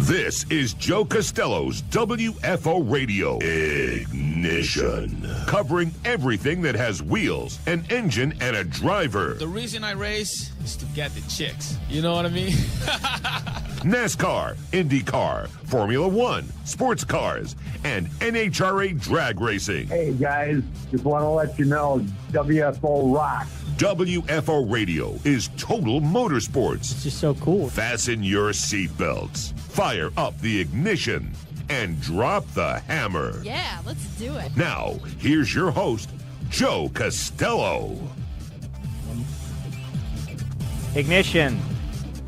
This is Joe Costello's WFO Radio Ignition, covering everything that has wheels, an engine, and a driver. The reason I race is to get the chicks. You know what I mean? NASCAR, IndyCar, Formula One, sports cars, and NHRA drag racing. Hey, guys, just want to let you know, WFO rocks. WFO Radio is total motorsports. It's just so cool. Fasten your seatbelts, fire up the ignition, and drop the hammer. Yeah, let's do it. Now, here's your host, Joe Costello. Ignition.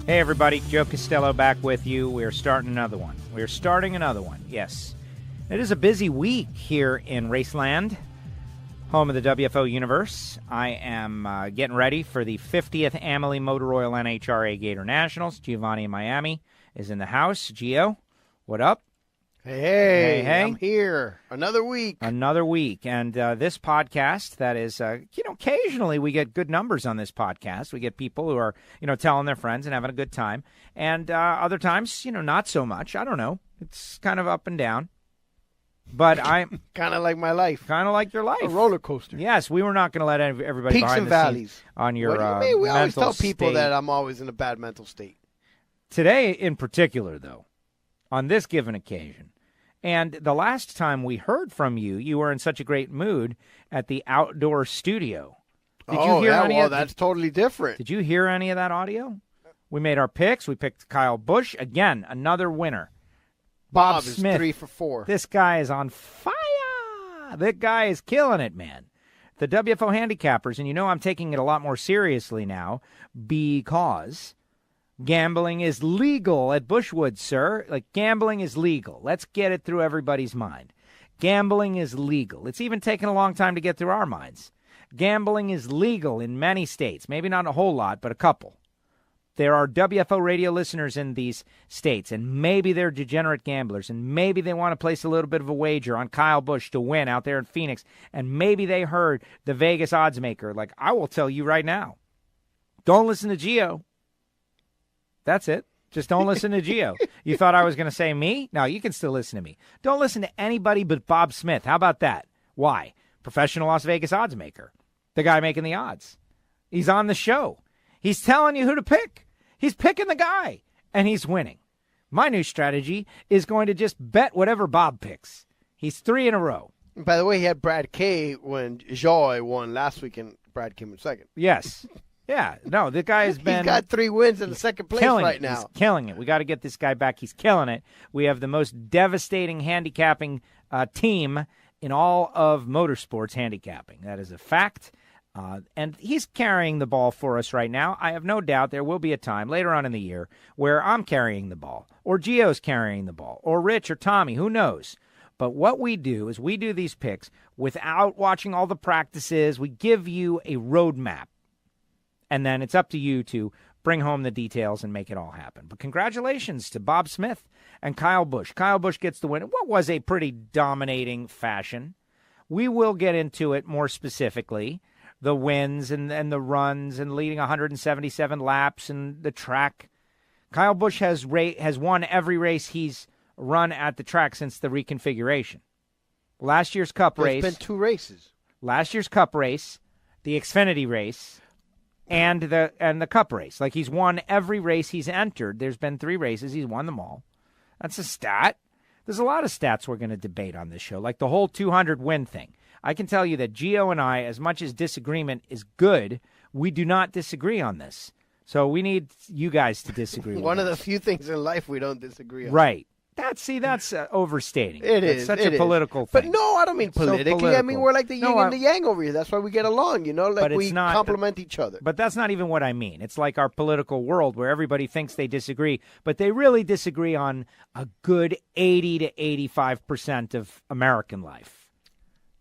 Hey, everybody. Joe Costello back with you. We're starting another one. Yes. It is a busy week here in Raceland, home of the WFO universe. I am getting ready for the 50th Amalie Motor Oil NHRA Gator Nationals. Giovanni in Miami is in the house. Gio, what up? Hey, I'm here. Another week. And this podcast, that is, occasionally we get good numbers on this podcast. We get people who are, telling their friends and having a good time. And other times, not so much. I don't know. It's kind of up and down. But I'm kind of like my life. Kind of like your life. A roller coaster. Yes, we were not going to let everybody peaks behind and the valleys scenes on your what do you mean? We always tell people state. that I'm always in a bad mental state. Today, in particular, though, on this given occasion, and the last time we heard from you, you were in such a great mood at the outdoor studio. Did you hear any of that's totally different. Did you hear any of that audio? We made our picks. We picked Kyle Busch. Again, another winner. Bob Smith. Is 3 for 4. This guy is on fire. That guy is killing it, man. The WFO handicappers, and I'm taking it a lot more seriously now because gambling is legal at Bushwood, sir. Like, gambling is legal. Let's get it through everybody's mind. Gambling is legal. It's even taken a long time to get through our minds. Gambling is legal in many states. Maybe not a whole lot, but a couple. There are WFO radio listeners in these states, and maybe they're degenerate gamblers, and maybe they want to place a little bit of a wager on Kyle Busch to win out there in Phoenix, and maybe they heard the Vegas odds maker. Like, I will tell you right now, don't listen to Gio. That's it. Just don't listen to Gio. You thought I was going to say me? No, you can still listen to me. Don't listen to anybody but Bob Smith. How about that? Why? Professional Las Vegas odds maker. The guy making the odds. He's on the show. He's telling you who to pick. He's picking the guy, and he's winning. My new strategy is going to just bet whatever Bob picks. He's 3 in a row. By the way, he had Brad K when Joy won last week, and Brad came in second. Yes. Yeah. No, the guy has been... He's got 3 wins in the second place right now. He's killing it. We got to get this guy back. He's killing it. We have the most devastating handicapping team in all of motorsports handicapping. That is a fact. And he's carrying the ball for us right now. I have no doubt there will be a time later on in the year where I'm carrying the ball, or Gio's carrying the ball, or Rich or Tommy, who knows. But what we do is we do these picks without watching all the practices. We give you a roadmap, and then it's up to you to bring home the details and make it all happen. But congratulations to Bob Smith and Kyle Busch. Kyle Busch gets the win in what was a pretty dominating fashion. We will get into it more specifically. The wins and the runs and leading 177 laps and the track. Kyle Busch has won every race he's run at the track since the reconfiguration. Last year's Cup race. There's been 2 races. Last year's Cup race, the Xfinity race, and the Cup race. Like, he's won every race he's entered. There's been 3 races. He's won them all. That's a stat. There's a lot of stats we're going to debate on this show, like the whole 200 win thing. I can tell you that Gio and I, as much as disagreement is good, we do not disagree on this. So we need you guys to disagree with One of us. the few things in life we don't disagree on. Right. That's overstating. It's such a political thing. thing. But no, I don't mean politically. I mean, we're like the yin and the yang over here. That's why we get along, Like, we complement each other. But that's not even what I mean. It's like our political world where everybody thinks they disagree, but they really disagree on a good 80 to 85% of American life.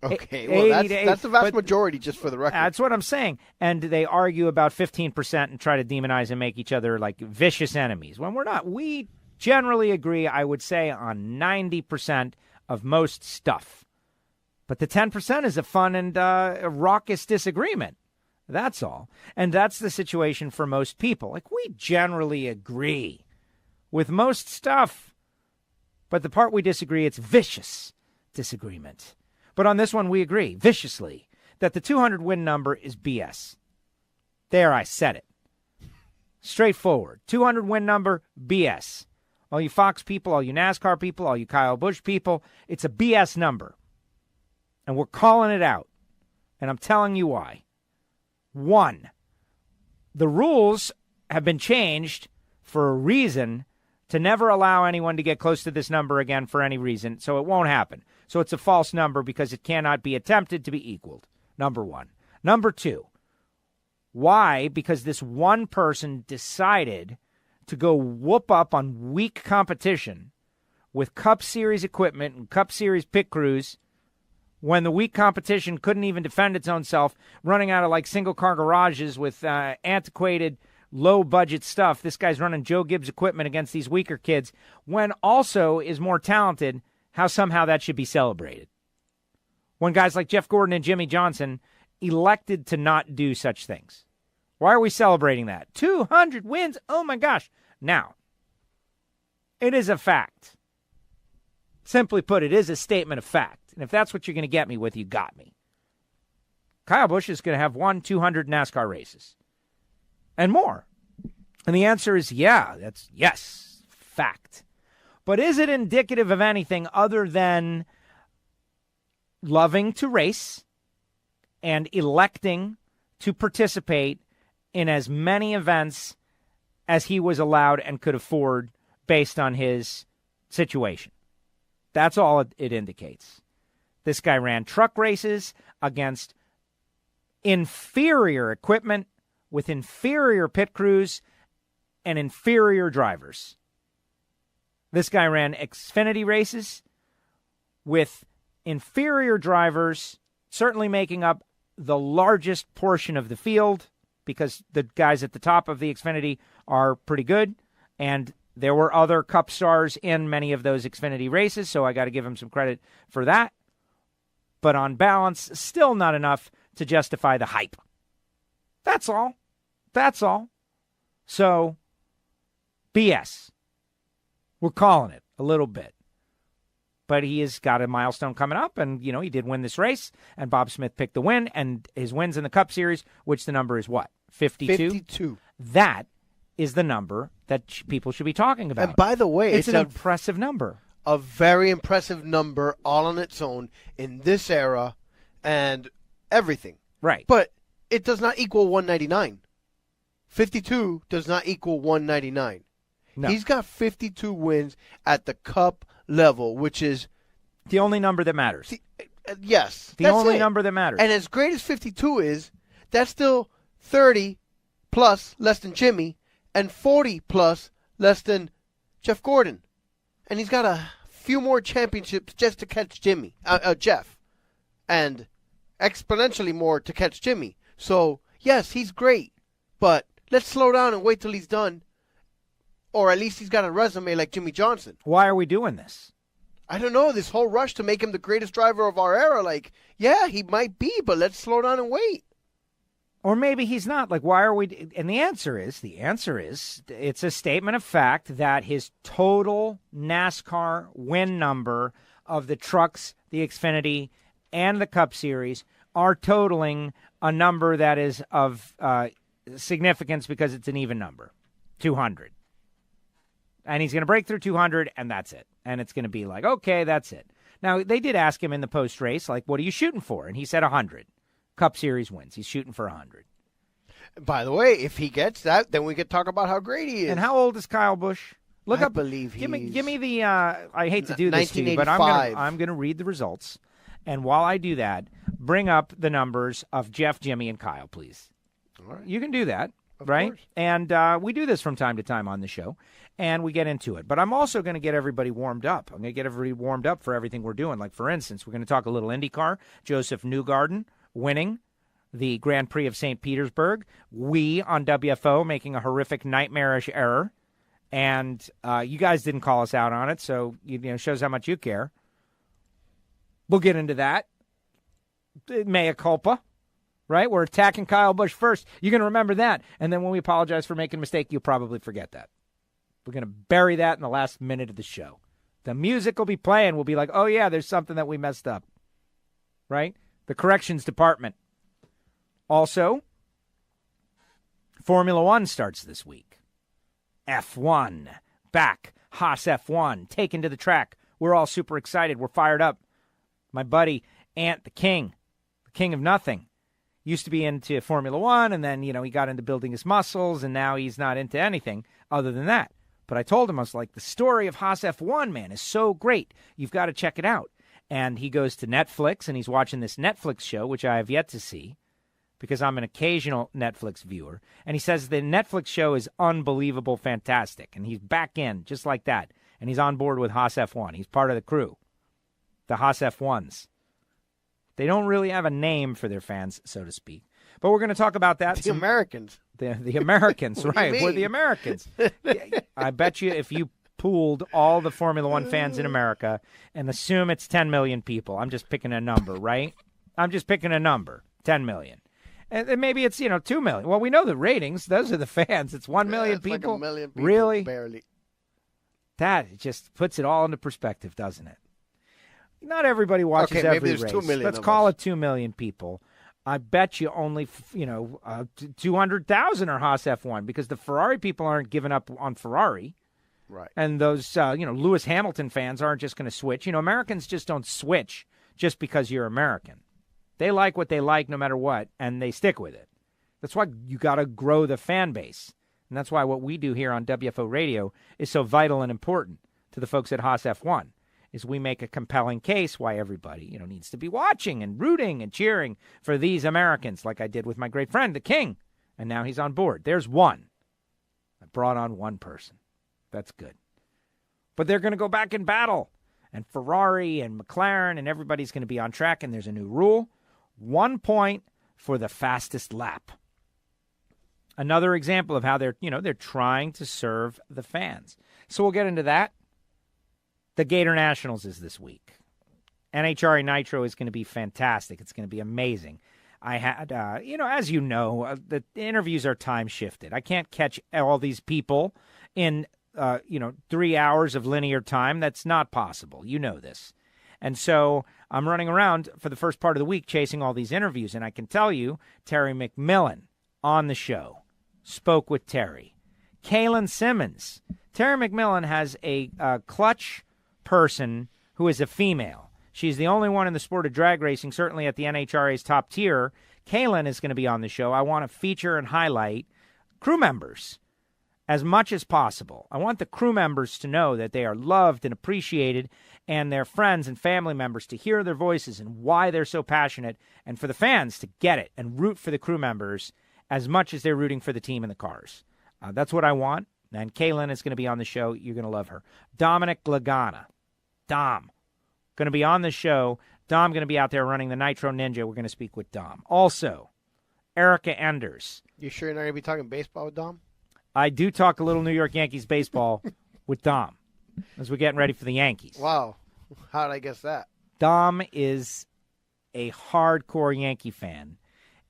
Okay, well, that's the vast majority, just for the record. That's what I'm saying. And they argue about 15% and try to demonize and make each other like vicious enemies. When we're not. We generally agree, I would say, on 90% of most stuff. But the 10% is a fun and a raucous disagreement. That's all. And that's the situation for most people. Like, we generally agree with most stuff. But the part we disagree, it's vicious disagreement. But on this one, we agree viciously that the 200-win number is BS. There, I said it. Straightforward. 200-win number, BS. All you Fox people, all you NASCAR people, all you Kyle Busch people, it's a BS number. And we're calling it out. And I'm telling you why. 1, the rules have been changed for a reason to never allow anyone to get close to this number again for any reason, so it won't happen. So it's a false number because it cannot be attempted to be equaled, number 1. Number 2, why? Because this one person decided to go whoop up on weak competition with Cup Series equipment and Cup Series pit crews when the weak competition couldn't even defend its own self, running out of like single-car garages with antiquated, low-budget stuff. This guy's running Joe Gibbs equipment against these weaker kids, when also is more talented, how somehow that should be celebrated. When guys like Jeff Gordon and Jimmy Johnson elected to not do such things. Why are we celebrating that? 200 wins? Oh, my gosh. Now, it is a fact. Simply put, it is a statement of fact. And if that's what you're going to get me with, you got me. Kyle Busch is going to have won 200 NASCAR races. And more. And the answer is yes, fact. But is it indicative of anything other than loving to race and electing to participate in as many events as he was allowed and could afford based on his situation? That's all it indicates. This guy ran truck races against inferior equipment with inferior pit crews and inferior drivers. This guy ran Xfinity races with inferior drivers, certainly making up the largest portion of the field because the guys at the top of the Xfinity are pretty good, and there were other Cup stars in many of those Xfinity races, so I got to give him some credit for that. But on balance, still not enough to justify the hype. That's all. That's all. So, BS. We're calling it a little bit. But he has got a milestone coming up, and, you know, he did win this race, and Bob Smith picked the win, and his wins in the Cup Series, which the number is what? 52? 52. That is the number that people should be talking about. And by the way, it's an impressive number. A very impressive number all on its own in this era and everything. Right. But it does not equal 199. 52 does not equal 199. No. He's got 52 wins at the Cup level, which is the only number that matters. Yes. The only number that matters. And as great as 52 is, that's still 30 plus less than Jimmy and 40 plus less than Jeff Gordon. And he's got a few more championships just to catch Jeff. And exponentially more to catch Jimmy. So, yes, he's great. But let's slow down and wait till he's done. Or at least he's got a resume like Jimmy Johnson. Why are we doing this? I don't know. This whole rush to make him the greatest driver of our era. Like, yeah, he might be, but let's slow down and wait. Or maybe he's not. Like, why are we? And the answer is, it's a statement of fact that his total NASCAR win number of the trucks, the Xfinity, and the Cup Series are totaling a number that is of significance because it's an even number, 200. And he's going to break through 200, and that's it. And it's going to be like, okay, that's it. Now, they did ask him in the post-race, like, what are you shooting for? And he said 100. Cup Series wins. He's shooting for 100. By the way, if he gets that, then we could talk about how great he is. And how old is Kyle Busch? Look up. Believe give me the. I hate to do this to you, but I'm going to read the results. And while I do that, bring up the numbers of Jeff, Jimmy, and Kyle, please. All right. You can do that, of right? Course. And we do this from time to time on the show, and we get into it. But I'm also going to get everybody warmed up. I'm going to get everybody warmed up for everything we're doing. Like, for instance, we're going to talk a little IndyCar. Joseph Newgarden winning the Grand Prix of St. Petersburg. We on WFO making a horrific, nightmarish error. And you guys didn't call us out on it, so shows how much you care. We'll get into that. Mea culpa, right? We're attacking Kyle Busch first. You're going to remember that. And then when we apologize for making a mistake, you'll probably forget that. We're going to bury that in the last minute of the show. The music will be playing. We'll be like, oh, yeah, there's something that we messed up. Right? The corrections department. Also, Formula One starts this week. F1. Back. Haas F1. Taken to the track. We're all super excited. We're fired up. My buddy, Ant, the king of nothing, used to be into Formula One, and then, he got into building his muscles, and now he's not into anything other than that. But I told him, I was like, the story of Haas F1, man, is so great. You've got to check it out. And he goes to Netflix, and he's watching this Netflix show, which I have yet to see, because I'm an occasional Netflix viewer. And he says the Netflix show is unbelievable, fantastic. And he's back in, just like that. And he's on board with Haas F1. He's part of the crew, the Haas F1s. They don't really have a name for their fans, so to speak. But we're going to talk about that. The Americans. The Americans, right. We're the Americans. I bet you if you pooled all the Formula One fans in America and assume it's 10 million people. I'm just picking a number, right? I'm just picking a number, 10 million. And maybe it's, 2 million. Well, we know the ratings. Those are the fans. It's 1 million people. Like 1 million people. Really? Barely. That just puts it all into perspective, doesn't it? Not everybody watches every race. 2 million. Let's call it 2 million people. I bet you only, 200,000 are Haas F1 because the Ferrari people aren't giving up on Ferrari. Right. And those, Lewis Hamilton fans aren't just going to switch. Americans just don't switch just because you're American. They like what they like no matter what, and they stick with it. That's why you got to grow the fan base. And that's why what we do here on WFO Radio is so vital and important to the folks at Haas F1, is we make a compelling case why everybody, needs to be watching and rooting and cheering for these Americans, like I did with my great friend, the King. And now he's on board. There's one. I brought on one person. That's good. But they're going to go back in battle. And Ferrari and McLaren and everybody's going to be on track. And there's a new rule. 1 point for the fastest lap. Another example of how they're trying to serve the fans. So we'll get into that. The Gator Nationals is this week. NHRA Nitro is going to be fantastic. It's going to be amazing. I had, as you know, the interviews are time shifted. I can't catch all these people in, 3 hours of linear time. That's not possible. You know this. And so I'm running around for the first part of the week chasing all these interviews. And I can tell you, Terry McMillan on the show spoke with Terry. Kaylin Simmons. Terry McMillan has a clutch person who is a female. She's the only one in the sport of drag racing, certainly at the NHRA's top tier. Kaylin is going to be on the show. I want to feature and highlight crew members as much as possible. I want the crew members to know that they are loved and appreciated, and their friends and family members to hear their voices and why they're so passionate, and for the fans to get it and root for the crew members as much as they're rooting for the team in the cars. That's what I want, and Kaylin is going to be on the show. You're going to love her. Dominic Lagana. Dom. Going to be on the show. Dom going to be out there running the Nitro Ninja. We're going to speak with Dom. Also, Erica Enders. You sure you're not going to be talking baseball with Dom? I do talk a little New York Yankees baseball with Dom as we're getting ready for the Yankees. Wow. How did I guess that? Dom is a hardcore Yankee fan.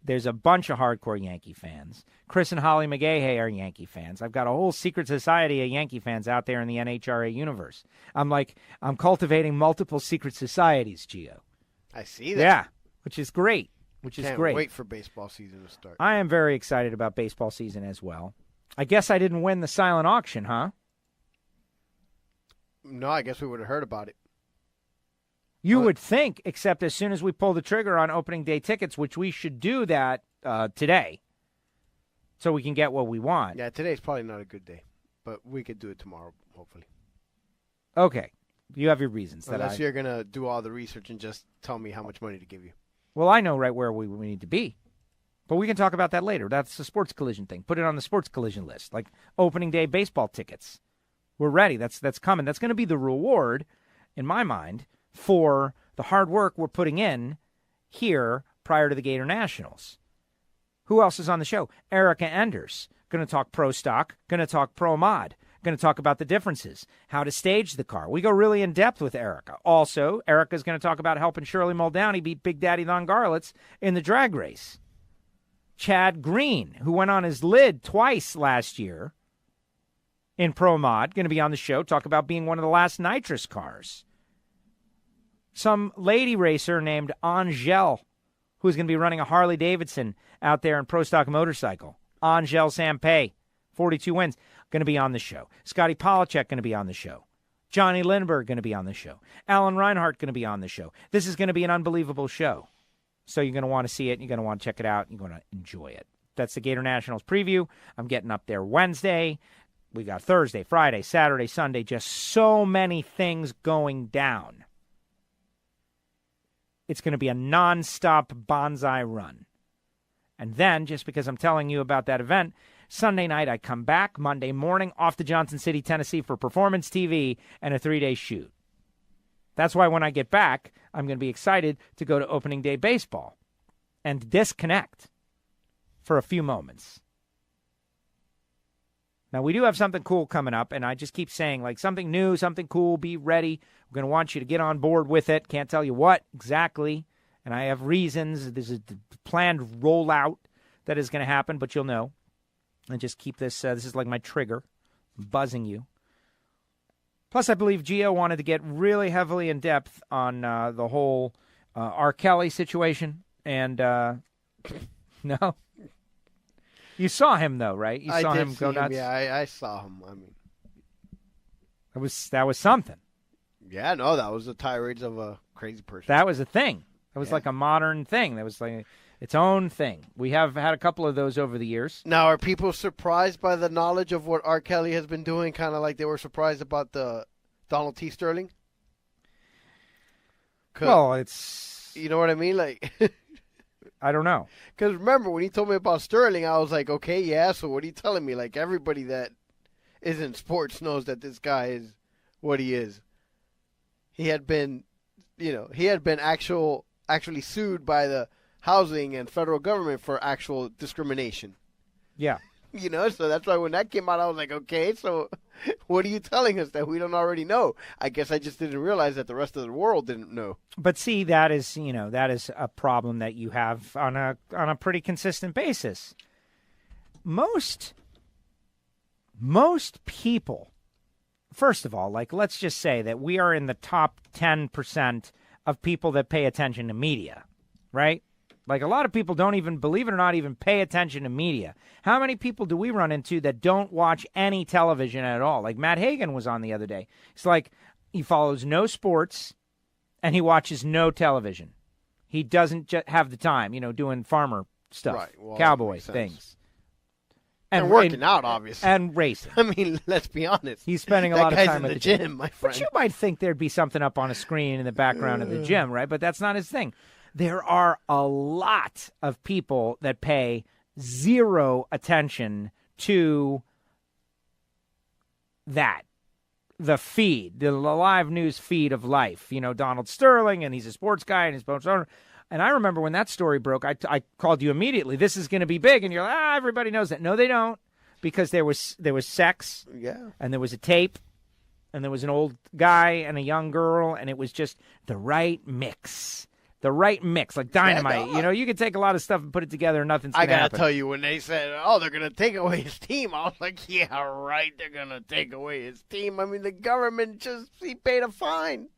There's a bunch of hardcore Yankee fans. Chris and Holly McGahey are Yankee fans. I've got a whole secret society of Yankee fans out there in the NHRA universe. I'm cultivating multiple secret societies, Gio. I see that. Yeah, which is great. Can't wait for baseball season to start. I am very excited about baseball season as well. I guess I didn't win the silent auction, huh? No, I guess we would have heard about it. You would think, except as soon as we pull the trigger on opening day tickets, which we should do that today so we can get what we want. Yeah, today's probably not a good day, but we could do it tomorrow, hopefully. Okay. You have your reasons. Unless you're going to do all the research and just tell me how much money to give you. Well, I know right where we need to be. But we can talk about that later. That's the SportsCollision thing. Put it on the SportsCollision list, like opening day baseball tickets. We're ready. That's coming. That's going to be the reward, in my mind, for the hard work we're putting in here prior to the Gator Nationals. Who else is on the show? Erica Enders. Going to talk pro stock. Going to talk pro mod. Going to talk about the differences, how to stage the car. We go really in depth with Erica. Also, Erica's going to talk about helping Shirley Muldowney beat Big Daddy Von Garlitz in the drag race. Chad Green, who went on his lid twice last year, in Pro Mod, going to be on the show, talk about being one of the last nitrous cars. Some lady racer named Angèle, who's going to be running a Harley-Davidson out there in Pro Stock Motorcycle. Angèle Sampey, 42 wins, going to be on the show. Scotty Polachek going to be on the show. Johnny Lindbergh going to be on the show. Alan Reinhart going to be on the show. This is going to be an unbelievable show. So you're going to want to see it. You're going to want to check it out. You're going to enjoy it. That's the Gator Nationals preview. I'm getting up there Wednesday. We got Thursday, Friday, Saturday, Sunday. Just so many things going down. It's going to be a nonstop bonsai run. And then, just because I'm telling you about that event, Sunday night I come back, Monday morning, off to Johnson City, Tennessee for Performance TV and a 3-day shoot. That's why when I get back, I'm going to be excited to go to opening day baseball and disconnect for a few moments. Now, we do have something cool coming up, and I just keep saying, like, something new, something cool, be ready. We're going to want you to get on board with it. Can't tell you what exactly, and I have reasons. There's a planned rollout that is going to happen, but you'll know. And just keep this, this is like my trigger, buzzing you. Plus, I believe Gio wanted to get really heavily in depth on the whole R. Kelly situation, and no? You saw him, though, right? You saw him go nuts? Yeah, I saw him. I mean, that was something. Yeah, no, that was the tirades of a crazy person. That was a thing. That was like a modern thing. That was like its own thing. We have had a couple of those over the years. Now, are people surprised by the knowledge of what R. Kelly has been doing, kind of like they were surprised about the Donald T. Sterling? Well, it's... You know what I mean? Like... I don't know. Because remember, when he told me about Sterling, I was like, okay, yeah, so what are you telling me? Like, everybody that is in sports knows that this guy is what he is. He had been, actually sued by the housing and federal government for actual discrimination. Yeah. So that's why when that came out, I was like, okay, so what are you telling us that we don't already know? I guess I just didn't realize that the rest of the world didn't know. But see, that is a problem that you have on a pretty consistent basis. Most people, first of all, like, let's just say that we are in the top 10% of people that pay attention to media, right? Like, a lot of people don't even, believe it or not, even pay attention to media. How many people do we run into that don't watch any television at all? Like, Matt Hagan was on the other day. It's like he follows no sports and he watches no television. He doesn't have the time, doing farmer stuff, right. Well, cowboy things. And working out, obviously. And racing. I mean, let's be honest. He's spending a lot of time at the gym, my friend. But you might think there'd be something up on a screen in the background of the gym, right? But that's not his thing. There are a lot of people that pay zero attention to that. The feed, the live news feed of life. Donald Sterling, and he's a sports guy, and he's sports owner. And I remember when that story broke, I called you immediately. This is going to be big, and you're like, everybody knows that. No, they don't, because there was sex, and there was a tape, and there was an old guy and a young girl, and it was just the right mix. The right mix, like dynamite. Yeah, you can take a lot of stuff and put it together, and nothing's going to happen. I got to tell you, when they said, they're going to take away his team, I was like, yeah, right, they're going to take away his team. I mean, the government he paid a fine.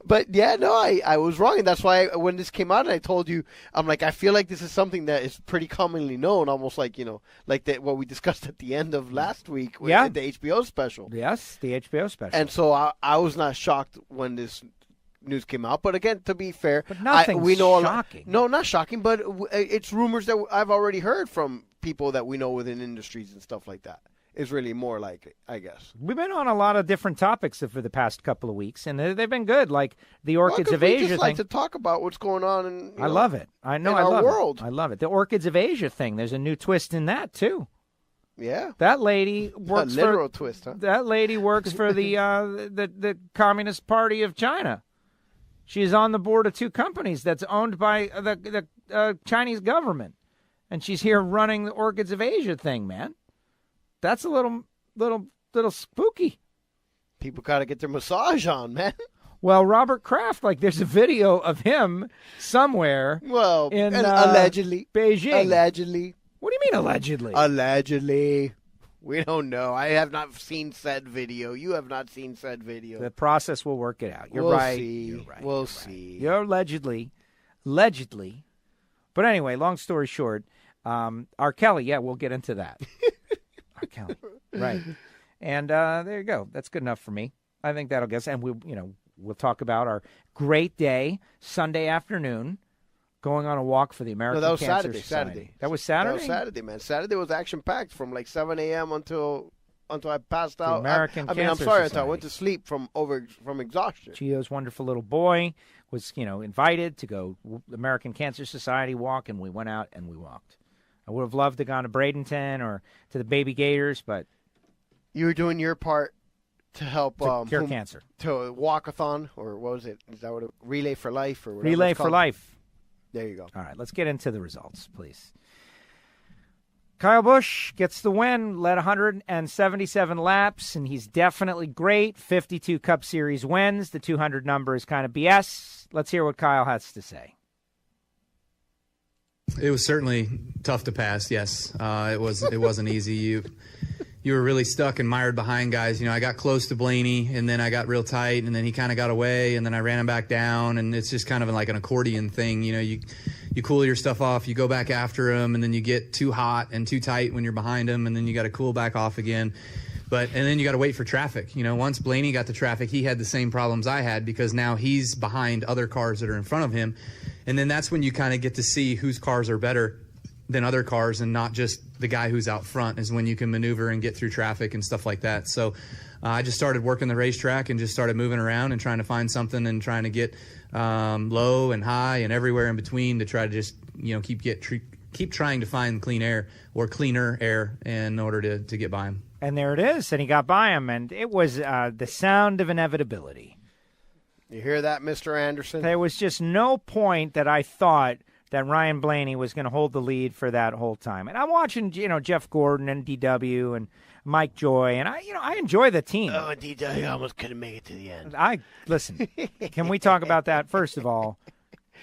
But, yeah, no, I was wrong, and that's why when this came out and I told you, I'm like, I feel like this is something that is pretty commonly known, almost like, what we discussed at the end of last week with the HBO special. Yes, the HBO special. And so I was not shocked when this news came out, but again, to be fair, but nothing's we know shocking. No, not shocking, but it's rumors that I've already heard from people that we know within industries and stuff like that. Is really more like, I guess. We've been on a lot of different topics for the past couple of weeks, and they've been good. Like the Orchids of Asia we just thing. like to talk about what's going on in I love it. I know. In I our love world. it. I love it. The Orchids of Asia thing. There's a new twist in that too. Yeah. That lady works a literal twist, huh? That lady works for the Communist Party of China. She's on the board of two companies that's owned by the Chinese government, and she's here running the Orchids of Asia thing. Man, that's a little spooky. People got to get their massage on, man. Well, Robert Kraft, there's a video of him somewhere. Well, in allegedly, Beijing. Allegedly. What do you mean allegedly? Allegedly. We don't know. I have not seen said video. You have not seen said video. The process will work it out. You're We'll right. see. You're right. We'll You're see. Right. You're allegedly. But anyway, long story short, R. Kelly, yeah, we'll get into that. R. Kelly, right. And there you go. That's good enough for me. I think that'll get us. And we'll talk about our great day, Sunday afternoon, going on a walk for the American No, that was Cancer Saturday. Society. That was Saturday? That was Saturday, man. Saturday was action-packed from like 7 a.m. until I passed out. American I'm Cancer sorry, Society. I went to sleep from exhaustion. Gio's wonderful little boy was, invited to go American Cancer Society walk, and we went out and we walked. I would have loved to have gone to Bradenton or to the Baby Gators, but You were doing your part to help cure cancer. To a walkathon, or what was it? Is that what Relay for Life or whatever Relay it's for called? Life. There you go. All right, let's get into the results, please. Kyle Busch gets the win, led 177 laps, and he's definitely great. 52 Cup Series wins. The 200 number is kind of BS. Let's hear what Kyle has to say. It was certainly tough to pass, yes. It wasn't easy. You were really stuck and mired behind guys. I got close to Blaney, and then I got real tight, and then he kind of got away, and then I ran him back down, and it's just kind of like an accordion thing. You cool your stuff off, you go back after him, and then you get too hot and too tight when you're behind him, and then you got to cool back off again. And then you got to wait for traffic. Once Blaney got the traffic, he had the same problems I had because now he's behind other cars that are in front of him. And then that's when you kind of get to see whose cars are better than other cars and not just the guy who's out front, is when you can maneuver and get through traffic and stuff like that. So I just started working the racetrack and just started moving around and trying to find something and trying to get low and high and everywhere in between to try to just, keep trying to find clean air or cleaner air in order to get by him. And there it is, and he got by him, and it was the sound of inevitability. You hear that, Mr. Anderson? There was just no point that I thought that Ryan Blaney was going to hold the lead for that whole time. And I'm watching, Jeff Gordon and DW and Mike Joy, and I enjoy the team. Oh, DW almost couldn't make it to the end. Listen. Can we talk about that first of all?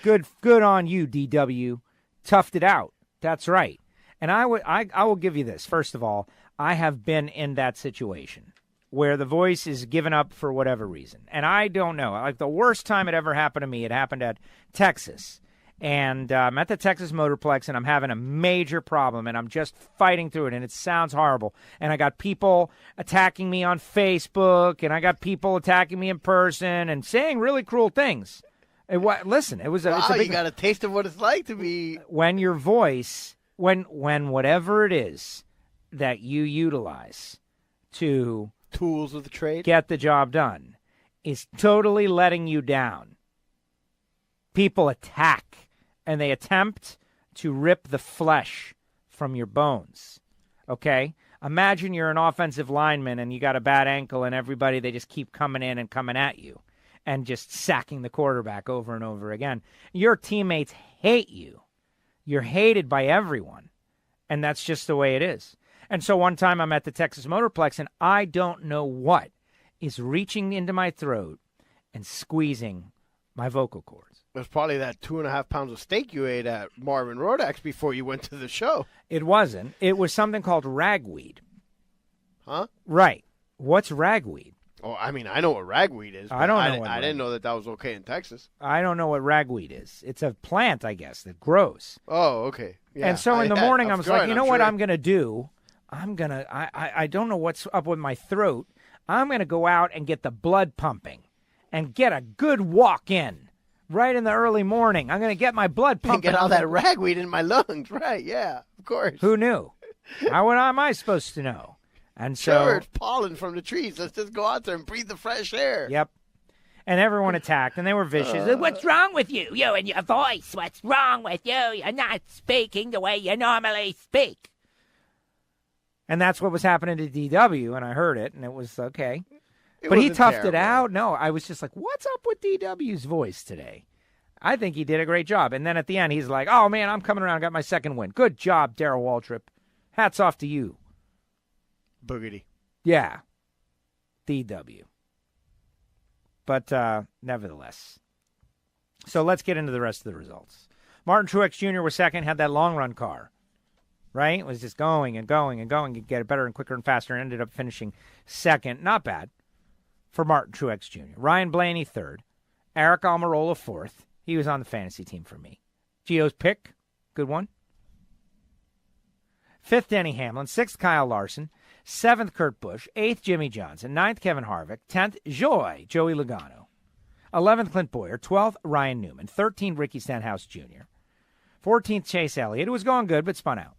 Good on you, DW. Toughed it out. That's right. And I will give you this. First of all, I have been in that situation where the voice is given up for whatever reason. And I don't know. Like the worst time it ever happened to me, it happened at Texas. And I'm at the Texas Motorplex, and I'm having a major problem, and I'm just fighting through it, and it sounds horrible. And I got people attacking me on Facebook, and I got people attacking me in person and saying really cruel things. Listen, it was it's a big, you got a taste of what it's like to be... When your voice, when whatever it is that you utilize to... Tools of the trade? Get the job done, is totally letting you down. People attack, and they attempt to rip the flesh from your bones, okay? Imagine you're an offensive lineman, and you got a bad ankle, and everybody, they just keep coming in and coming at you and just sacking the quarterback over and over again. Your teammates hate you. You're hated by everyone, and that's just the way it is. And so one time I'm at the Texas Motorplex, and I don't know what is reaching into my throat and squeezing my vocal cords. It was probably that 2.5 pounds of steak you ate at Marvin Rodex before you went to the show. It wasn't. It was something called ragweed. Huh? Right. What's ragweed? Oh, I mean, I know what ragweed is. I don't know. I didn't know that was okay in Texas. I don't know what ragweed is. It's a plant, I guess, that grows. Oh, okay. Yeah, and so in the morning, I was like, you know what sure. I'm going to do? I don't know what's up with my throat. I'm going to go out and get the blood pumping and get a good walk in right in the early morning. I'm going to get my blood pumping. And get all that ragweed in my lungs. Right, yeah, of course. Who knew? How am I supposed to know? And so, sure, it's pollen from the trees. Let's just go out there and breathe the fresh air. Yep. And everyone attacked, and they were vicious. What's wrong with you? You and your voice. What's wrong with you? You're not speaking the way you normally speak. And that's what was happening to DW, and I heard it, and it was okay. But he toughed it out. No, I was just like, what's up with DW's voice today? I think he did a great job. And then at the end, he's like, oh, man, I'm coming around. I got my second win. Good job, Darrell Waltrip. Hats off to you. Boogity. Yeah. DW. But nevertheless. So let's get into the rest of the results. Martin Truex Jr. was second, had that long run car. right? It was just going and going and going. You get it better and quicker and faster, and ended up finishing second. Not bad for Martin Truex Jr. Ryan Blaney third. Eric Almirola fourth. He was on the fantasy team for me. Gio's pick, good one. Fifth, Denny Hamlin. Sixth, Kyle Larson. Seventh, Kurt Busch. Eighth, Jimmy Johnson. Ninth, Kevin Harvick. 10th, Joey Logano. 11th, Clint Boyer. 12th, Ryan Newman. 13th, Ricky Stenhouse Jr. 14th, Chase Elliott, who was going good but spun out.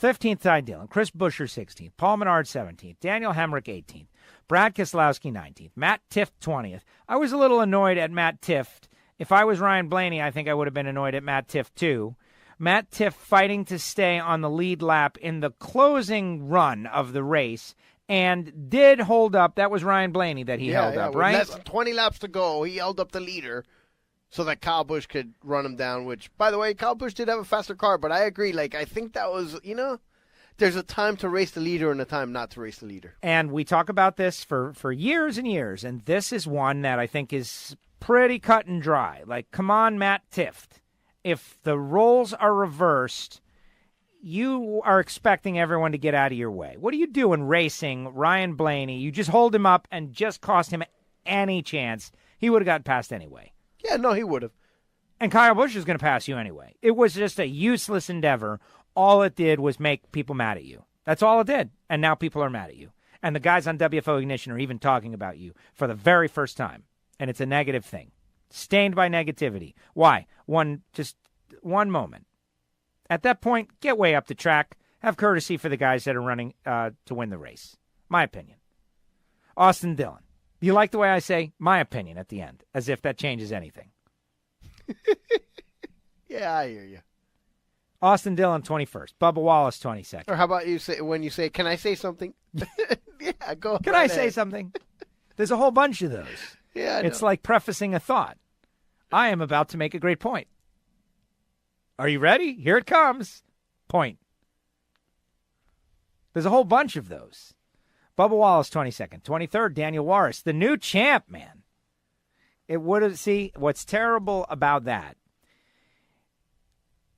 15th, Ty Dillon. Chris Buescher, 16th. Paul Menard, 17th. Daniel Hemrick, 18th. Brad Keselowski, 19th. Matt Tifft, 20th. I was a little annoyed at Matt Tifft. If I was Ryan Blaney, I think I would have been annoyed at Matt Tifft, too. Matt Tifft fighting to stay on the lead lap in the closing run of the race and did hold up. That was Ryan Blaney that he held up, right? Less than 20 laps to go. He held up the leader so that Kyle Busch could run him down, which, by the way, Kyle Busch did have a faster car, but I agree. I think that was, there's a time to race the leader and a time not to race the leader. And we talk about this for years and years, and this is one that I think is pretty cut and dry. Come on, Matt Tifft. If the roles are reversed, you are expecting everyone to get out of your way. What do you do in racing Ryan Blaney? You just hold him up and just cost him any chance. He would have got past anyway. Yeah, no, he would have. And Kyle Busch is going to pass you anyway. It was just a useless endeavor. All it did was make people mad at you. That's all it did. And now people are mad at you. And the guys on WFO Ignition are even talking about you for the very first time. And it's a negative thing. Stained by negativity. Why? Just one moment. At that point, get way up the track. Have courtesy for the guys that are running to win the race. My opinion. Austin Dillon. You like the way I say my opinion at the end, as if that changes anything. Yeah, I hear you. Austin Dillon, 21st. Bubba Wallace, 22nd. Or how about when you say, can I say something? Yeah, go ahead. Can I say something? There's a whole bunch of those. Yeah, it's like prefacing a thought. I am about to make a great point. Are you ready? Here it comes. Point. There's a whole bunch of those. Bubba Wallace, 22nd. 23rd, Daniel Warris, the new champ, man. What's terrible about that?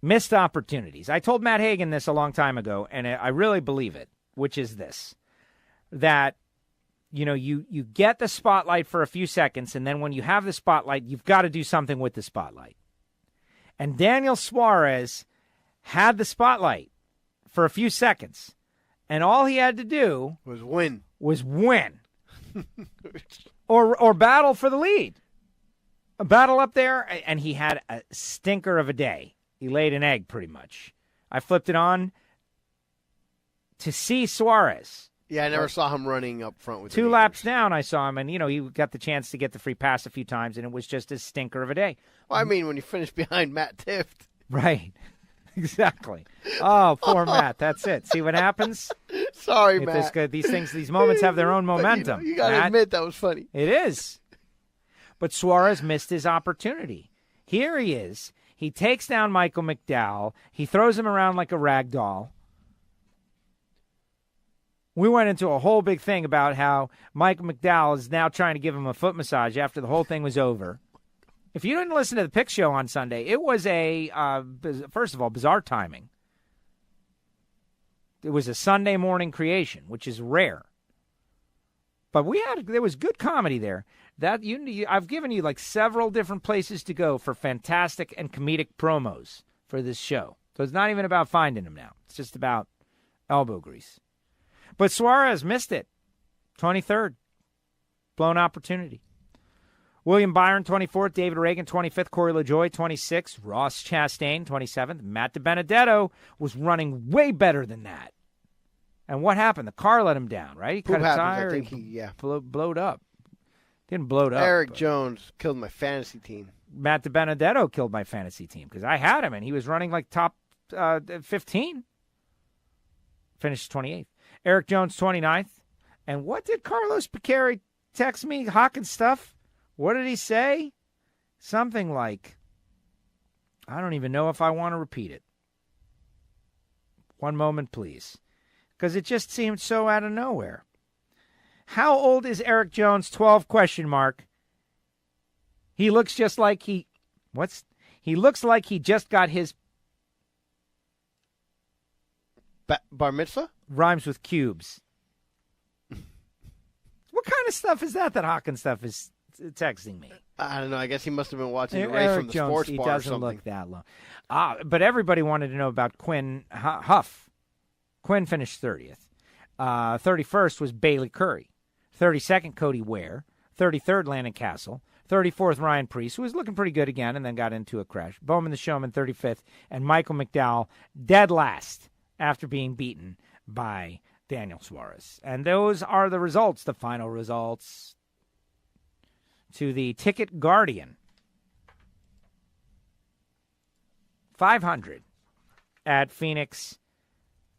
Missed opportunities. I told Matt Hagan this a long time ago, and I really believe it, which is this. That you get the spotlight for a few seconds, and then when you have the spotlight, you've got to do something with the spotlight. And Daniel Suarez had the spotlight for a few seconds, and all he had to do was win. or battle for the lead. A battle up there, and he had a stinker of a day. He laid an egg, pretty much. I flipped it on to see Suarez. Yeah, I never saw him running up front with 2 laps down, I saw him, and, he got the chance to get the free pass a few times, and it was just a stinker of a day. Well, I mean, when you finish behind Matt Tifft. Right. Exactly. Oh, poor Matt. That's it. See what happens? Sorry, Matt. These moments have their own momentum. You got to admit that was funny. It is. But Suarez missed his opportunity. Here he is. He takes down Michael McDowell. He throws him around like a rag doll. We went into a whole big thing about how Michael McDowell is now trying to give him a foot massage after the whole thing was over. If you didn't listen to the pick show on Sunday, it was first of all, bizarre timing. It was a Sunday morning creation, which is rare. But there was good comedy there. I've given you several different places to go for fantastic and comedic promos for this show. So it's not even about finding them now. It's just about elbow grease. But Suarez missed it. 23rd. Blown opportunity. William Byron, 24th. David Reagan, 25th. Corey LaJoie, 26th. Ross Chastain, 27th. Matt DiBenedetto was running way better than that. And what happened? The car let him down, right? He cut a tire. I think he blowed up. Didn't blow up. Eric Jones killed my fantasy team. Matt DiBenedetto killed my fantasy team because I had him, and he was running top 15. Finished 28th. Eric Jones, 29th. And what did Carlos Picari text me? Hawkins stuff? What did he say? Something like, I don't even know if I want to repeat it. One moment, please. Because it just seemed so out of nowhere. How old is Eric Jones? 12 ? He looks just like he looks like he just got his Bar mitzvah? Rhymes with cubes. What kind of stuff is that Hawkins stuff is texting me? I don't know. I guess he must have been watching the race Eric from the Jones, sports he bar or doesn't something. look that low. But everybody wanted to know about Quinn Huff. Quinn finished 30th. 31st was Bailey Curry. 32nd, Cody Ware. 33rd, Landon Castle. 34th, Ryan Preece, who was looking pretty good again and then got into a crash. Bowman the Showman, 35th. And Michael McDowell, dead last after being beaten by Daniel Suarez. And those are the results, the final results to the Ticket Guardian. 500 at Phoenix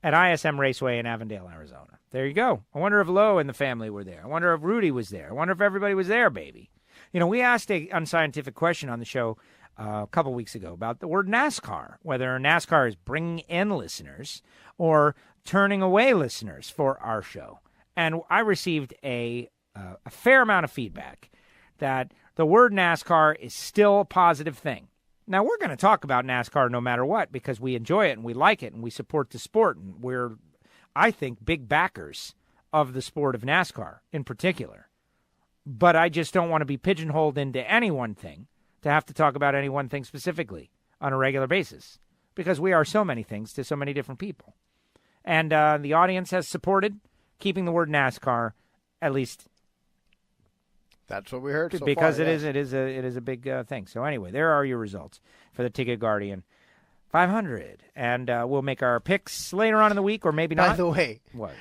at ISM Raceway in Avondale, Arizona. There you go. I wonder if Lowe and the family were there. I wonder if Rudy was there. I wonder if everybody was there, baby. You know, we asked a unscientific question on the show a couple weeks ago about the word NASCAR, whether NASCAR is bringing in listeners or turning away listeners for our show. And I received a fair amount of feedback that the word NASCAR is still a positive thing. Now, we're going to talk about NASCAR no matter what because we enjoy it and we like it and we support the sport. And we're, I think, big backers of the sport of NASCAR in particular. But I just don't want to be pigeonholed into any one thing to have to talk about any one thing specifically on a regular basis because we are so many things to so many different people. And the audience has supported keeping the word NASCAR, at least. That's what we heard so because far, it is a big thing. So anyway, there are your results for the Ticket Guardian 500, and we'll make our picks later on in the week, or maybe not. By the way, what?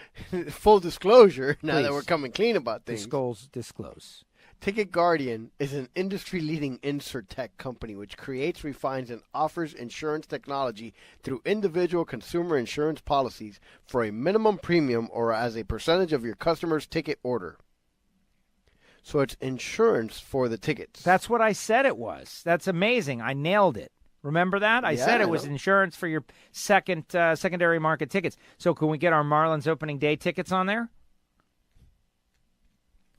Full disclosure, now Please. that we're coming clean about things. Disclose. Ticket Guardian is an industry-leading insert tech company which creates, refines, and offers insurance technology through individual consumer insurance policies for a minimum premium or as a percentage of your customer's ticket order. So it's insurance for the tickets. That's what I said it was. That's amazing. I nailed it. Remember that? I said it was insurance for your secondary market tickets. So can we get our Marlins opening day tickets on there?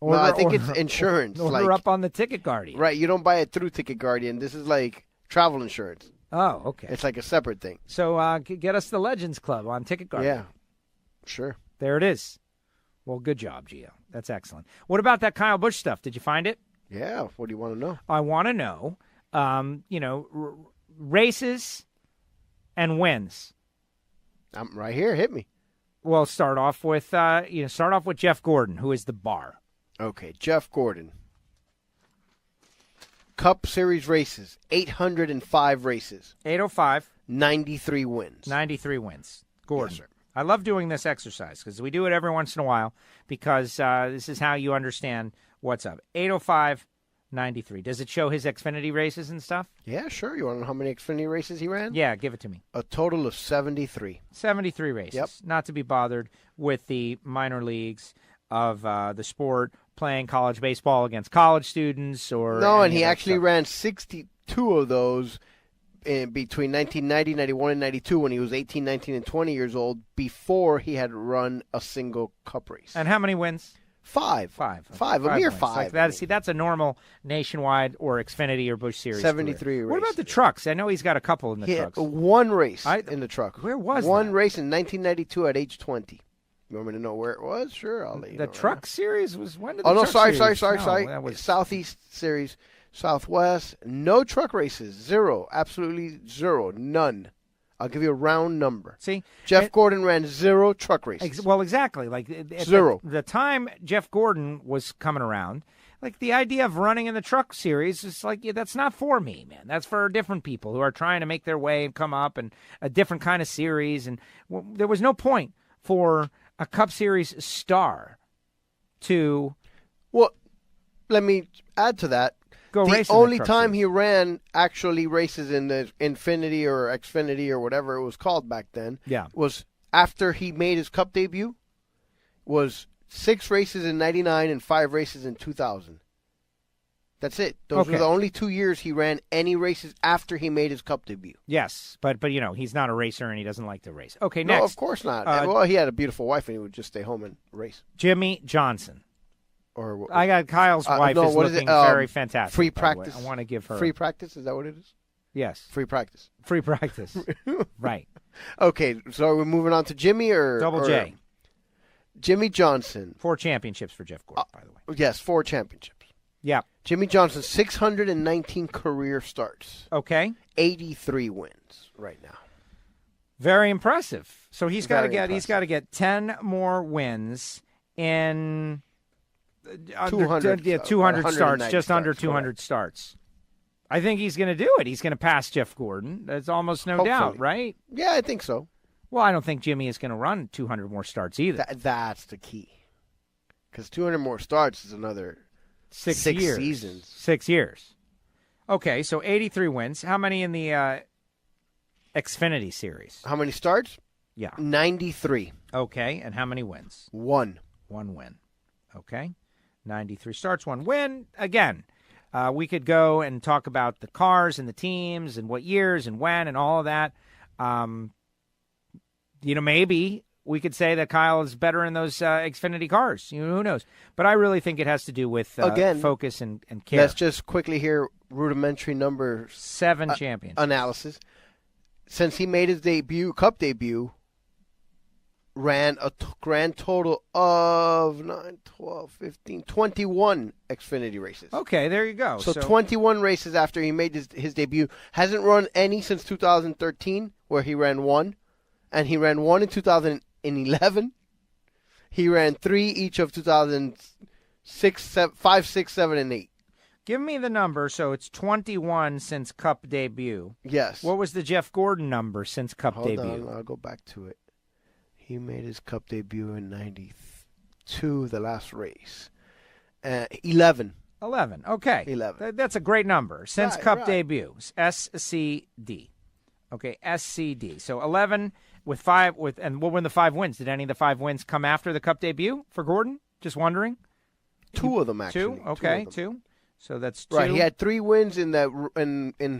No, I think it's insurance. Order up on the Ticket Guardian. Right, you don't buy it through Ticket Guardian. This is like travel insurance. Oh, okay. It's like a separate thing. So get us the Legends Club on Ticket Guardian. Yeah, sure. There it is. Well, good job, Gio. That's excellent. What about that Kyle Busch stuff? Did you find it? Yeah. What do you want to know? I want to know, races and wins. I'm right here. Hit me. Well, start off with Jeff Gordon, who is the bar. Okay, Jeff Gordon. Cup Series races, 805 races. 805. 93 wins. 93 wins. Gordon. Yes, sir. I love doing this exercise because we do it every once in a while because this is how you understand what's up. 805, 93. Does it show his Xfinity races and stuff? Yeah, sure. You want to know how many Xfinity races he ran? Yeah, give it to me. A total of 73. 73 races. Yep. Not to be bothered with the minor leagues of the sport, playing college baseball against college students or no, and he actually ran 62 of those in between 1990, 91, and 92 when he was 18, 19, and 20 years old before he had run a single Cup race. And how many wins? Five. A mere wins. five. Like that, see, that's a normal nationwide or Xfinity or Busch Series 73 career. What races. about the trucks? I know he's got a couple in the He trucks. had one race in the truck. Where was one that? race in 1992 at age 20. You want me to know where it was? Sure, I'll let you know. The truck series was when did the Oh, no, truck sorry. series? No, that was Southeast Series, Southwest, no truck races, zero, absolutely zero, none. I'll give you a round number. See, Jeff Gordon ran zero truck races. well, exactly. Like at Zero. The time Jeff Gordon was coming around, like the idea of running in the truck series is like, that's not for me, man. That's for different people who are trying to make their way and come up and a different kind of series. And there was no point for a Cup Series star to. Well, let me add to that. The only time he ran actually races in the Infinity or Xfinity or whatever it was called back then was after he made his Cup debut, was 6 races in 99 and 5 races in 2000. That's it. Those were the only 2 years he ran any races after he made his Cup debut. Yes, but he's not a racer and he doesn't like to race. Okay, next. No, of course not. Well, he had a beautiful wife and he would just stay home and race. Jimmy Johnson. Or I got Kyle's wife is looking very fantastic. Free practice. I want to give her free practice. Is that what it is? Yes. Free practice. Free practice. Right. Okay, so we're moving on to Jimmy or Double J. Jimmy Johnson. 4 championships for Jeff Gordon, by the way. Yes, 4 championships. Yeah. Jimmy Johnson, 619 career starts. Okay. 83 wins right now. Very impressive. So he's got to get 10 more wins in 200 starts, just under 200 starts. I think he's going to do it. He's going to pass Jeff Gordon. There's almost no doubt, right? Yeah, I think so. Well, I don't think Jimmy is going to run 200 more starts either. That's the key. Because 200 more starts is another six years. Seasons. 6 years. Okay, so 83 wins. How many in the Xfinity Series? How many starts? Yeah. 93. Okay, and how many wins? 1. 1 win. Okay. 93 starts, 1 win. Again, we could go and talk about the cars and the teams and what years and when and all of that. Maybe we could say that Kyle is better in those Xfinity cars. Who knows? But I really think it has to do with focus and care. Let's just quickly hear rudimentary number 7 champions analysis. Since he made his Cup debut, ran a grand total of 9, 12, 15, 21 Xfinity races. Okay, there you go. So 21 races after he made his debut. Hasn't run any since 2013, where he ran 1. And he ran 1 in 2011. He ran 3 each of 2006, 5, 6, 7, and 8. Give me the number. So it's 21 since Cup debut. Yes. What was the Jeff Gordon number since Cup debut? Hold on, I'll go back to it. He made his Cup debut in 92, the last race. 11. 11. Okay. 11. That's a great number. Since Cup debut. SCD. Okay, SCD. So 11 with 5 and what were the 5 wins? Did any of the 5 wins come after the Cup debut for Gordon? Just wondering. 2 of them actually. 2. Okay, 2. So that's 2. Right. He had 3 wins in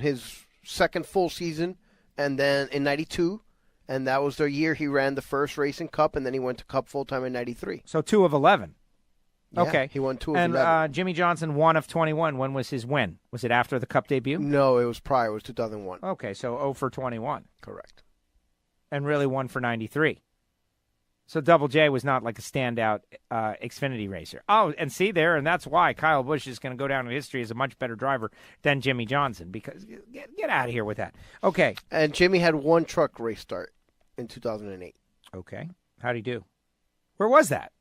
his second full season, and then in 92, and that was the year he ran the first race in Cup, and then he went to Cup full time in 93. So 2 of 11. Yeah, okay, he won 2 of 11. And Jimmy Johnson 1 of 21. When was his win? Was it after the Cup debut? No, it was prior. It was 2001. Okay, so 0 for 21. Correct. And really 1 for 93. So Double J was not like a standout Xfinity racer. Oh, and see there, and that's why Kyle Busch is going to go down in history as a much better driver than Jimmy Johnson, because get out of here with that. Okay. And Jimmy had 1 truck race start in 2008. Okay. How'd he do? Where was that?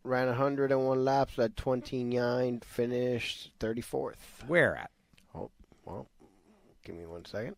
Ran 101 laps at 29, finished 34th. Where at? Oh, well, give me 1 second.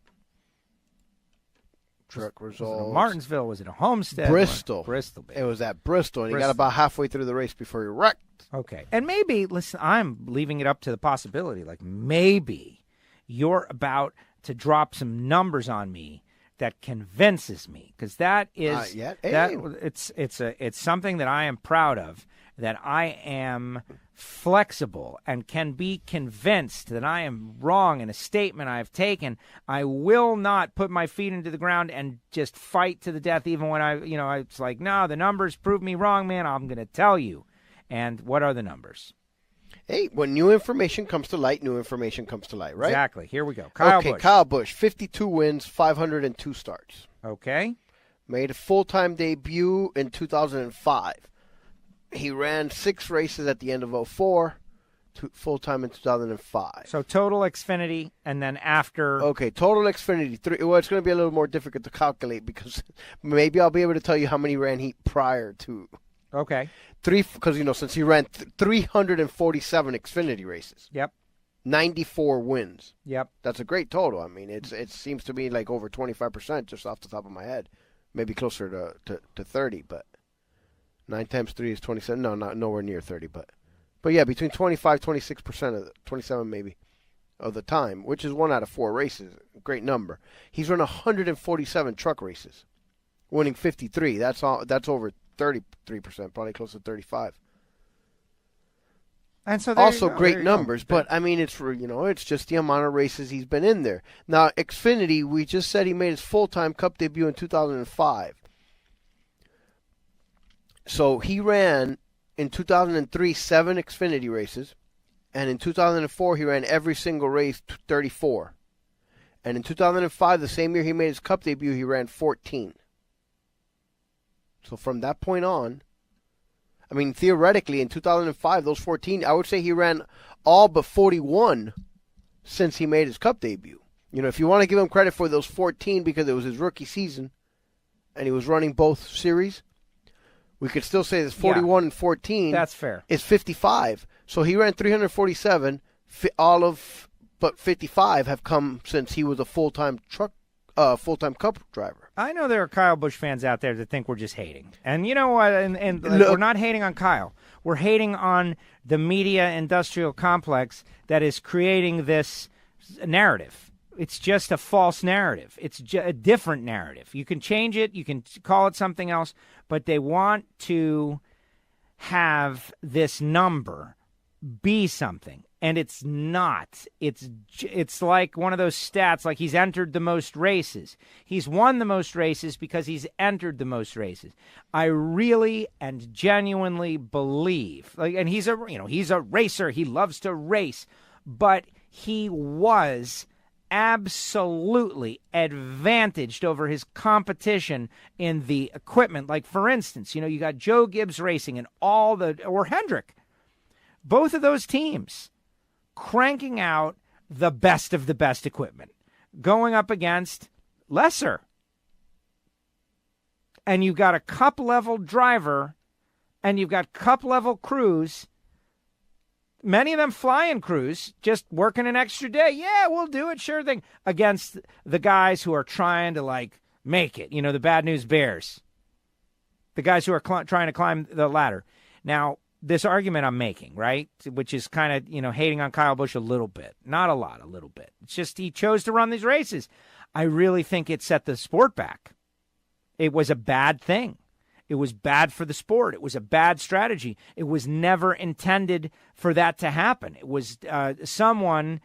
Truck results. Was it Martinsville? Was it a Homestead? Bristol. Bristol. Baby. It was at Bristol, and he got about halfway through the race before he wrecked. Okay. And maybe, listen, I'm leaving it up to the possibility, like maybe you're about to drop some numbers on me that convinces me, because that is it's something that I am proud of, that I am flexible and can be convinced that I am wrong in a statement I have taken. I will not put my feet into the ground and just fight to the death, even when it's like, no, the numbers prove me wrong, man. I'm going to tell you. And what are the numbers? Hey, when new information comes to light, new information comes to light, right? Exactly. Here we go. Kyle Busch, 52 wins, 502 starts. Okay. Made a full-time debut in 2005. He ran 6 races at the end of 2004, full-time in 2005. So total Xfinity, and then after... Okay, total Xfinity. 3. Well, it's going to be a little more difficult to calculate, because maybe I'll be able to tell you how many ran he prior to... Okay. 3, because, since he ran 347 Xfinity races. Yep. 94 wins. Yep. That's a great total. I mean, it seems to be like over 25% just off the top of my head. Maybe closer to 30, but 9 times 3 is 27. No, not nowhere near 30, but yeah, between 25, 26% of 27 maybe of the time, which is 1 out of 4 races. Great number. He's run 147 truck races, winning 53. That's over 33%, probably close to 35. And so also great numbers, but I mean, it's just the amount of races he's been in there. Now, Xfinity, we just said he made his full-time Cup debut in 2005. So he ran in 2003 7 Xfinity races, and in 2004 he ran every single race 34. And in 2005, the same year he made his Cup debut, he ran 14. So from that point on, I mean, theoretically, in 2005, those 14, I would say he ran all but 41 since he made his Cup debut. You know, if you want to give him credit for those 14 because it was his rookie season and he was running both series, we could still say this 41 and 14. That's fair. Is 55. So he ran 347. All of but 55 have come since he was a full-time Cup driver. I know there are Kyle Busch fans out there that think we're just hating. And you know what? And we're not hating on Kyle. We're hating on the media industrial complex that is creating this narrative. It's just a false narrative. It's a different narrative. You can change it. You can call it something else. But they want to have this number be something. And it's not. It's like one of those stats, like he's entered the most races. He's won the most races because he's entered the most races. I really and genuinely believe, and he's a racer. He loves to race, but he was absolutely advantaged over his competition in the equipment. Like, for instance, you got Joe Gibbs Racing and or Hendrick. Both of those teams cranking out the best of the best equipment, going up against lesser. And you've got a cup-level driver, and you've got cup-level crews, many of them flying crews, just working an extra day. Yeah, we'll do it, sure thing, against the guys who are trying to, make it. The Bad News Bears. The guys who are trying to climb the ladder. Now, this argument I'm making, right, which is kind of, hating on Kyle Busch a little bit. Not a lot, a little bit. It's just he chose to run these races. I really think it set the sport back. It was a bad thing. It was bad for the sport. It was a bad strategy. It was never intended for that to happen. It was someone,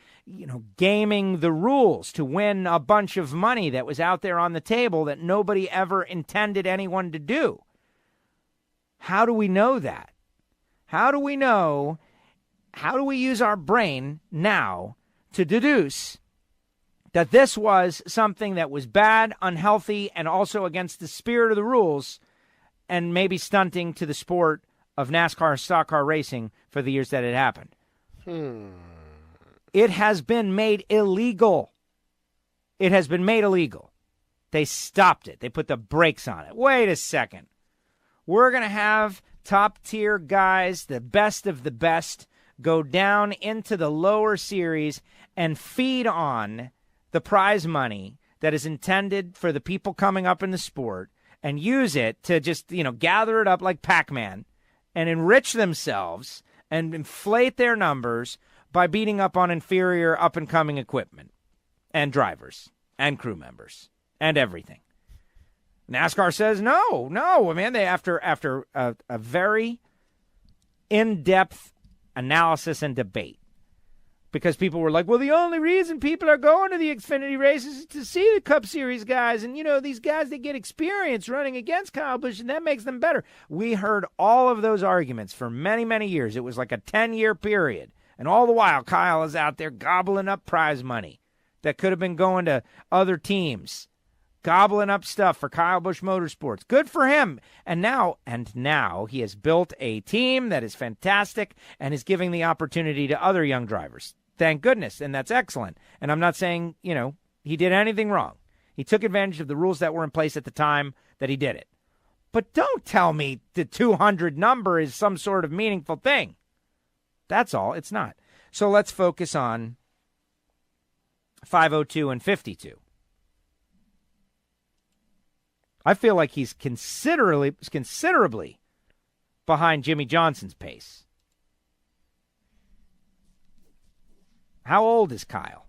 gaming the rules to win a bunch of money that was out there on the table that nobody ever intended anyone to do. How do we know that? How do we know? How do we use our brain now to deduce that this was something that was bad, unhealthy, and also against the spirit of the rules, and maybe stunting to the sport of NASCAR stock car racing for the years that it happened? It has been made illegal. It has been made illegal. They stopped it. They put the brakes on it. Wait a second. We're going to have top-tier guys, the best of the best, go down into the lower series and feed on the prize money that is intended for the people coming up in the sport and use it to just, gather it up like Pac-Man and enrich themselves and inflate their numbers by beating up on inferior up-and-coming equipment and drivers and crew members and everything. NASCAR says no, man. They after a very in-depth analysis and debate, because people were like, well, the only reason people are going to the Xfinity races is to see the Cup Series guys, and these guys, they get experience running against Kyle Busch, and that makes them better. We heard all of those arguments for many, many years. It was like a 10-year period, and all the while, Kyle is out there gobbling up prize money that could have been going to other teams. Gobbling up stuff for Kyle Busch Motorsports. Good for him. And now he has built a team that is fantastic and is giving the opportunity to other young drivers. Thank goodness. And that's excellent. And I'm not saying, he did anything wrong. He took advantage of the rules that were in place at the time that he did it. But don't tell me the 200 number is some sort of meaningful thing. That's all. It's not. So let's focus on 502 and 52. I feel like he's considerably behind Jimmy Johnson's pace. How old is Kyle?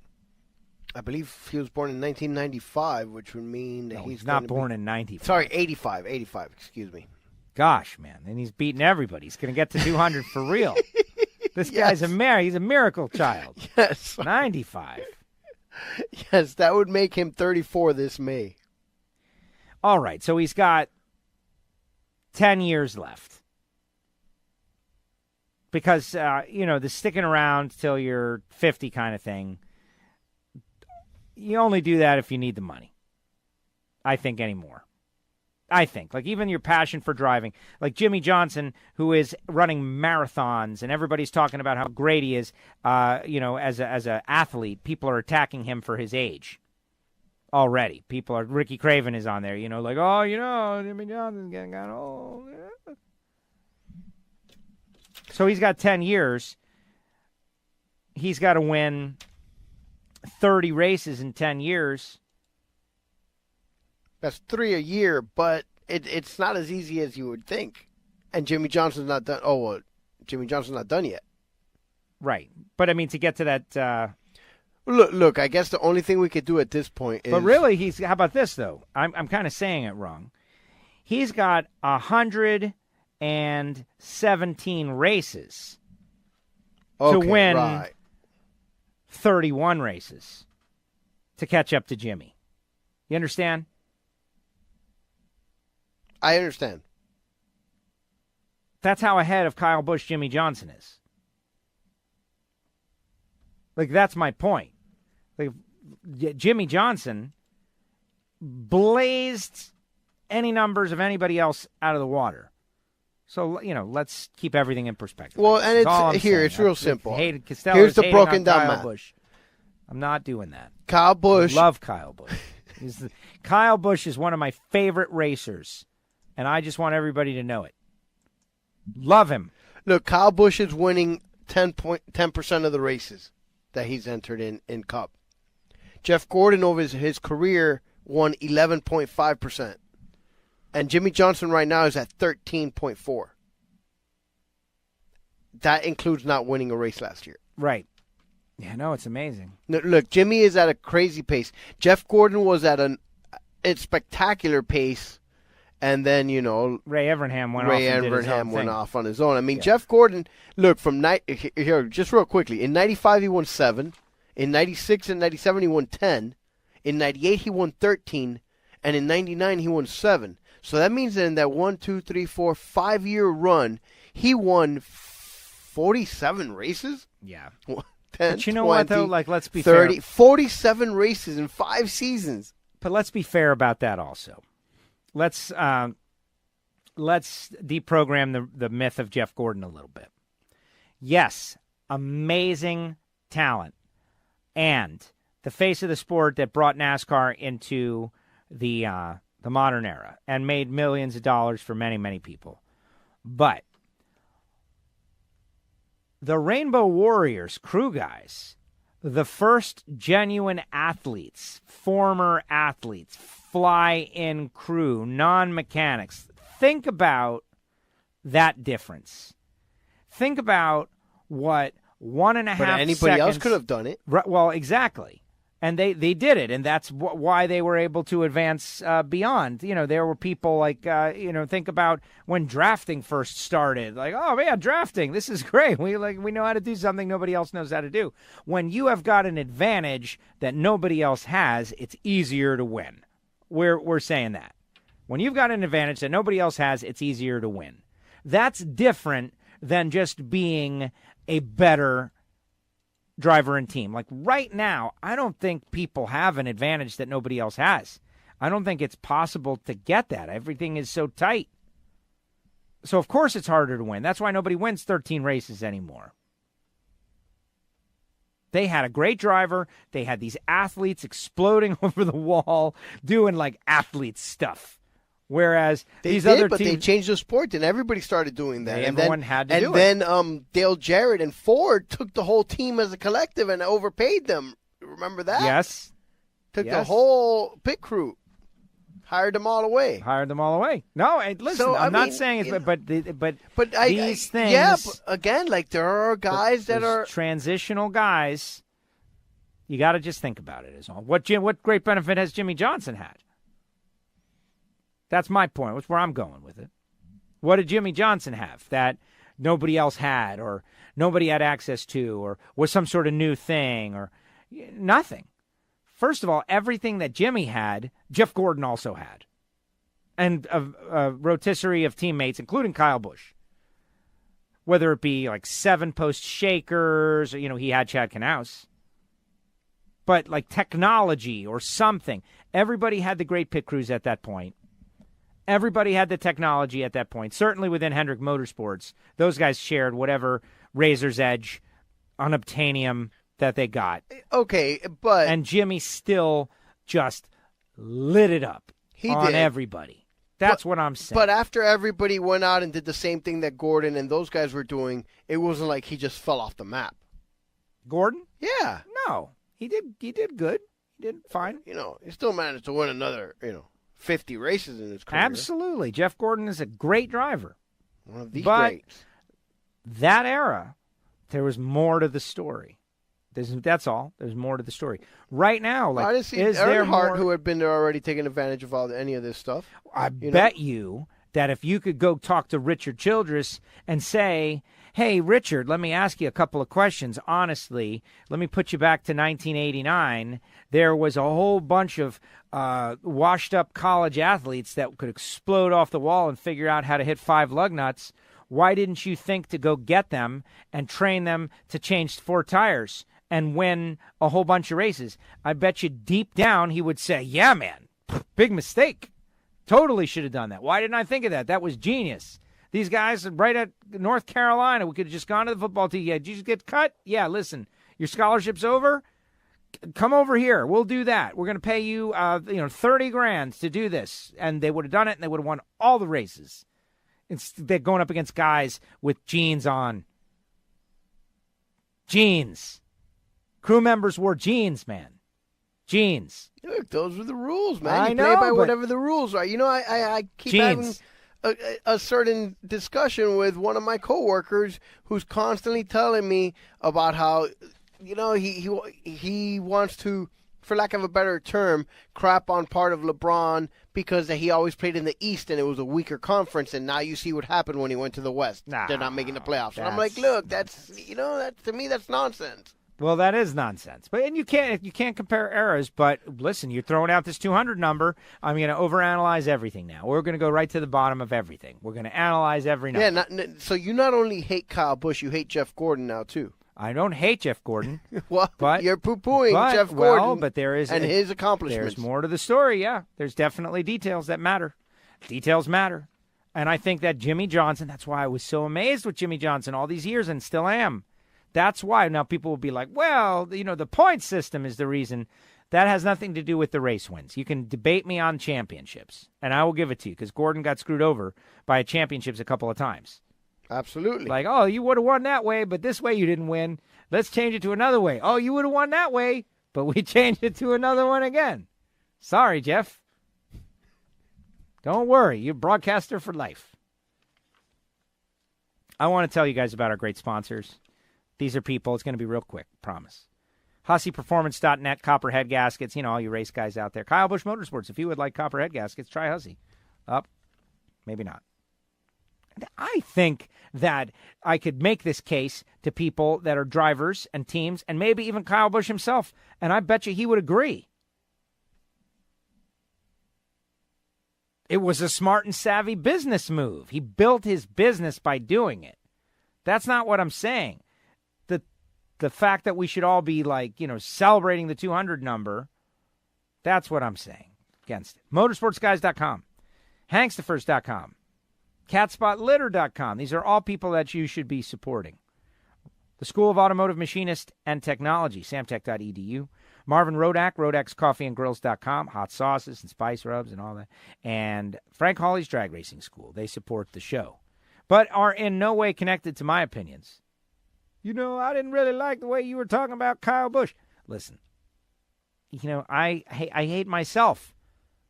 I believe he was born in 1995, which would mean that he's not born in 95. Sorry, 85, excuse me. Gosh, man, and he's beating everybody. He's going to get to 200 for real. This guy's he's a miracle child. Yes. 95. Yes, that would make him 34 this May. All right, so he's got 10 years left. Because, the sticking around till you're 50 kind of thing, you only do that if you need the money, I think, anymore. I think, like, even your passion for driving, like Jimmy Johnson, who is running marathons, and everybody's talking about how great he is, as a athlete. People are attacking him for his age already. Ricky Craven is on there, like, Jimmy Johnson's getting kind of old. So he's got 10 years. He's got to win 30 races in 10 years. That's 3 a year, but it's not as easy as you would think. And Jimmy Johnson's not done. Oh, well, Jimmy Johnson's not done yet. Right. But, I mean, to get to that... Look, I guess the only thing we could do at this point is... But really, how about this, though? I'm kind of saying it wrong. He's got 117 races to win 31 races to catch up to Jimmy. You understand? I understand. That's how ahead of Kyle Busch Jimmy Johnson is. Like, that's my point. Like, Jimmy Johnson blazed any numbers of anybody else out of the water. So, let's keep everything in perspective. Well, and it's real simple. Here's the broken down math. Busch. I'm not doing that. Kyle Busch. I love Kyle Busch. Kyle Busch is one of my favorite racers, and I just want everybody to know it. Love him. Look, Kyle Busch is winning 10% of the races that he's entered in Cup. Jeff Gordon over his career won 11.5%. And Jimmy Johnson right now is at 13.4. That includes not winning a race last year. Right. Yeah, no, it's amazing. No, look, Jimmy is at a crazy pace. Jeff Gordon was at a spectacular pace, and then, Ray Evernham went off on his own. I mean, yeah. Jeff Gordon, look, here, just real quickly. In 95, he won 7. In 96 and 97, he won 10. In 98, he won 13. And in 99, he won 7. So that means that in that 5-year run, he won 47 races? Yeah. 10, but you know 20, what, though? Like, let's be 30, fair. 47 races in 5 seasons. But let's be fair about that also. Let's deprogram the myth of Jeff Gordon a little bit. Yes, amazing talent. And the face of the sport that brought NASCAR into the modern era and made millions of dollars for many, many people. But the Rainbow Warriors crew guys, the first genuine athletes, former athletes, fly-in crew, non-mechanics, think about that difference. Think about what 1.5 seconds... But anybody else could have done it. Well, exactly. And they did it, and that's why they were able to advance beyond. There were people like, think about when drafting first started. Like, oh, man, drafting, this is great. We know how to do something nobody else knows how to do. When you have got an advantage that nobody else has, it's easier to win. We're saying that. When you've got an advantage that nobody else has, it's easier to win. That's different than just being a better driver and team. Like right now, I don't think people have an advantage that nobody else has. I don't think it's possible to get that. Everything is so tight. So, of course, it's harder to win. That's why nobody wins 13 races anymore. They had a great driver. They had these athletes exploding over the wall, doing like athlete stuff. Whereas other teams, they changed the sport, and everybody started doing that. Everyone had to do it. And then Dale Jarrett and Ford took the whole team as a collective and overpaid them. Remember that? Yes. Took the whole pit crew, hired them all away. No, listen, I'm not saying it's, but these things. Yeah, but again, like there are guys that are transitional guys. You got to just think about it. Is all. What great benefit has Jimmy Johnson had? That's my point. That's where I'm going with it. What did Jimmy Johnson have that nobody else had or nobody had access to or was some sort of new thing or nothing? First of all, everything that Jimmy had, Jeff Gordon also had. And a rotisserie of teammates, including Kyle Busch. Whether it be like 7 post shakers or, he had Chad Knaus. but like technology or something. Everybody had the great pit crews at that point. Everybody had the technology at that point. Certainly within Hendrick Motorsports, those guys shared whatever Razor's Edge, unobtainium that they got. Okay, but... And Jimmy still just lit it up on everybody. That's what I'm saying. But after everybody went out and did the same thing that Gordon and those guys were doing, it wasn't like he just fell off the map. Gordon? Yeah. No. He did good. He did fine. You know, he still managed to win another, 50 races in his career. Absolutely. Jeff Gordon is a great driver. One of the But greats. that era, there was more to the story. That's all. There's more to the story. Right now, I didn't see Earnhardt, who had been there already taking advantage of any of this stuff. I bet you that if you could go talk to Richard Childress and say, hey, Richard, let me ask you a couple of questions. Honestly, let me put you back to 1989. There was a whole bunch of washed-up college athletes that could explode off the wall and figure out how to hit 5 lug nuts. Why didn't you think to go get them and train them to change 4 tires and win a whole bunch of races? I bet you deep down he would say, yeah, man, big mistake. Totally should have done that. Why didn't I think of that? That was genius. These guys right at North Carolina, we could have just gone to the football team. Yeah, did you just get cut? Yeah, listen, your scholarship's over. Come over here. We'll do that. We're going to pay you, $30,000 to do this. And they would have done it, and they would have won all the races. They're going up against guys with jeans on. Jeans. Crew members wore jeans, man. Jeans. Look, those were the rules, man. I you know, play by whatever the rules are. I keep jeans. having a certain discussion with one of my coworkers who's constantly telling me about how, he wants to, for lack of a better term, crap on part of LeBron because he always played in the East and it was a weaker conference, and now you see what happened when he went to the West. They're not making the playoffs. And I'm like, look, that's to me that's nonsense. Well, that is nonsense. But you can't compare eras. But listen, you're throwing out this 200 number. I'm going to overanalyze everything now. We're going to go right to the bottom of everything. We're going to analyze every number. Yeah. So you not only hate Kyle Busch, you hate Jeff Gordon now too. I don't hate Jeff Gordon. Well, but you're poo-pooing Jeff Gordon. Well, but there is his accomplishments. There's more to the story. Yeah, there's definitely details that matter. Details matter, and I think that Jimmy Johnson. That's why I was so amazed with Jimmy Johnson all these years, and still am. That's why. Now people will be like, well, the point system is the reason. That has nothing to do with the race wins. You can debate me on championships, and I will give it to you because Gordon got screwed over by championships a couple of times. Absolutely. Like, oh, you would have won that way, but this way you didn't win. Let's change it to another way. Oh, you would have won that way, but we changed it to another one again. Sorry, Jeff. Don't worry. You're a broadcaster for life. I want to tell you guys about our great sponsors. These are people. It's going to be real quick, promise. HusseyPerformance.net, Copperhead Gaskets. All you race guys out there. Kyle Busch Motorsports. If you would like Copperhead Gaskets, try Hussey. Maybe not. I think that I could make this case to people that are drivers and teams and maybe even Kyle Busch himself, and I bet you he would agree. It was a smart and savvy business move. He built his business by doing it. That's not what I'm saying. The fact that we should all be celebrating the 200 number, that's what I'm saying against it. Motorsportsguys.com, Hankstefers.com, CatspotLitter.com. These are all people that you should be supporting. The School of Automotive Machinist and Technology, samtech.edu. Marvin Rodak, Rodak'sCoffeeandGrills.com, hot sauces and spice rubs and all that. And Frank Hawley's Drag Racing School. They support the show, but are in no way connected to my opinions. I didn't really like the way you were talking about Kyle Busch. Listen, I hate myself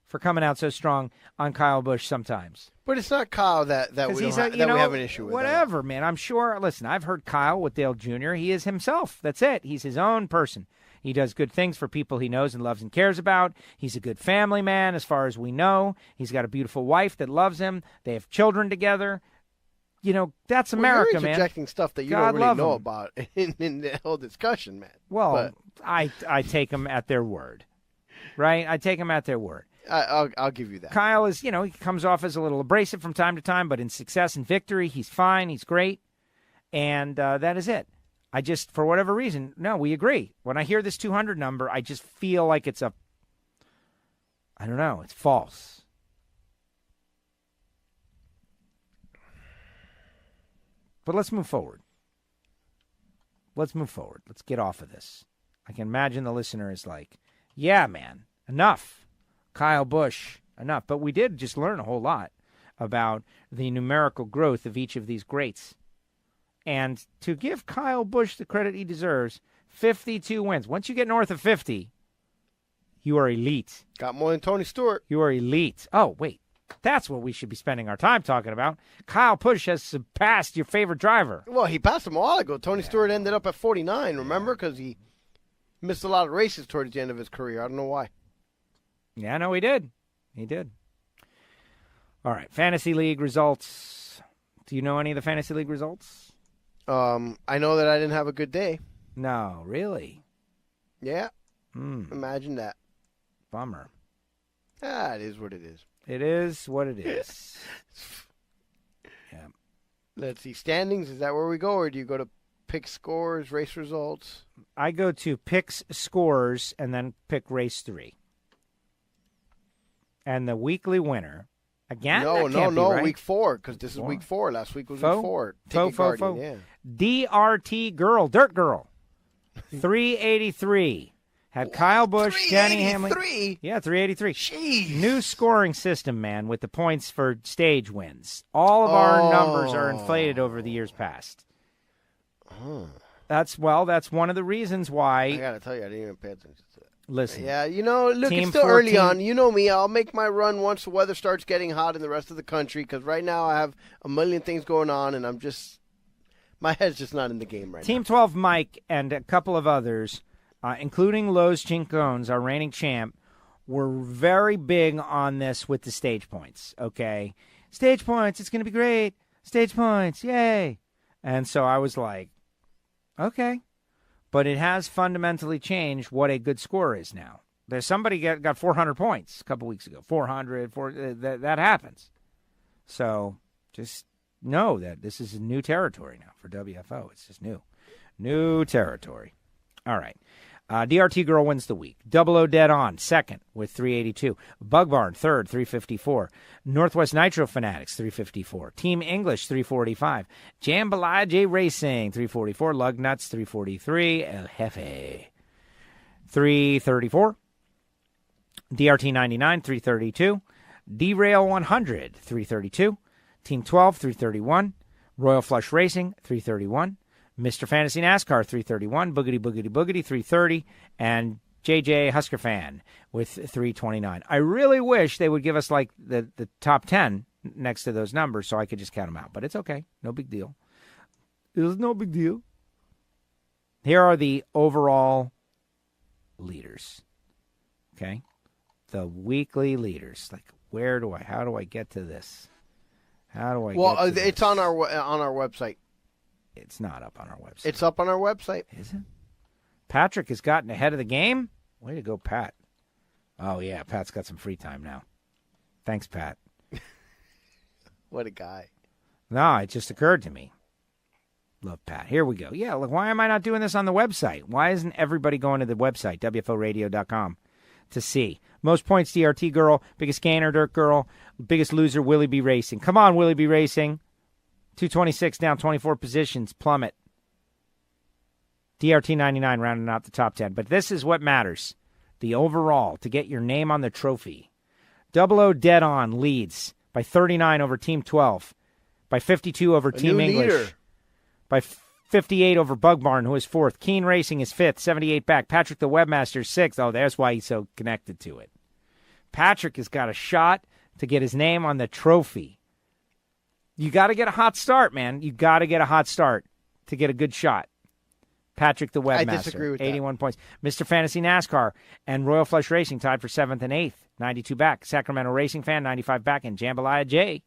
for coming out so strong on Kyle Busch sometimes. But it's not Kyle that we have an issue with. Whatever, man. I'm sure. Listen, I've heard Kyle with Dale Jr. He is himself. That's it. He's his own person. He does good things for people he knows and loves and cares about. He's a good family man as far as we know. He's got a beautiful wife that loves him. They have children together. That's America, you're man. Interjecting stuff that you don't really know about in the whole discussion, man. Well, I take them at their word, right? I take them at their word. I'll give you that. Kyle is, he comes off as a little abrasive from time to time, but in success and victory, he's fine. He's great. And that is it. I just, for whatever reason, no, we agree. When I hear this 200 number, I just feel like it's I don't know, it's false. But let's move forward. Let's get off of this. I can imagine the listener is like, yeah, man, enough. Kyle Busch, enough. But we did just learn a whole lot about the numerical growth of each of these greats. And to give Kyle Busch the credit he deserves, 52 wins. Once you get north of 50, you are elite. Got more than Tony Stewart. You are elite. Oh, wait. That's what we should be spending our time talking about. Kyle Busch has surpassed your favorite driver. Well, he passed him a while ago. Tony Stewart ended up at 49, remember? Because he missed a lot of races towards the end of his career. I don't know why. Yeah, no, he did. He did. All right, Fantasy League results. Do you know any of the Fantasy League results? I know that I didn't have a good day. No, really? Yeah. Imagine that. Bummer. It is what it is. It is what it is. Yeah. Let's see. Standings, is that where we go, or do you go to pick scores, race results? I go to picks scores and then pick race 3. And the weekly winner, again? No, right? week 4, because this is week 4. Last week was week 4. Guardian, yeah. DRT Girl, Dirt Girl, 383. Had Kyle Busch, Denny Hamlin. 383? Yeah, 383. Jeez. New scoring system, man, with the points for stage wins. All of our numbers are inflated over the years past. That's one of the reasons why. I got to tell you, I didn't even pay attention to that. Listen. Yeah, look, Team it's still 14. early on. You know me. I'll make my run once the weather starts getting hot in the rest of the country, because right now I have a million things going on, and my head's just not in the game right now. Team 12 Mike and a couple of others, including Los Chincones, our reigning champ, were very big on this with the stage points, okay? Stage points, it's going to be great. Stage points, yay. And so I was like, okay. But it has fundamentally changed what a good score is now. There's somebody got 400 points a couple weeks ago. 400, that happens. So just know that this is a new territory now for WFO. It's just new. New territory. All right. DRT Girl wins the week. Double O Dead On, second with 382. Bug Barn, third, 354. Northwest Nitro Fanatics, 354. Team English, 345. Jambalaya J Racing, 344. Lug Nuts, 343. El Jefe, 334. DRT 99, 332. Derail 100, 332. Team 12, 331. Royal Flush Racing, 331. Mr. Fantasy NASCAR, 331. Boogity Boogity Boogity, 330. And JJ Husker Fan with 329. I really wish they would give us like the top 10 next to those numbers so I could just count them out. But it's okay. No big deal. It's no big deal. Here are the overall leaders. Okay? The weekly leaders. Like, how do I get to this? How do I get to it's this? on our website. It's not up on our website. It's up on our website. Is it? Patrick has gotten ahead of the game? Way to go, Pat. Oh, yeah, Pat's got some free time now. Thanks, Pat. What a guy. No, it just occurred to me. Love Pat. Here we go. Yeah, look, why am I not doing this on the website? Why isn't everybody going to the website, WFOradio.com, to see? Most points, DRT Girl. Biggest gainer, Dirt Girl. Biggest loser, Willie B. Racing. Come on, Willie B. Racing. 226 down 24 positions, plummet. DRT 99 rounding out the top 10. But this is what matters. The overall, to get your name on the trophy. Double O Dead On leads by 39 over Team 12. By 52 over Team English. Leader. By 58 over Bug Barn, who is fourth. Keen Racing is fifth, 78 back. Patrick the Webmaster is sixth. Oh, that's why he's so connected to it. Patrick has got a shot to get his name on the trophy. You got to get a hot start, man. You got to get a hot start to get a good shot. Patrick the Webmaster. I disagree with 81 points. Mr. Fantasy NASCAR and Royal Flush Racing tied for 7th and 8th. 92 back. Sacramento Racing Fan, 95 back. And Jambalaya J,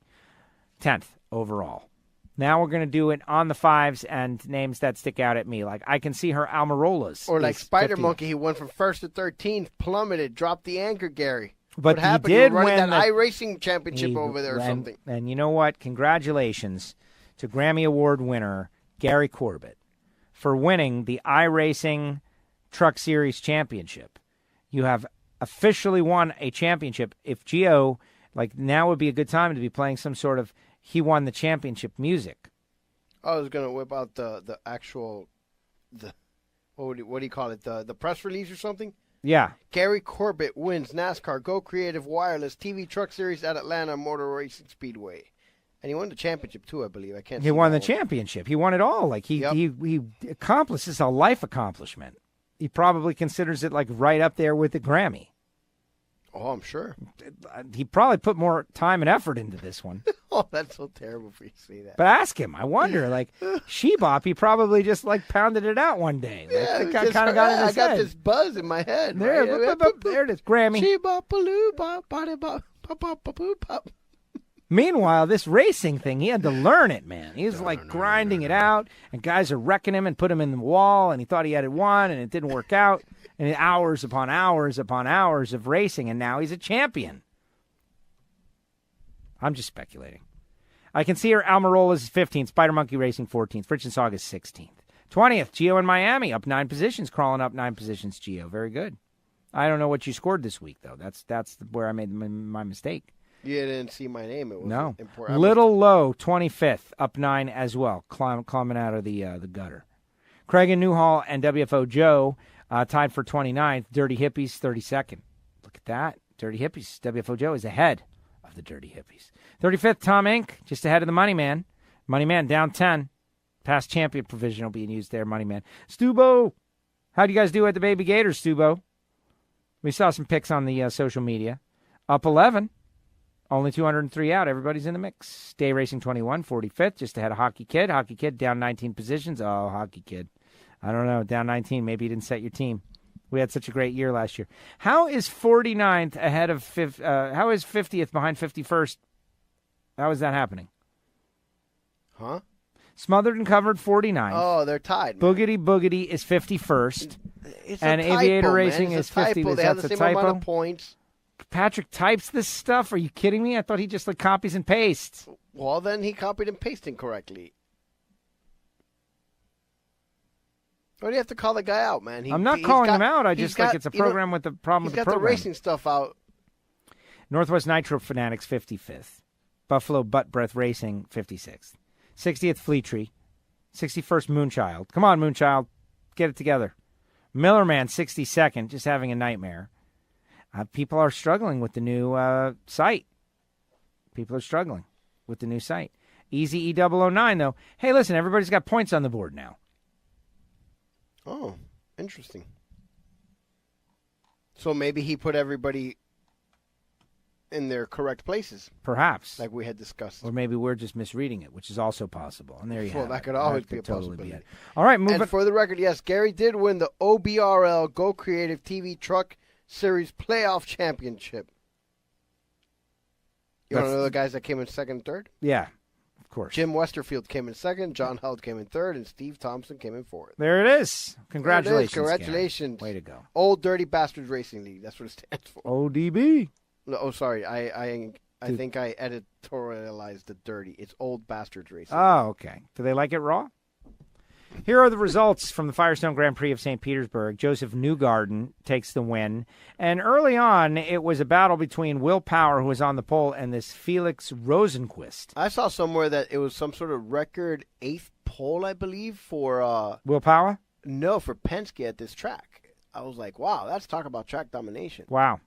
10th overall. Now we're going to do it on the fives and names that stick out at me. Like, I can see her Almirolas. Or like Spider Monkey, he went from 1st to 13th, plummeted, dropped the anchor, Gary. But what happened? He did you were running win that iRacing championship over there or something. And you know what? Congratulations to Grammy Award winner Gary Corbett. for winning the iRacing Truck Series Championship. You have officially won a championship. If Gio, now would be a good time to be playing some sort of he won the championship music. I was going to whip out the actual, what do you call it, the press release or something? Yeah. Gary Corbett wins NASCAR Go Creative Wireless TV Truck Series at Atlanta Motor Racing Speedway. And he won the championship, too, I believe. He won the championship. He won it all. He accomplished. This is a life accomplishment. He probably considers it, right up there with the Grammy. Oh, I'm sure. He probably put more time and effort into this one. Oh, that's so terrible for you to say that. But ask him. I wonder, She-Bop, he probably just, pounded it out one day. Yeah, kind of got in his head. I got this buzz in my head. There, right? there it is, Grammy. She-bop-a-loo, bop-bop-a-boop-pop. Meanwhile, this racing thing, he had to learn it, man. He was grinding it out, and guys are wrecking him and put him in the wall, and he thought he had it won, and it didn't work out. And hours upon hours upon hours of racing, and now he's a champion. I'm just speculating. I can see here Almirola's 15th, Spider Monkey Racing 14th, Fritz and Saugus 16th. 20th, Gio in Miami, up 9 positions, crawling up 9 positions, Gio. Very good. I don't know what you scored this week, though. That's where I made my mistake. You didn't see my name. It was no. important. Little Low, 25th, up 9 as well, climbing out of the gutter. Craig and Newhall and WFO Joe tied for 29th. Dirty Hippies, 32nd. Look at that. Dirty Hippies. WFO Joe is ahead of the Dirty Hippies. 35th, Tom Inc., just ahead of the Money Man. Money Man down 10. Past champion provisional being used there, Money Man. Stubo, how'd you guys do at the Baby Gators, Stubo? We saw some pics on the social media. Up 11. Only 203 out. Everybody's in the mix. Day Racing 21, 45th, just ahead of Hockey Kid. Hockey Kid down 19 positions. Oh, Hockey Kid. I don't know. Down 19. Maybe you didn't set your team. We had such a great year last year. How is 49th ahead of how is 50th behind 51st? How is that happening? Huh? Smothered and Covered 49th. Oh, they're tied. Man. Boogity is 51st. It's and a typo, Aviator man. Racing it's is 50. They have the same amount of points. Patrick types this stuff? Are you kidding me? I thought he just copies and pastes. Well, then he copied and pasted incorrectly. Why do you have to call the guy out, man? I'm not calling him out. I just it's a program with the problem with the program. He's got the racing stuff out. Northwest Nitro Fanatics, 55th. Buffalo Butt Breath Racing, 56th. 60th Flea Tree. 61st Moonchild. Come on, Moonchild. Get it together. Millerman, 62nd. Just having a nightmare. People are struggling with the new site. People are struggling with the new site. Easy E009, though. Hey, listen, everybody's got points on the board now. Oh, interesting. So maybe he put everybody in their correct places. Perhaps. Like we had discussed. Or maybe we're just misreading it, which is also possible. And there you have it. Well, that could always be a possibility. All right, moving. And for the record, yes, Gary did win the OBRL Go Creative TV Truck Series Playoff Championship. You want to know the guys that came in second and third? Yeah, of course. Jim Westerfield came in second, John Held came in third, and Steve Thompson came in fourth. There it is. Congratulations. Congratulations. Gary. Way to go. Old Dirty Bastards Racing League. That's what it stands for. ODB. No, oh, sorry. I think I editorialized the dirty. It's Old Bastards Racing. Oh, okay. Do they like it raw? Here are the results from the Firestone Grand Prix of St. Petersburg. Joseph Newgarden takes the win. And early on, it was a battle between Will Power, who was on the pole, and this Felix Rosenquist. I saw somewhere that it was some sort of record 8th pole, I believe, for... Will Power? No, for Penske at this track. I was like, wow, that's talk about track domination. Wow.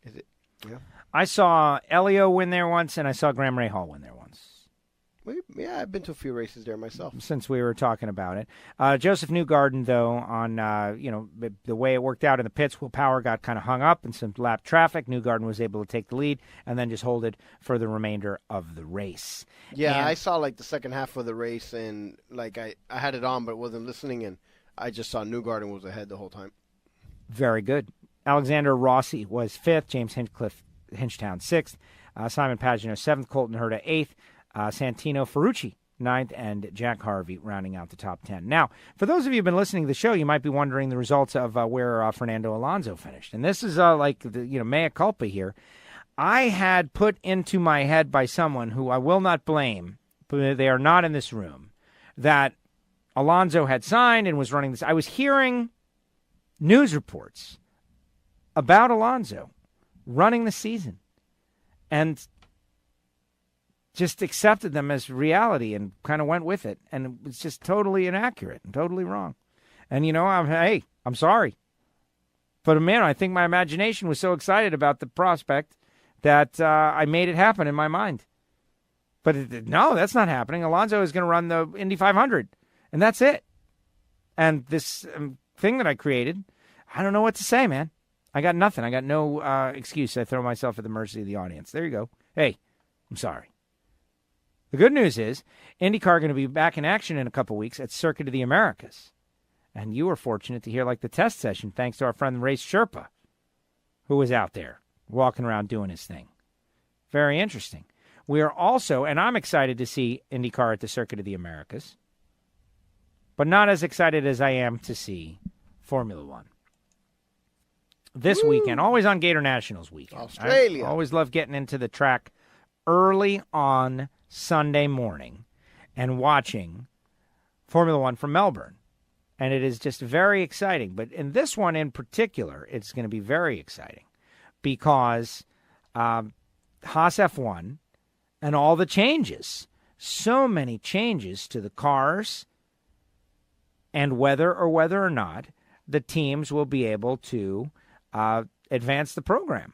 Is it? Yeah. I saw Elio win there once, and I saw Graham Rahal win there once. Yeah, I've been to a few races there myself. Since we were talking about it. Joseph Newgarden, though, on the way it worked out in the pits, Will Power got kind of hung up in some lap traffic. Newgarden was able to take the lead and then just hold it for the remainder of the race. Yeah, and I saw the second half of the race, and I had it on but wasn't listening, and I just saw Newgarden was ahead the whole time. Very good. Alexander Rossi was 5th, James Hinchtown 6th, Simon Pagino 7th, Colton Herta 8th, Santino Ferrucci 9th, and Jack Harvey rounding out the top 10. Now, for those of you who have been listening to the show, you might be wondering the results of where Fernando Alonso finished. And this is mea culpa here. I had put into my head by someone who I will not blame, but they are not in this room, that Alonso had signed and was running this. I was hearing news reports about Alonso running the season and just accepted them as reality and kind of went with it. And it was just totally inaccurate and totally wrong. And, I'm sorry. But, man, I think my imagination was so excited about the prospect that I made it happen in my mind. But no, that's not happening. Alonso is going to run the Indy 500, and that's it. And this thing that I created, I don't know what to say, man. I got nothing. I got no excuse. I throw myself at the mercy of the audience. There you go. Hey, I'm sorry. The good news is IndyCar going to be back in action in a couple weeks at Circuit of the Americas. And you were fortunate to hear the test session thanks to our friend Race Sherpa, who was out there walking around doing his thing. Very interesting. We are also, and I'm excited to see IndyCar at the Circuit of the Americas, but not as excited as I am to see Formula One. This weekend, always on Gator Nationals weekend. Australia. I always love getting into the track early on Sunday morning and watching Formula One from Melbourne. And it is just very exciting. But in this one in particular, it's going to be very exciting because Haas F1 and all the changes, so many changes to the cars and whether or not the teams will be able to advance the program.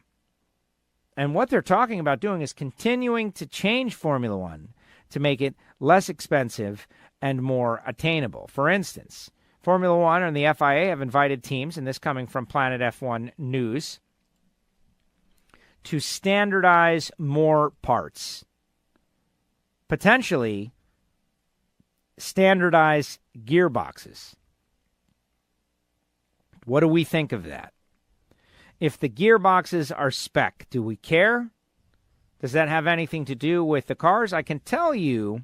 And what they're talking about doing is continuing to change Formula One to make it less expensive and more attainable. For instance, Formula One and the FIA have invited teams, and this coming from Planet F1 News, to standardize more parts. Potentially standardize gearboxes. What do we think of that? If the gearboxes are spec, do we care? Does that have anything to do with the cars? I can tell you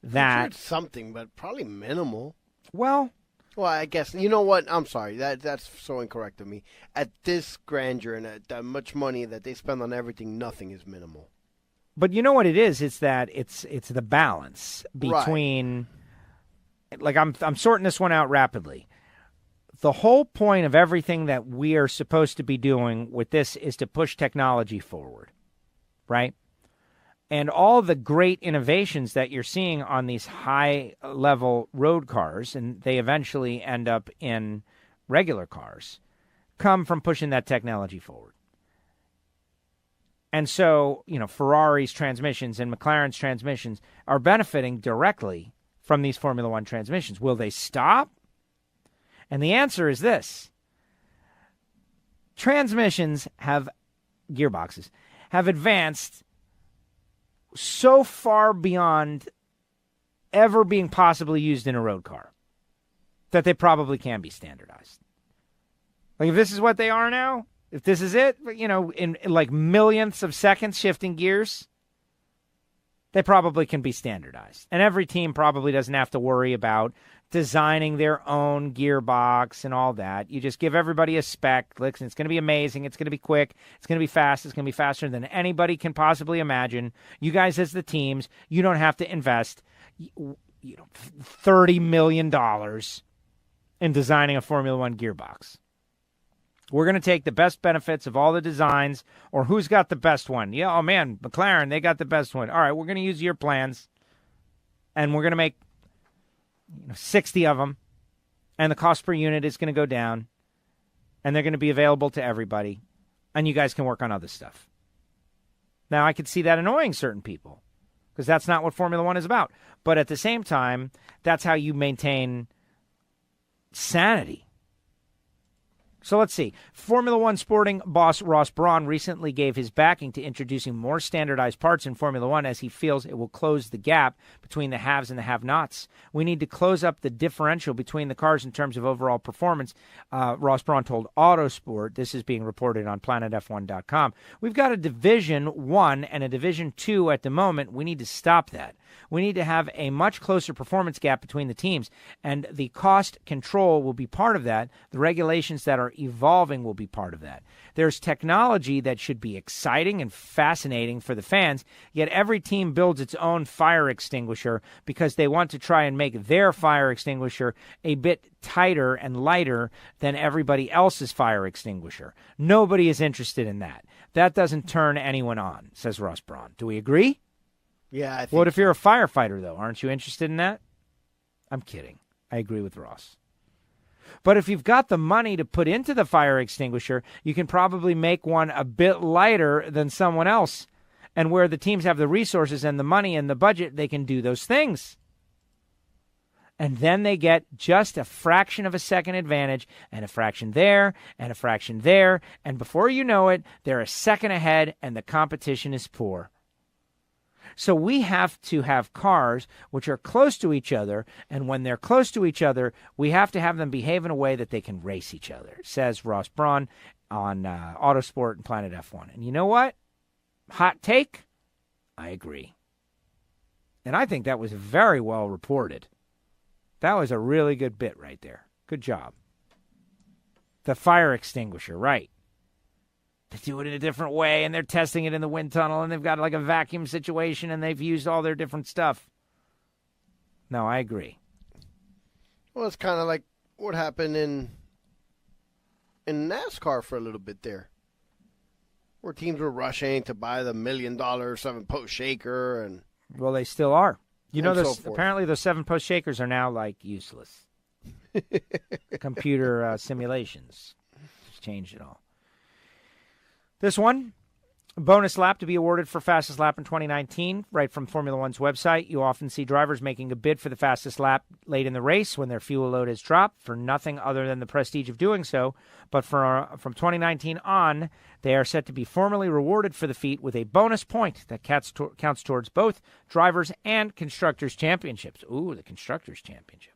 that... I'm sure it's something, but probably minimal. Well, I guess, you know what? I'm sorry. That's so incorrect of me. At this grandeur and at that much money that they spend on everything, nothing is minimal. But you know what it is? It's that it's the balance between... Right. I'm sorting this one out rapidly. The whole point of everything that we are supposed to be doing with this is to push technology forward, right? And all the great innovations that you're seeing on these high-level road cars, and they eventually end up in regular cars, come from pushing that technology forward. And so, Ferrari's transmissions and McLaren's transmissions are benefiting directly from these Formula One transmissions. Will they stop? And the answer is this. Gearboxes have advanced so far beyond ever being possibly used in a road car that they probably can be standardized. If this is what they are now, if this is it, in millionths of seconds shifting gears, they probably can be standardized. And every team probably doesn't have to worry about designing their own gearbox and all that. You just give everybody a spec. Listen, it's going to be amazing. It's going to be quick. It's going to be fast. It's going to be faster than anybody can possibly imagine. You guys as the teams, you don't have to invest $30 million in designing a Formula One gearbox. We're going to take the best benefits of all the designs, or who's got the best one. Yeah, oh man, McLaren, they got the best one. All right, we're going to use your plans, and we're going to make 60 of them, and the cost per unit is going to go down, and they're going to be available to everybody, and you guys can work on other stuff. Now, I could see that annoying certain people, because that's not what Formula One is about. But at the same time, that's how you maintain sanity. So let's see. Formula One sporting boss Ross Brawn recently gave his backing to introducing more standardized parts in Formula One as he feels it will close the gap between the haves and the have-nots. We need to close up the differential between the cars in terms of overall performance, Ross Brawn told Autosport. This is being reported on PlanetF1.com. We've got a Division 1 and a Division 2 at the moment. We need to stop that. We need to have a much closer performance gap between the teams, and the cost control will be part of that. The regulations that are evolving will be part of that. There's technology that should be exciting and fascinating for the fans, yet every team builds its own fire extinguisher because they want to try and make their fire extinguisher a bit tighter and lighter than everybody else's fire extinguisher. Nobody is interested in that. That doesn't turn anyone on, says Ross Braun. Do we agree? Yeah, I think What if you're a firefighter, though? Aren't you interested in that? I'm kidding. I agree with Ross. But if you've got the money to put into the fire extinguisher, you can probably make one a bit lighter than someone else. And where the teams have the resources and the money and the budget, they can do those things. And then they get just a fraction of a second advantage, and a fraction there, and a fraction there. And before you know it, they're a second ahead, and the competition is poor. So we have to have cars which are close to each other, and when they're close to each other, we have to have them behave in a way that they can race each other, says Ross Braun on Autosport and Planet F1. And you know what? Hot take? I agree. And I think that was very well reported. That was a really good bit right there. Good job. The fire extinguisher, right. They do it in a different way, and they're testing it in the wind tunnel, and they've got like a vacuum situation, and they've used all their different stuff. No, I agree. Well, it's kind of like what happened in NASCAR for a little bit there, where teams were rushing to buy the $1 million 7-post shaker, and Well, they still are. You know, so forth. apparently those 7-post shakers are now, like, useless. Computer simulations. Just changed it all. This one, bonus lap to be awarded for fastest lap in 2019, right from Formula One's website. You often see drivers making a bid for the fastest lap late in the race when their fuel load has dropped for nothing other than the prestige of doing so. But from 2019 on, they are set to be formally rewarded for the feat with a bonus point that counts towards both drivers and constructors' championships. Ooh, the constructors' championship.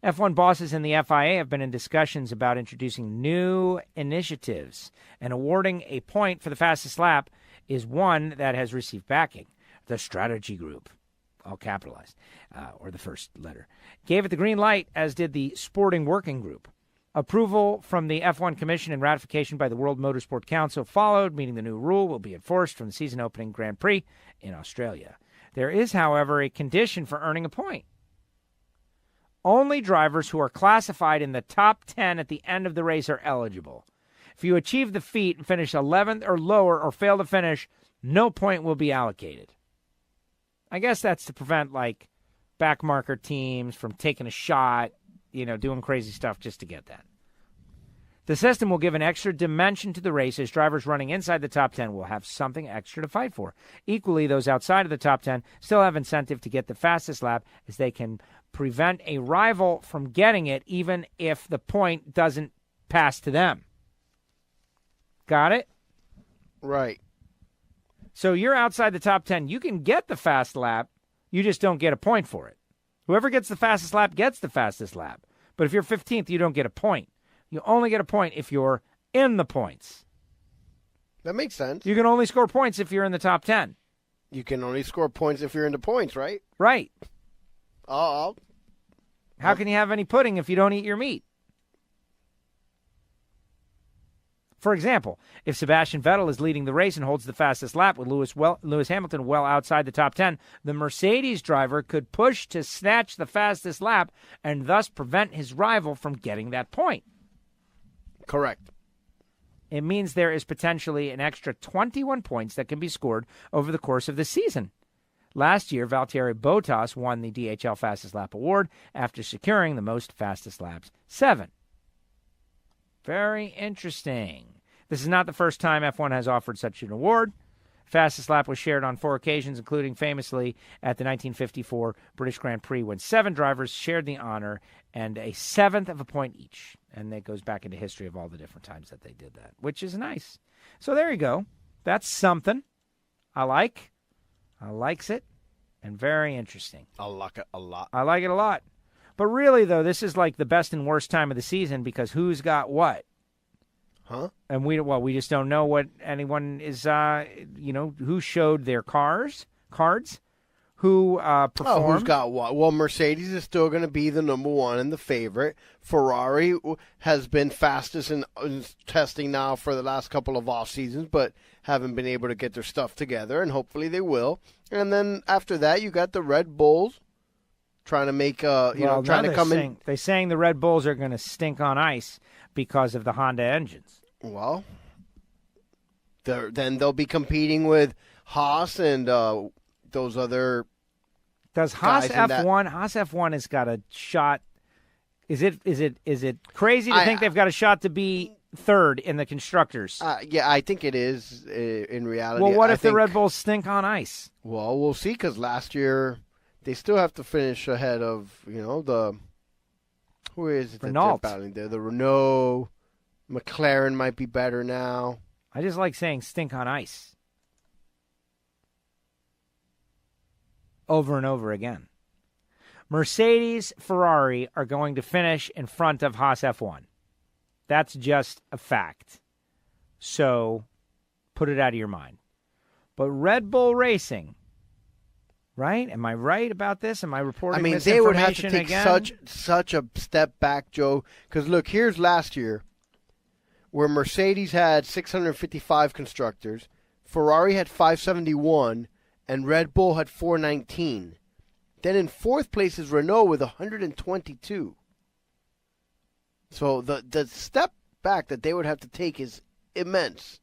F1 bosses in the FIA have been in discussions about introducing new initiatives, and awarding a point for the fastest lap is one that has received backing. The Strategy Group, all capitalized, or the first letter, gave it the green light, as did the Sporting Working Group. Approval from the F1 Commission and ratification by the World Motorsport Council followed, meaning the new rule will be enforced from the season-opening Grand Prix in Australia. There is, however, a condition for earning a point. Only drivers who are classified in the top 10 at the end of the race are eligible. If you achieve the feat and finish 11th or lower or fail to finish, no point will be allocated. I guess that's to prevent, like, backmarker teams from taking a shot, doing crazy stuff just to get that. The system will give an extra dimension to the race, as drivers running inside the top 10 will have something extra to fight for. Equally, those outside of the top 10 still have incentive to get the fastest lap, as they can prevent a rival from getting it even if the point doesn't pass to them. Got it? right. So you're outside the top 10. You can get the fast lap. You just don't get a point for it. Whoever gets the fastest lap gets the fastest lap. But if you're 15th, you don't get a point. You only get a point if you're in the points. That makes sense. You can only score points if you're in the top 10. You can only score points if you're in the points, right? Right. Oh, How can you have any pudding if you don't eat your meat? For example, if Sebastian Vettel is leading the race and holds the fastest lap with Lewis Hamilton well outside the top 10, the Mercedes driver could push to snatch the fastest lap and thus prevent his rival from getting that point. correct. It means there is potentially an extra 21 points that can be scored over the course of the season. Last year, Valtteri Bottas won the DHL Fastest Lap Award after securing the most fastest laps, 7. Very interesting. This is not the first time F1 has offered such an award. Fastest lap was shared on 4 occasions, including famously at the 1954 British Grand Prix, when 7 drivers shared the honor and a 1/7 of a point each. And that goes back into history of all the different times that they did that, which is nice. So there you go. That's something I like. I likes it, and very interesting. I like it a lot. I like it a lot. But really, though, this is like the best and worst time of the season because who's got what? Huh? And we just don't know what anyone is, who showed their cards, who Oh, performed. who's got what? Well, Mercedes is still going to be the number one and the favorite. Ferrari has been fastest in testing now for the last couple of off seasons, but haven't been able to get their stuff together, and hopefully they will. And then after that, you got the Red Bulls trying to make, trying to come in. They're saying the Red Bulls are going to stink on ice because of the Honda engines. Well, then they'll be competing with Haas and those other. Does Haas F1? Haas F1 has got a shot. Is it crazy to think they've got a shot to be third in the constructors? Yeah, I think it is in reality. Well, what if the Red Bulls stink on ice? Well, we'll see, because last year they still have to finish ahead of the who is it that they're battling there? The Renault, McLaren might be better now. I just like saying stink on ice over and over again. Mercedes, Ferrari are going to finish in front of Haas F1. That's just a fact. So put it out of your mind. But Red Bull Racing, right? Am I right about this? Am I reporting this they would have to information take again? such a step back, Joe. Because look, here's last year where Mercedes had 655 constructors, Ferrari had 571, and Red Bull had 419. Then in fourth place is Renault with 122. So the step back that they would have to take is immense.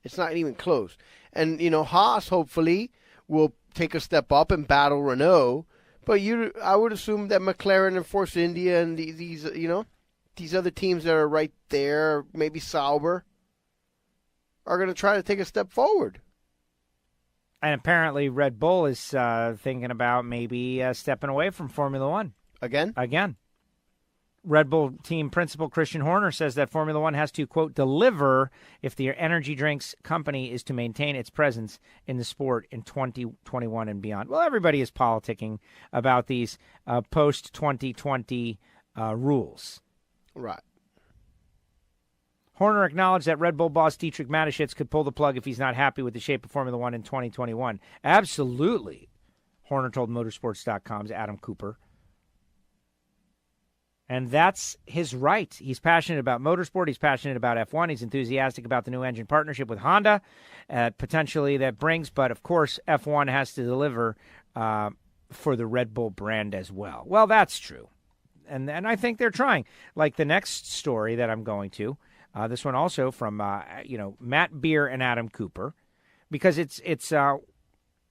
It's not even close. And, Haas hopefully will take a step up and battle Renault. But I would assume that McLaren and Force India and these other teams that are right there, maybe Sauber, are going to try to take a step forward. And apparently Red Bull is thinking about maybe stepping away from Formula One. Again. Red Bull team principal Christian Horner says that Formula One has to, quote, deliver if the energy drinks company is to maintain its presence in the sport in 2021 and beyond. Well, everybody is politicking about these post-2020 rules. Right. Horner acknowledged that Red Bull boss Dietrich Mateschitz could pull the plug if he's not happy with the shape of Formula One in 2021. Absolutely, Horner told Motorsports.com's Adam Cooper. And that's his right. He's passionate about motorsport. He's passionate about F1. He's enthusiastic about the new engine partnership with Honda, potentially that brings. But, of course, F1 has to deliver for the Red Bull brand as well. Well, that's true. And I think they're trying. Like the next story that I'm going to, this one also from, Matt Beer and Adam Cooper, because it's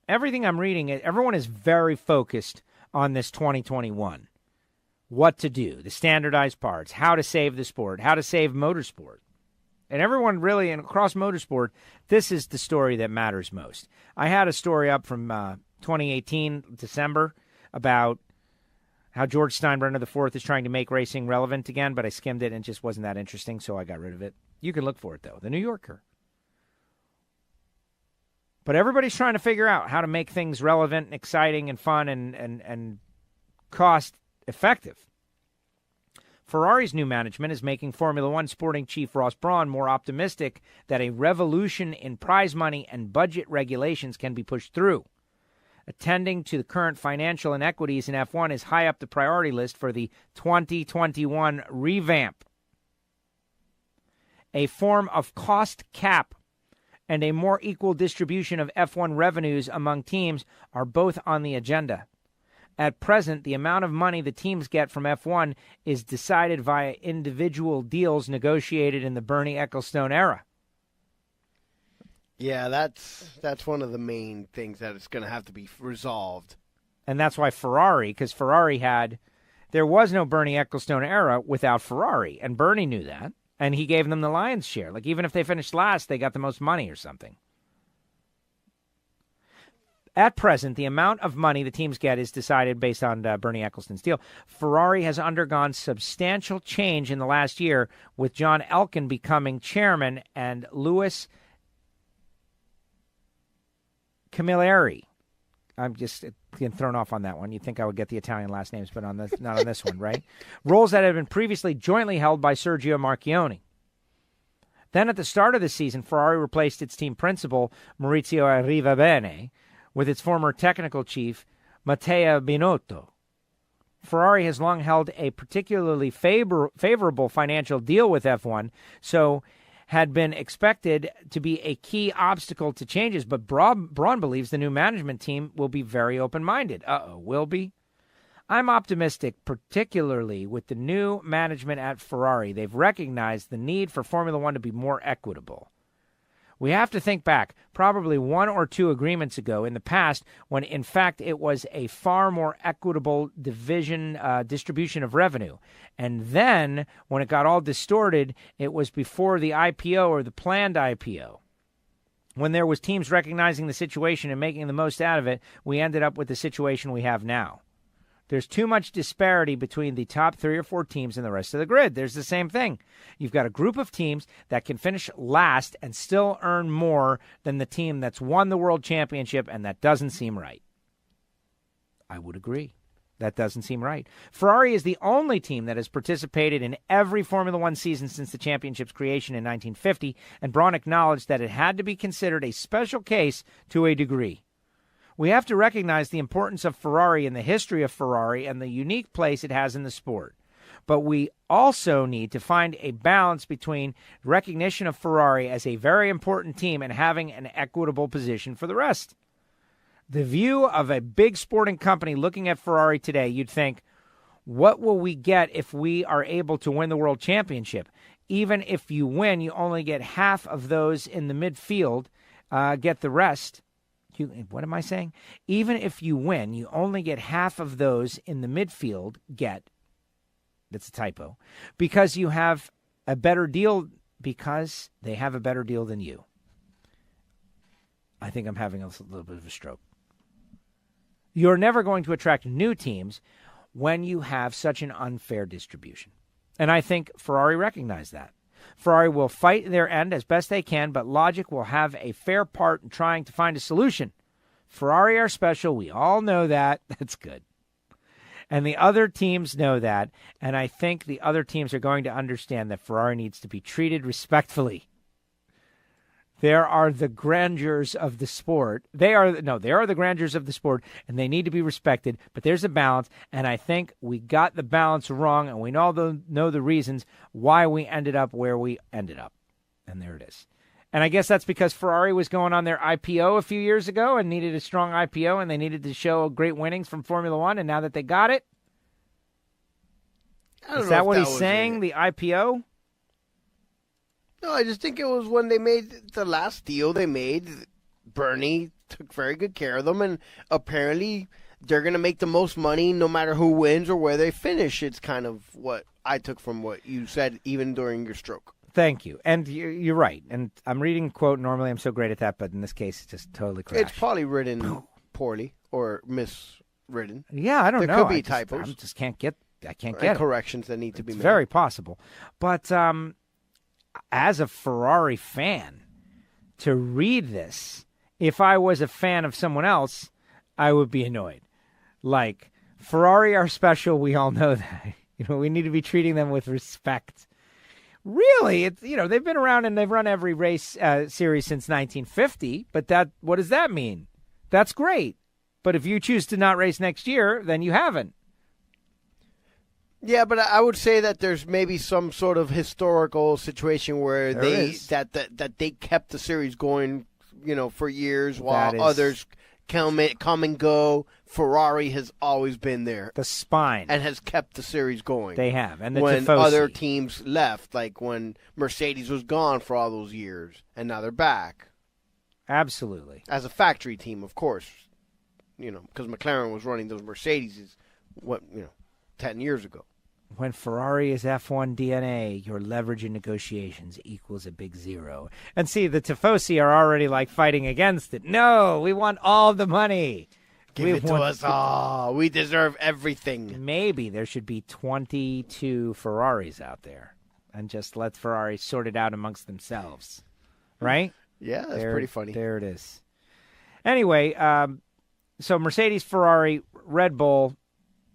everything I'm reading, everyone is very focused on this 2021. What to do, the standardized parts, how to save the sport, how to save motorsport. And everyone really, and across motorsport, this is the story that matters most. I had a story up from 2018, December, about how George Steinbrenner IV is trying to make racing relevant again, but I skimmed it and it just wasn't that interesting, so I got rid of it. You can look for it, though. The New Yorker. But everybody's trying to figure out how to make things relevant and exciting and fun and cost effective. Ferrari's new management is making Formula One sporting chief Ross Brawn more optimistic that a revolution in prize money and budget regulations can be pushed through. Attending to the current financial inequities in F1 is high up the priority list for the 2021 revamp. A form of cost cap and a more equal distribution of F1 revenues among teams are both on the agenda. At present, the amount of money the teams get from F1 is decided via individual deals negotiated in the Bernie Ecclestone era. Yeah, that's one of the main things that it's going to have to be resolved. And that's why because Ferrari there was no Bernie Ecclestone era without Ferrari, and Bernie knew that, and he gave them the lion's share. Like, even if they finished last, they got the most money or something. At present, the amount of money the teams get is decided based on Bernie Ecclestone's deal. Ferrari has undergone substantial change in the last year, with John Elkann becoming chairman and Louis Camilleri. I'm just getting thrown off on that one. You'd think I would get the Italian last names, but not on this one, right? Roles that had been previously jointly held by Sergio Marchionne. Then at the start of the season, Ferrari replaced its team principal, Maurizio Arrivabene, with its former technical chief, Matteo Binotto. Ferrari has long held a particularly favorable financial deal with F1, so had been expected to be a key obstacle to changes, but Braun believes the new management team will be very open-minded. Will be? I'm optimistic, particularly with the new management at Ferrari. They've recognized the need for Formula One to be more equitable. We have to think back, probably 1 or 2 agreements ago in the past, when in fact it was a far more equitable distribution of revenue. And then, when it got all distorted, it was before the IPO or the planned IPO. When there was teams recognizing the situation and making the most out of it, we ended up with the situation we have now. There's too much disparity between the top 3 or 4 teams and the rest of the grid. There's the same thing. You've got a group of teams that can finish last and still earn more than the team that's won the world championship, and that doesn't seem right. I would agree. That doesn't seem right. Ferrari is the only team that has participated in every Formula One season since the championship's creation in 1950, and Braun acknowledged that it had to be considered a special case to a degree. We have to recognize the importance of Ferrari and the history of Ferrari and the unique place it has in the sport. But we also need to find a balance between recognition of Ferrari as a very important team and having an equitable position for the rest. The view of a big sporting company looking at Ferrari today, you'd think, what will we get if we are able to win the world championship? Even if you win, you only get half of those in the midfield, get the rest. What am I saying? Even if you win, you only get half of those in the midfield that's a typo, because you have a better deal, because they have a better deal than you. I think I'm having a little bit of a stroke. You're never going to attract new teams when you have such an unfair distribution. And I think Ferrari recognized that. Ferrari will fight their end as best they can, but logic will have a fair part in trying to find a solution. Ferrari are special. We all know that. That's good. And the other teams know that. And I think the other teams are going to understand that Ferrari needs to be treated respectfully. There are the grandeurs of the sport. They are the grandeurs of the sport, and they need to be respected. But there's a balance, and I think we got the balance wrong, and we know the reasons why we ended up where we ended up. And there it is. And I guess that's because Ferrari was going on their IPO a few years ago and needed a strong IPO, and they needed to show great winnings from Formula One, and now that they got it, is that what he's saying, the IPO? No, I just think it was when they made the last deal they made, Bernie took very good care of them, and apparently they're going to make the most money no matter who wins or where they finish. It's kind of what I took from what you said even during your stroke. Thank you. And you're right. And I'm reading a quote. Normally I'm so great at that, but in this case it's just totally crashed. It's probably written poorly or miswritten. Yeah, I don't know. There could be typos. I just can't get it. Corrections that need to be made. It's very possible. But as a Ferrari fan, to read this, if I was a fan of someone else, I would be annoyed. Like, Ferrari are special. We all know that. We need to be treating them with respect. Really, they've been around and they've run every race series since 1950. But what does that mean? That's great. But if you choose to not race next year, then you haven't. Yeah, but I would say that there's maybe some sort of historical situation where that they kept the series going, for years while others come and go. Ferrari has always been there, the spine, and has kept the series going. They have, and when other teams left, like when Mercedes was gone for all those years, and now they're back. Absolutely, as a factory team, of course, because McLaren was running those Mercedes, 10 years ago. When Ferrari is F1 DNA, your leverage in negotiations equals a big zero. And see, the Tifosi are already fighting against it. No, we want all the money. Give it to us all. We deserve everything. Maybe there should be 22 Ferraris out there, and just let Ferrari sort it out amongst themselves. Right? Yeah, that's pretty funny. There it is. Anyway, so Mercedes, Ferrari, Red Bull,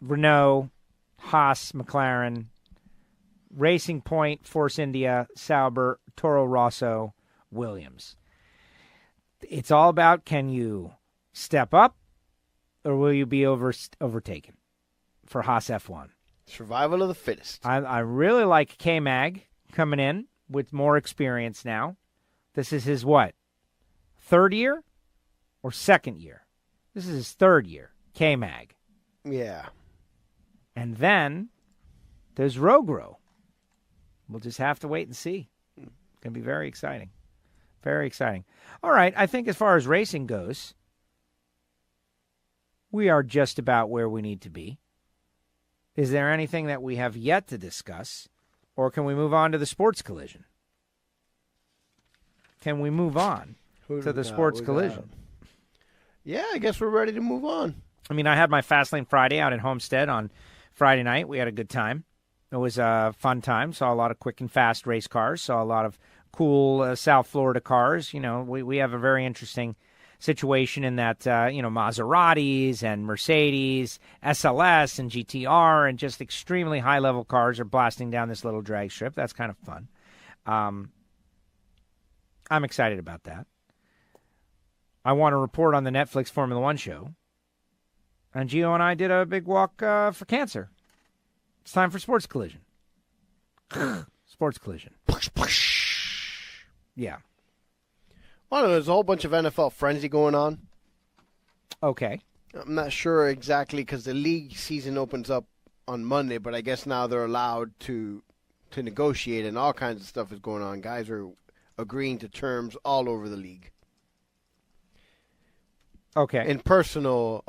Renault, Haas, McLaren, Racing Point, Force India, Sauber, Toro Rosso, Williams. It's all about, can you step up or will you be overtaken for Haas F1? Survival of the fittest. I really like K-Mag coming in with more experience now. This is his what? Third year or second year? This is his third year, K-Mag. Yeah. And then there's Rogro. We'll just have to wait and see. It's going to be very exciting. Very exciting. All right, I think as far as racing goes, we are just about where we need to be. Is there anything that we have yet to discuss, or can we move on to the Sports Collision? Can we move on to the Sports Collision? Yeah, I guess we're ready to move on. I mean, I had my Fastlane Friday out in Homestead on Friday night. We had a good time. It was a fun time. Saw a lot of quick and fast race cars. Saw a lot of cool South Florida cars. You know, we have a very interesting situation in that, Maseratis and Mercedes, SLS and GTR and just extremely high-level cars are blasting down this little drag strip. That's kind of fun. I'm excited about that. I want to report on the Netflix Formula One show. And Gio and I did a big walk for cancer. It's time for Sports Collision. Sports Collision. Yeah. Well, there's a whole bunch of NFL frenzy going on. Okay. I'm not sure exactly because the league season opens up on Monday, but I guess now they're allowed to negotiate and all kinds of stuff is going on. Guys are agreeing to terms all over the league. Okay. In personal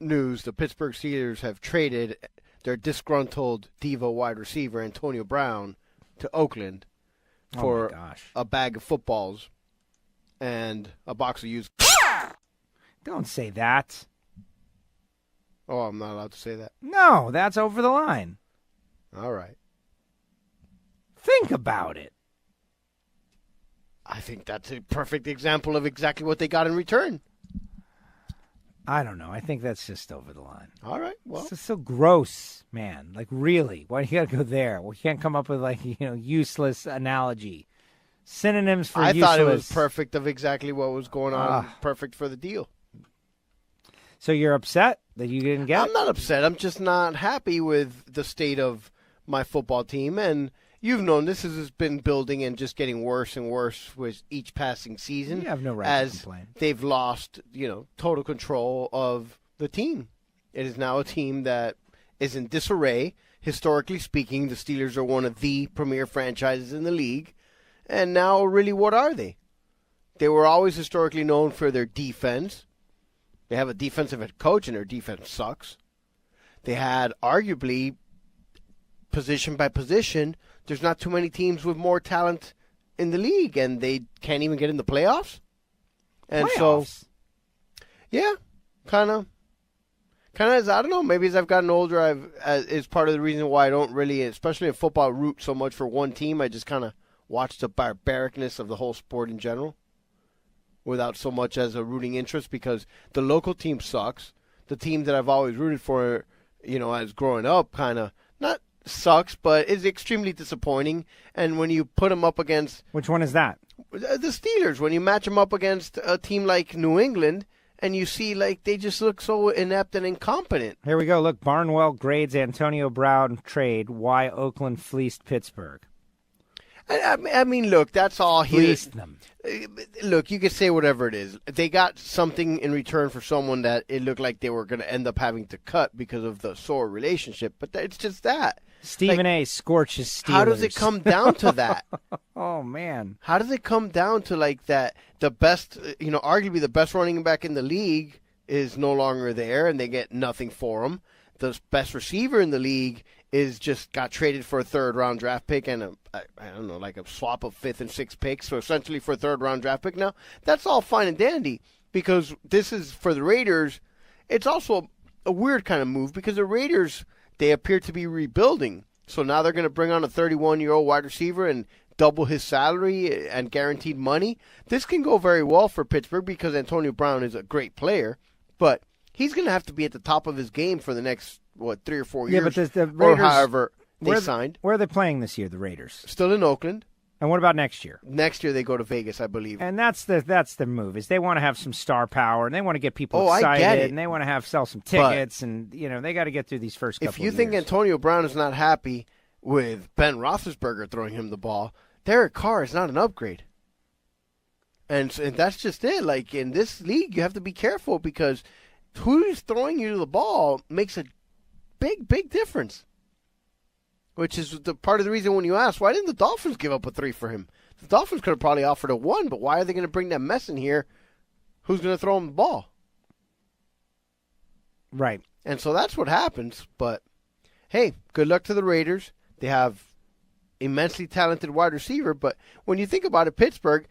news, the Pittsburgh Steelers have traded their disgruntled diva wide receiver Antonio Brown to Oakland for a bag of footballs and a box of used. Don't say that. Oh, I'm not allowed to say that. No, that's over the line. All right. Think about it. I think that's a perfect example of exactly what they got in return. I don't know. I think that's just over the line. All right. Well, it's just so gross, man. Like, really? Why do you got to go there? We can't come up with, useless analogy. Synonyms for useless. I thought it was perfect of exactly what was going on. Perfect for the deal. So you're upset that you didn't get it? I'm not upset. I'm just not happy with the state of my football team. And you've known this has been building and just getting worse and worse with each passing season. You have no right to complain. They've lost, total control of the team. It is now a team that is in disarray. Historically speaking, the Steelers are one of the premier franchises in the league. And now, really, what are they? They were always historically known for their defense. They have a defensive head coach, and their defense sucks. They had, arguably, position by position, there's not too many teams with more talent in the league, and they can't even get in the playoffs. And playoffs? Yeah, kind of as, I don't know, maybe as I've gotten older, is part of the reason why I don't really, especially in football, root so much for one team. I just kind of watch the barbaricness of the whole sport in general without so much as a rooting interest, because the local team sucks. The team that I've always rooted for, as growing up, kind of not sucks, but is extremely disappointing. And when you put them up against... Which one is that? The Steelers. When you match them up against a team like New England, and you see they just look so inept and incompetent. Here we go. Look, Barnwell grades Antonio Brown trade, why Oakland fleeced Pittsburgh. I mean, look, that's all he... Fleeced them. Look, you can say whatever it is. They got something in return for someone that it looked like they were going to end up having to cut because of the sore relationship. But it's just that. Stephen A. scorches Steelers. How does it come down to that? Oh, man. How does it come down to that the best, arguably the best running back in the league is no longer there and they get nothing for him? The best receiver in the league is just got traded for a third-round draft pick and a swap of fifth and sixth picks, so essentially for a third-round draft pick now. That's all fine and dandy because this is, for the Raiders, it's also a weird kind of move because the Raiders, they appear to be rebuilding. So now they're going to bring on a 31-year-old wide receiver and double his salary and guaranteed money. This can go very well for Pittsburgh because Antonio Brown is a great player, but he's going to have to be at the top of his game for the next, 3 or 4 years. Yeah, but the Raiders, or however they signed. Where are they playing this year, the Raiders? Still in Oakland. And what about next year? Next year they go to Vegas, I believe. And that's the move. Is they want to have some star power and they want to get people excited I get it. and they want to sell some tickets and they got to get through these first couple of years. If you think Antonio Brown is not happy with Ben Roethlisberger throwing him the ball, Derek Carr is not an upgrade. And that's just it. Like in this league, you have to be careful because who's throwing you the ball makes a big, big difference. Which is the part of the reason when you ask, why didn't the Dolphins give up a 3 for him? The Dolphins could have probably offered a 1, but why are they going to bring that mess in here? Who's going to throw him the ball? Right. And so that's what happens. But, hey, good luck to the Raiders. They have immensely talented wide receiver. But when you think about it, Pittsburgh,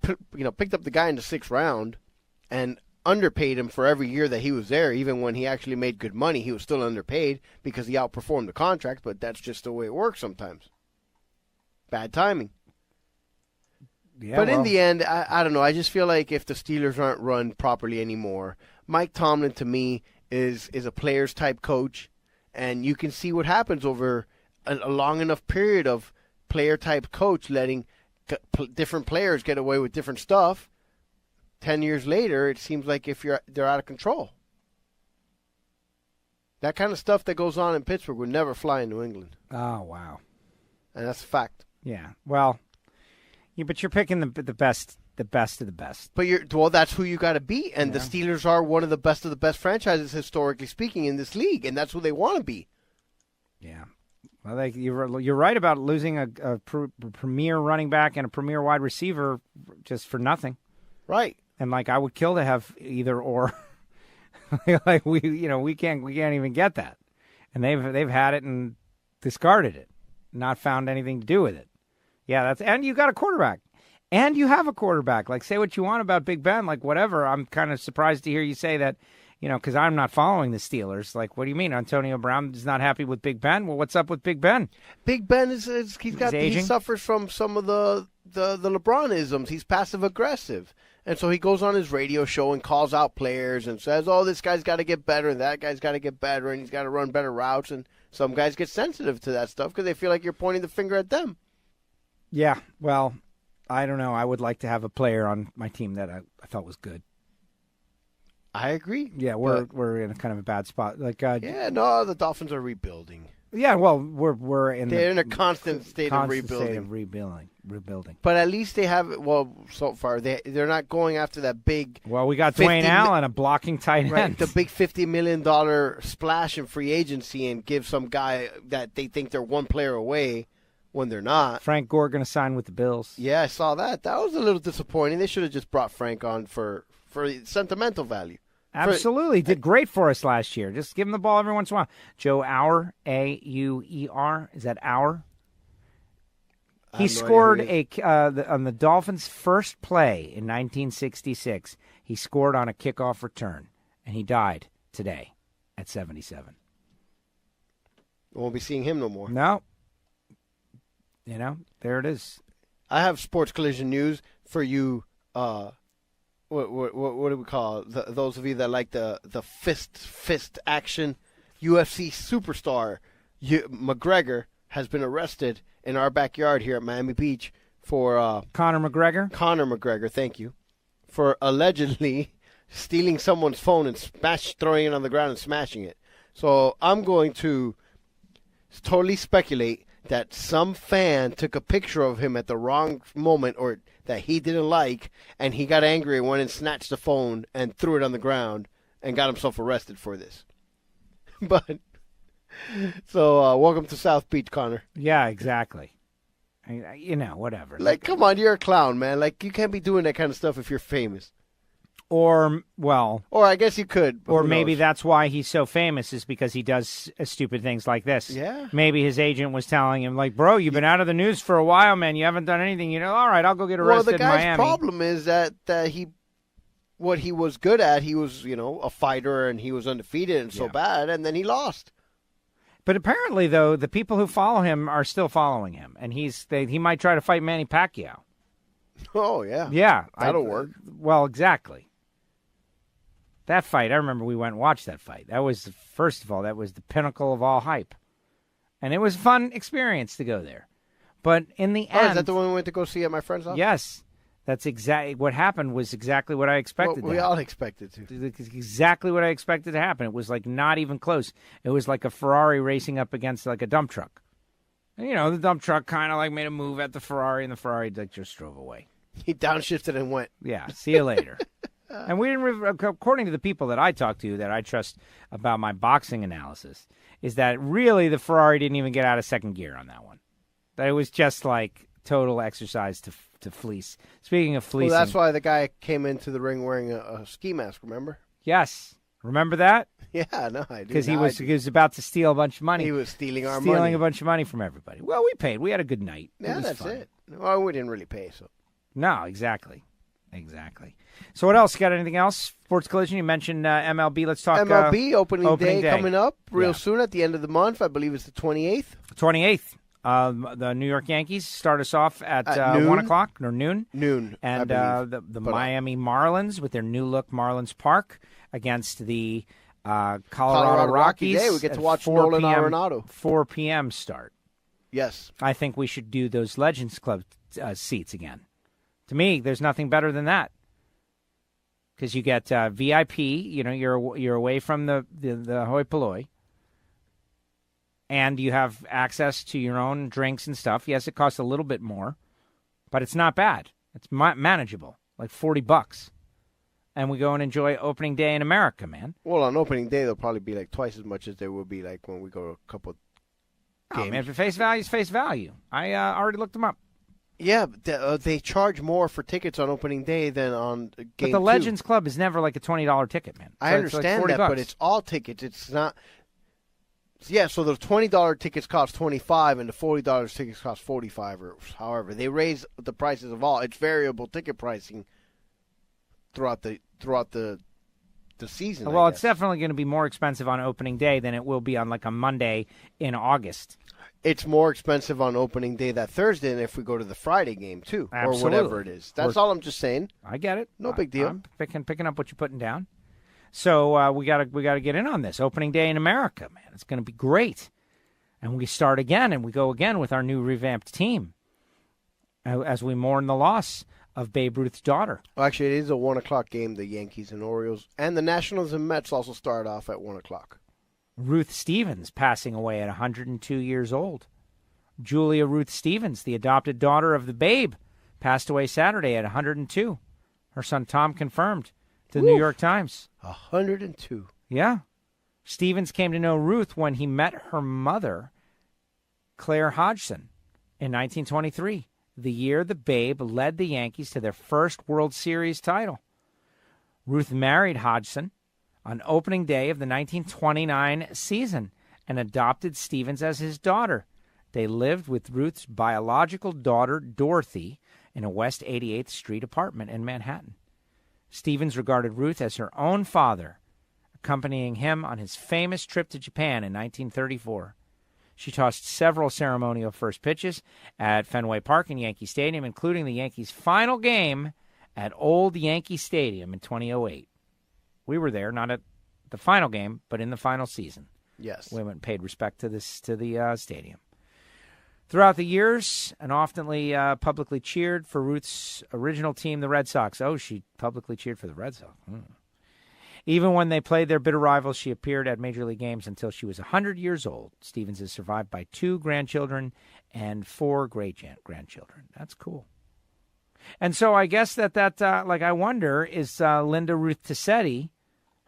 picked up the guy in the 6th round and underpaid him for every year that he was there. Even when he actually made good money, he was still underpaid because he outperformed the contract, but that's just the way it works sometimes. Bad timing. Yeah, but in the end, I don't know. I just feel like if the Steelers aren't run properly anymore, Mike Tomlin to me is a players type coach, and you can see what happens over a long enough period of player type coach letting different players get away with different stuff. 10 years later, it seems like they're out of control. That kind of stuff that goes on in Pittsburgh would never fly in New England. Oh, wow. And that's a fact. Yeah. Well, but you're picking the best of the best. But that's who you got to beat, and the Steelers are one of the best franchises historically speaking in this league, and that's who they want to be. Yeah. Well, you're right about losing a premier running back and a premier wide receiver just for nothing. Right. And I would kill to have either or. we can't even get that. And they've had it and discarded it, not found anything to do with it. Yeah, and you got a quarterback. And you have a quarterback. Say what you want about Big Ben, whatever. I'm kind of surprised to hear you say that, because I'm not following the Steelers. What do you mean? Antonio Brown is not happy with Big Ben? Well, what's up with Big Ben? Big Ben he suffers from some of the LeBron-isms. He's passive aggressive. And so he goes on his radio show and calls out players and says, oh, this guy's got to get better and that guy's got to get better and he's got to run better routes. And some guys get sensitive to that stuff because they feel like you're pointing the finger at them. Yeah, well, I don't know. I would like to have a player on my team that I felt was good. I agree. Yeah, we're in a kind of a bad spot. The Dolphins are rebuilding. Yeah, well, they're in a constant state of rebuilding. But at least they have so far they're not going after that big. Well, we got Dwayne Allen, a blocking tight end. Right, the big $50 million splash in free agency and give some guy that they think they're one player away when they're not. Frank Gore going to sign with the Bills. Yeah, I saw that. That was a little disappointing. They should have just brought Frank on for sentimental value. Absolutely. Did great for us last year. Just give him the ball every once in a while. Joe Auer, Auer. Is that Auer? He scored on the Dolphins' first play in 1966. He scored on a kickoff return, and he died today at 77. We won't be seeing him no more. No. There it is. I have Sports Collision news for you. What do we call it? Those of you that like the fist action? UFC superstar McGregor has been arrested in our backyard here at Miami Beach for Conor McGregor. Conor McGregor, thank you, for allegedly stealing someone's phone and throwing it on the ground and smashing it. So I'm going to totally speculate that some fan took a picture of him at the wrong moment or that he didn't like, and he got angry and went and snatched the phone and threw it on the ground and got himself arrested for this. But so welcome to South Beach, Connor. Yeah, exactly. Whatever. Come on, you're a clown, man. You can't be doing that kind of stuff if you're famous. Or I guess you could. Or maybe that's why he's so famous is because he does stupid things like this. Yeah. Maybe his agent was telling him, bro, you've been out of the news for a while, man. You haven't done anything. All right, I'll go get arrested in Miami. Well, the guy's problem is that what he was good at, he was, a fighter and he was undefeated and so bad, and then he lost. But apparently, though, the people who follow him are still following him, and he might try to fight Manny Pacquiao. Oh, yeah. Yeah. That'll work. Well, exactly. That fight, I remember we went and watched that fight. That was, first of all, that was the pinnacle of all hype. And it was a fun experience to go there. But in the end, is that the one we went to go see at my friend's house? Yes, that's exactly what happened. Was exactly what I expected. We all expected to. Exactly what I expected to happen. It was like not even close. It was like a Ferrari racing up against like a dump truck. And, the dump truck kind of like made a move at the Ferrari, and the Ferrari like just drove away. He downshifted and went. Yeah, see you later. And we didn't, according to the people that I talked to that I trust about my boxing analysis, is that really the Ferrari didn't even get out of second gear on that one. That it was just like total exercise to fleece. Speaking of fleecing. Well, that's why the guy came into the ring wearing a ski mask, remember? Yes. Remember that? Yeah, no, I do. Because he was about to steal a bunch of money. He was stealing our money. Stealing a bunch of money from everybody. Well, we paid. We had a good night. Yeah, that's fun. It. Well, we didn't really pay, so. No, exactly. So what else? Got anything else? Sports Collision, you mentioned MLB. Let's talk MLB opening day coming up real Yeah. soon at the end of the month. I believe it's the 28th. 28th. The New York Yankees start us off at 1 o'clock or noon. Noon. And the Miami Marlins with their new look Marlins Park against the Colorado Rockies. Hey, we get to watch Nolan Arenado. 4 p.m. start. Yes. I think we should do those Legends Club seats again. To me, there's nothing better than that. Because you get VIP, you're away from the hoi polloi. And you have access to your own drinks and stuff. Yes, it costs a little bit more, but it's not bad. It's manageable, like $40. And we go and enjoy opening day in America, man. Well, on opening day, they'll probably be like twice as much as they will be like when we go to a couple games. Oh, man, if face value is face value. I already looked them up. Yeah, but they charge more for tickets on opening day than on game But the Legends Club is never like a $20 ticket, man. I understand like that, but it's all tickets. It's not. Yeah, so the $20 tickets cost $25, and the $40 tickets cost $45, or however they raise the prices of all. It's variable ticket pricing throughout the season. Well, it's definitely going to be more expensive on opening day than it will be on like a Monday in August. It's more expensive on opening day that Thursday than if we go to the Friday game too, Absolutely. or whatever it is. That's all I'm just saying. I get it. No big deal. I'm picking up what you're putting down. So we gotta get in on this opening day in America, man. It's going to be great, and we start again and we go again with our new revamped team as we mourn the loss of Babe Ruth's daughter. Well, actually, it is a 1 o'clock game. The Yankees and Orioles and the Nationals and Mets also start off at 1 o'clock. Ruth Stevens passing away at 102 years old. Julia Ruth Stevens, the adopted daughter of the Babe, passed away Saturday at 102. Her son Tom confirmed to the New York Times. 102. Yeah. Stevens came to know Ruth when he met her mother, Claire Hodgson, in 1923, the year the Babe led the Yankees to their first World Series title. Ruth married Hodgson on opening day of the 1929 season and adopted Stevens as his daughter. They lived with Ruth's biological daughter, Dorothy, in a West 88th Street apartment in Manhattan. Stevens regarded Ruth as her own father, accompanying him on his famous trip to Japan in 1934. She tossed several ceremonial first pitches at Fenway Park and Yankee Stadium, including the Yankees' final game at Old Yankee Stadium in 2008. We were there, not at the final game, but in the final season. Yes. We went and paid respect to the stadium. Throughout the years, and oftenly publicly cheered for Ruth's original team, the Red Sox. Oh, she publicly cheered for the Red Sox. Even when they played their bitter rivals, she appeared at Major League games until she was 100 years old. Stevens is survived by 2 grandchildren and 4 great-grandchildren. That's cool. And so I guess that I wonder, is Linda Ruth Tissetti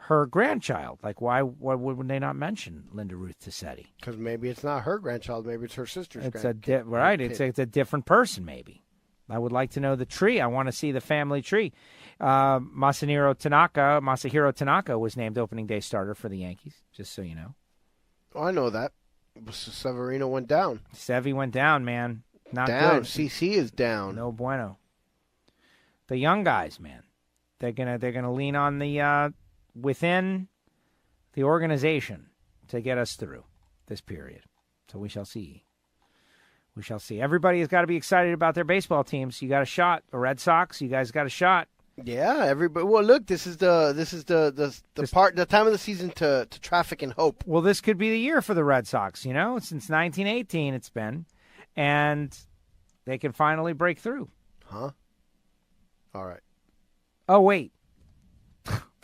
her grandchild? Like, why would they not mention Linda Ruth Tissetti? Because maybe it's not her grandchild. Maybe it's her sister's It's grandchild. It's a different person, maybe. I would like to know the tree. I want to see the family tree. Masahiro Tanaka was named opening day starter for the Yankees, just so you know. Oh, I know that. Severino went down. Sevy went down, man. Not down. good. CC is down. No bueno. The young guys, man. They're gonna lean on the within the organization to get us through this period. So we shall see. We shall see. Everybody has got to be excited about their baseball teams. You got a shot. The Red Sox, you guys got a shot. Yeah, everybody. Well, look, this is the time of the season to traffic in hope. Well, this could be the year for the Red Sox. Since 1918, it's been, and they can finally break through. Huh? All right. Oh, wait.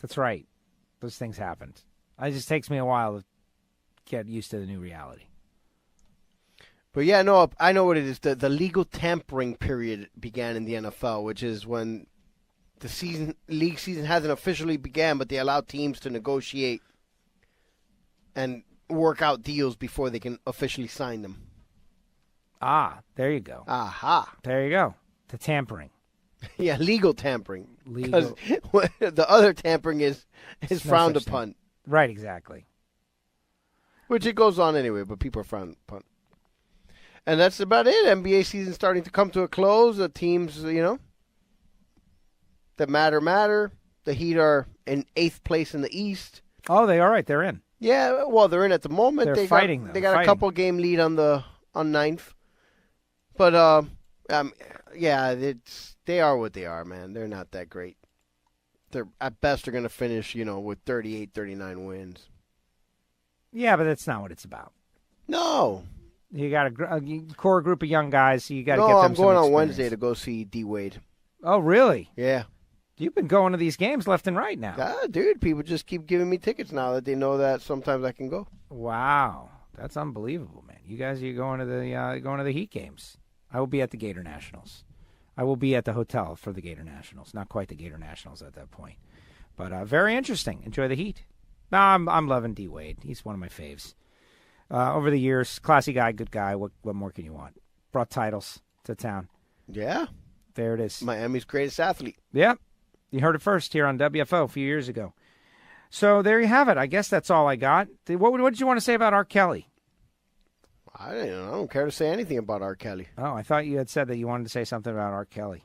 That's right. Those things happened. It just takes me a while to get used to the new reality. But yeah, no, I know what it is. The legal tampering period began in the NFL, which is when the league season hasn't officially began, but they allow teams to negotiate and work out deals before they can officially sign them. Ah, there you go. Aha. There you go. The tampering. Yeah, legal tampering. Legal. Because the other tampering is frowned upon. Right, exactly. Which it goes on anyway, but people are frowned upon. And that's about it. NBA season starting to come to a close. The teams, that matter. The Heat are in 8th place in the East. Oh, they all right. They're in. Yeah, well, they're in at the moment. They're fighting. They got a couple game lead on 9th. But they are what they are, man. They're not that great. They're at best they're going to finish, with 38, 39 wins. Yeah, but that's not what it's about. No. You got a core group of young guys, so you got to get them I'm going some on Wednesday to go see D-Wade. Oh, really? Yeah. You've been going to these games left and right now. Yeah, dude, people just keep giving me tickets now that they know that sometimes I can go. Wow. That's unbelievable, man. You guys are going to the Heat games. I will be at the Gator Nationals. I will be at the hotel for the Gator Nationals. Not quite the Gator Nationals at that point. But very interesting. Enjoy the Heat. No, I'm loving D-Wade. He's one of my faves. Over the years, classy guy, good guy. What more can you want? Brought titles to town. Yeah. There it is. Miami's greatest athlete. Yep. You heard it first here on WFO a few years ago. So there you have it. I guess that's all I got. What did you want to say about R. Kelly? I don't care to say anything about R. Kelly. Oh, I thought you had said that you wanted to say something about R. Kelly.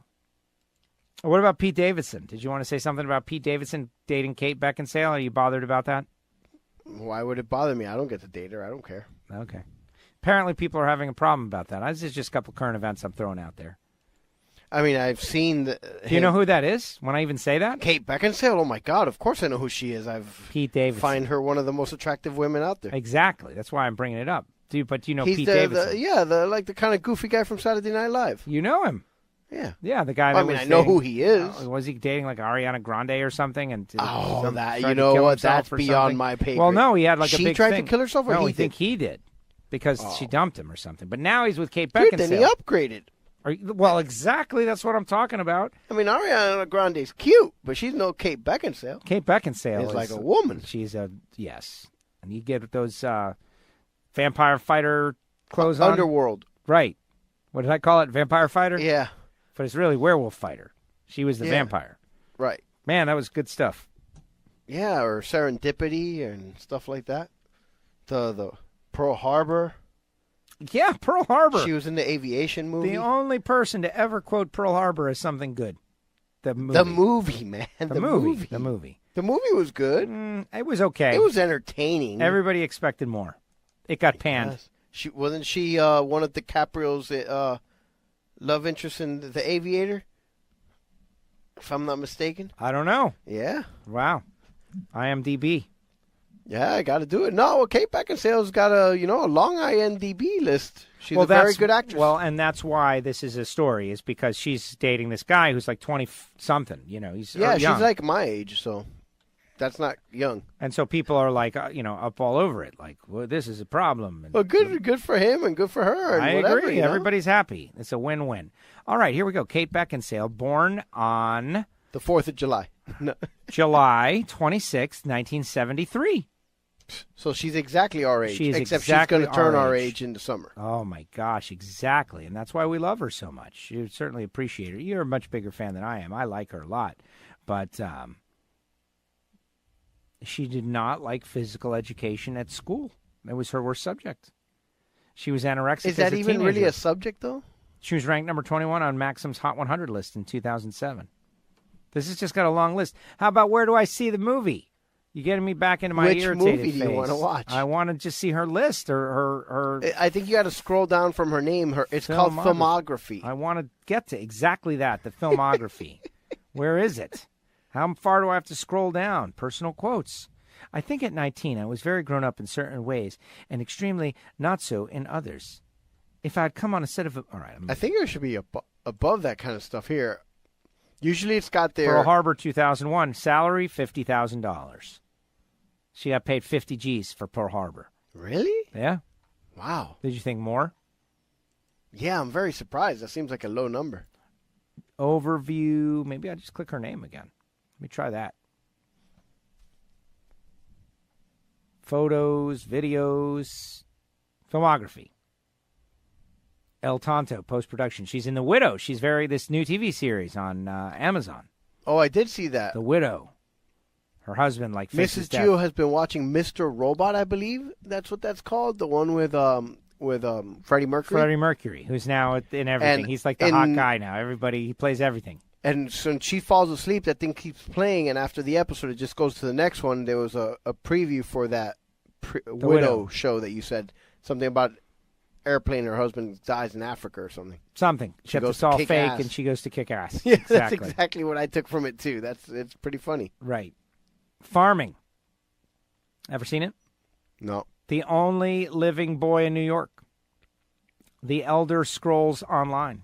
What about Pete Davidson? Did you want to say something about Pete Davidson dating Kate Beckinsale? Are you bothered about that? Why would it bother me? I don't get to date her. I don't care. Okay. Apparently people are having a problem about that. This is just a couple current events I'm throwing out there. I mean, I've seen Do you know who that is when I even say that? Kate Beckinsale? Oh, my God. Of course I know who she is. Pete Davidson. Find her one of the most attractive women out there. Exactly. That's why I'm bringing it up. But you know He's Pete Davidson. the kind of goofy guy from Saturday Night Live. You know him. Yeah. Yeah, the guy that was I know dating, who he is. Was he dating like Ariana Grande or something? And you know what? That's beyond my pay grade. Well, no, he had like a big thing. She tried to kill herself, or no, he I think he did because she dumped him or something. But now he's with Kate Dude, Beckinsale. then he upgraded. Well, exactly. That's what I'm talking about. I mean, Ariana Grande's cute, but she's no Kate Beckinsale. Kate Beckinsale is like a woman. She's yes. And you get those vampire fighter clothes on. Underworld. Right. What did I call it? Vampire fighter? Yeah. But it's really werewolf fighter. She was the vampire. Right. Man, that was good stuff. Yeah, or Serendipity and stuff like that. The Pearl Harbor. Yeah, Pearl Harbor. She was in the aviation movie. The only person to ever quote Pearl Harbor as something good. The movie. The movie, man. The movie. The movie. The movie was good. It was okay. It was entertaining. Everybody expected more. It got panned. Yes. Wasn't she one of DiCaprio's love interest in The Aviator? If I'm not mistaken. I don't know. Yeah. Wow. IMDb. Yeah, I got to do it. No, Kate Beckinsale's got a long IMDb list. She's a very good actress. Well, and that's why this is a story, is because she's dating this guy who's like 20-something. He's young. She's like my age, so that's not young. And so people are like, up all over it, like, well, this is a problem. And, well, good for him and good for her. And I agree. You know? Everybody's happy. It's a win-win. All right, here we go. Kate Beckinsale, born on the 4th of July. July 26, 1973. So she's exactly our age, except she's going to turn our age in the summer. Oh, my gosh, exactly. And that's why we love her so much. You certainly appreciate her. You're a much bigger fan than I am. I like her a lot. But she did not like physical education at school. It was her worst subject. She was anorexic. Is that even really a subject, though? She was ranked number 21 on Maxim's Hot 100 list in 2007. This has just got a long list. How about Where Do I See the Movie? You're getting me back into my irritated Which movie do you phase. want to watch? I want to just see her list or her. I think you got to scroll down from her name. It's called Filmography. I want to get to exactly that, the filmography. Where is it? How far do I have to scroll down? Personal quotes. I think at 19 I was very grown up in certain ways and extremely not so in others. If I'd come on a set of... All right. I think it should be above that kind of stuff here. Usually it's got their... Pearl Harbor 2001, salary $50,000. She got paid 50 G's for Pearl Harbor. Really? Yeah. Wow. Did you think more? Yeah, I'm very surprised. That seems like a low number. Overview. Maybe I'll just click her name again. Let me try that. Photos, videos, filmography. El Tonto, post-production. She's in The Widow. She's this new TV series on Amazon. Oh, I did see that. The Widow. Her husband, faces Mrs. death. Gio has been watching Mr. Robot, I believe. That's what that's called. The one with Freddie Mercury. Freddie Mercury, who's now in everything. He's like the hot guy now. He plays everything. And so when she falls asleep, that thing keeps playing, and after the episode, it just goes to the next one. There was a preview for that Widow show that you said something about airplane. Her husband dies in Africa or something. Except it's all fake, ass. And she goes to kick ass. Yeah, exactly. That's exactly what I took from it too. It's pretty funny. Right. Farming. Ever seen it? No. The Only Living Boy in New York. The Elder Scrolls Online.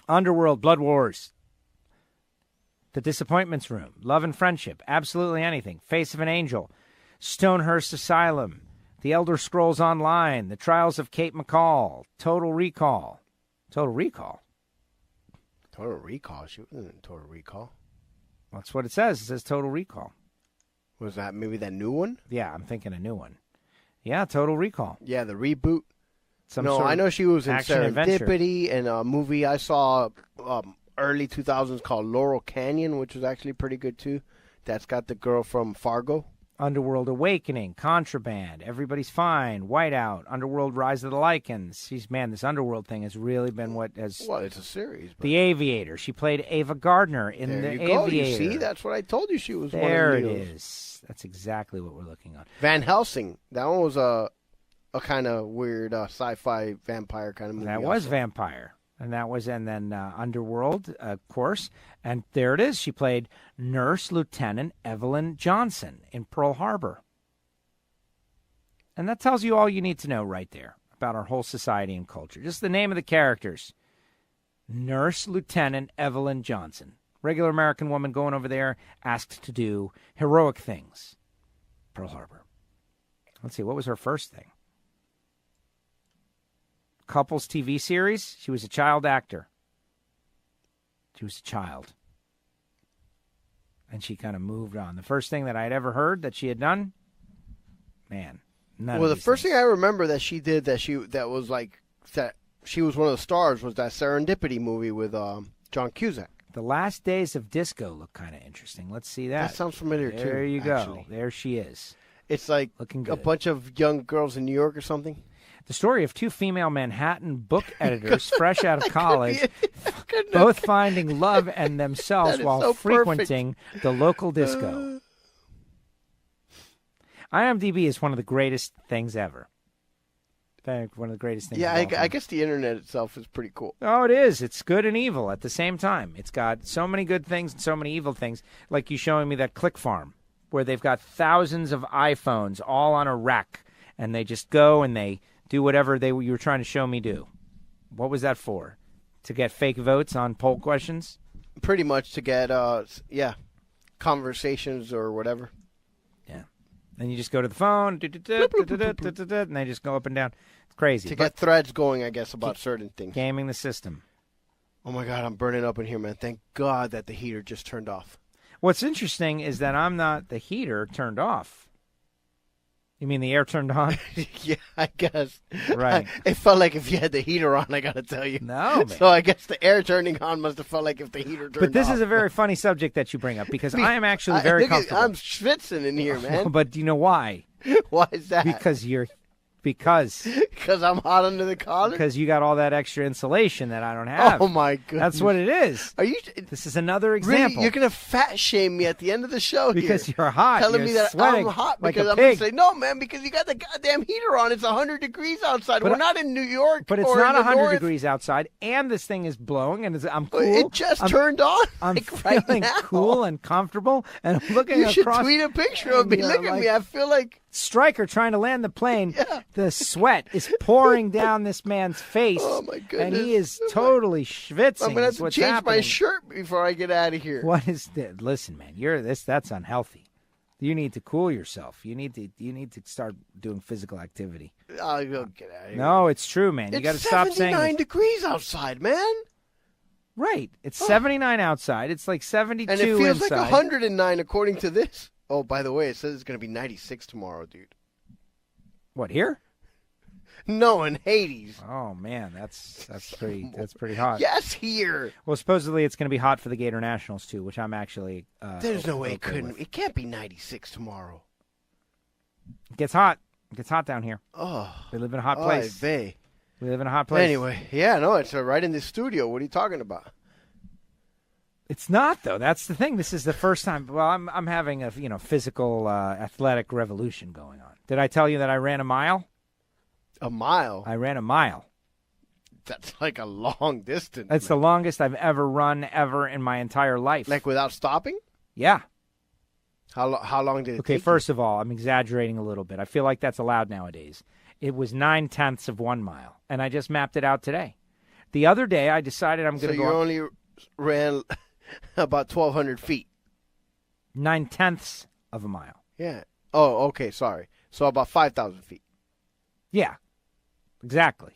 Underworld, Blood Wars. The Disappointments Room. Love and Friendship. Absolutely Anything. Face of an Angel. Stonehurst Asylum. The Elder Scrolls Online. The Trials of Kate McCall. Total Recall. Total Recall? Total Recall? She wasn't in Total Recall. That's what it says. It says Total Recall. Was that maybe that new one? Yeah, I'm thinking a new one. Yeah, Total Recall. Yeah, the reboot. No, I know she was in Serendipity adventure. And a movie I saw early 2000s called Laurel Canyon, which was actually pretty good too. That's got the girl from Fargo. Underworld Awakening, Contraband, Everybody's Fine, Whiteout, Underworld Rise of the Lycans. This Underworld thing has really been what has... Well, it's a series. But... The Aviator. She played Ava Gardner in The Aviator. There you go. You see, that's what I told you she was one of There it is. That's exactly what we're looking on. Van Helsing. That one was a kind of weird sci-fi vampire kind of movie. That was vampire. And then Underworld, of course. And there it is. She played Nurse Lieutenant Evelyn Johnson in Pearl Harbor. And that tells you all you need to know right there about our whole society and culture. Just the name of the characters. Nurse Lieutenant Evelyn Johnson. Regular American woman going over there, asked to do heroic things. Pearl Harbor. Let's see, what was her first thing? Couples TV series. She was a child actor. She was a child. And she kind of moved on. The first thing that I'd ever heard that she had done, man. Well, the first thing I remember that she did that she was one of the stars was that Serendipity movie with John Cusack. The Last Days of Disco look kind of interesting. Let's see that. That sounds familiar too. There you go. Actually. There she is. It's like looking good. A bunch of young girls in New York or something. The story of two female Manhattan book editors fresh out of college, both finding love and themselves while frequenting the local disco. IMDb is one of the greatest things ever. One of the greatest things. Yeah, I guess the internet itself is pretty cool. Oh, it is. It's good and evil at the same time. It's got so many good things and so many evil things, like you showing me that Click Farm, where they've got thousands of iPhones all on a rack, and they just go and they do whatever you were trying to show me do. What was that for? To get fake votes on poll questions? Pretty much to get, conversations or whatever. Yeah. Then you just go to the phone, and they just go up and down. It's crazy. To get threads going, I guess, about certain things. Gaming the system. Oh, my God, I'm burning up in here, man. Thank God that the heater just turned off. What's interesting is that I'm not the heater turned off. You mean the air turned on? Yeah, I guess. Right. It felt like if you had the heater on, I got to tell you. No, man. So I guess the air turning on must have felt like if the heater turned on. But this is a very funny subjp that you bring up because I am actually very comfortable. I'm schwitzing in here, man. But do you know why? Why is that? Because I'm hot under the collar? Because you got all that extra insulation that I don't have. Oh, my goodness. That's what it is. This is another example. Really? You're going to fat shame me at the end of the show because here. you're hot. Telling me that I'm hot like because I'm going to say, no, man, because you got the goddamn heater on. It's 100 degrees outside. We're not in New York. But it's not 100 degrees outside, and this thing is blowing, and I'm cool. It just turned on. I'm feeling cool and comfortable, and I'm looking across. You should tweet a picture of me. Look at me. I feel like Stryker trying to land the plane. Yeah. The sweat is pouring down this man's face. Oh, my goodness. And he is totally schwitzing. I'm going to have to What's change happening. my shirt before I get out of here. What is that? Listen, man, that's unhealthy. You need to cool yourself. You need to start doing physical activity. I'll go get out of here. No, it's true, man. You got to stop saying it's 79 degrees outside, man. Right. It's 79 outside. It's like 72 And it feels inside. like 109 according to this. Oh, by the way, it says it's going to be 96 tomorrow, dude. What, here? No, in Hades. Oh man, that's pretty hot. Yes, here. Well, supposedly it's going to be hot for the Gator Nationals too, which I'm actually. There's no way okay with. it can't be 96 tomorrow. It gets hot. It gets hot down here. Oh, We live in a hot place. Vey. We live in a hot place. Anyway, yeah, no, it's right in the studio. What are you talking about? It's not though. That's the thing. This is the first time. Well, I'm having a physical athletic revolution going on. Did I tell you that I ran a mile? A mile? I ran a mile. That's like a long distance. That's the longest I've ever run in my entire life. Like without stopping? Yeah. How long did it take? Okay, first of all, I'm exaggerating a little bit. I feel like that's allowed nowadays. It was 9/10 of 1 mile, and I just mapped it out today. The other day, I decided I'm going to go. So you only ran about 1,200 feet. 9/10 of a mile. Yeah. Oh, okay. Sorry. So about 5,000 feet. Yeah, exactly.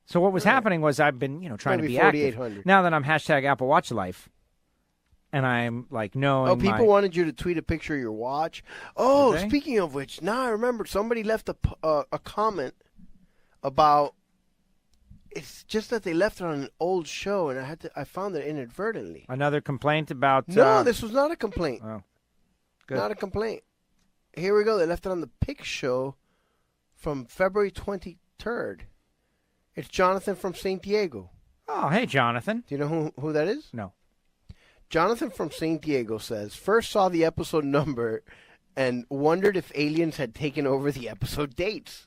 So what was happening was I've been, trying to be active. Now that I'm hashtag Apple Watch Life, and I'm like knowing. Oh, people wanted you to tweet a picture of your watch. Oh, speaking of which, now I remember somebody left a comment about. It's just that they left it on an old show, and I found it inadvertently. Another complaint about. No, this was not a complaint. Oh, good. Not a complaint. Here we go. They left it on the Pick show from February 23rd. It's Jonathan from St. Diego. Oh, hey, Jonathan. Do you know who that is? No. Jonathan from St. Diego says, first saw the episode number and wondered if aliens had taken over the episode dates.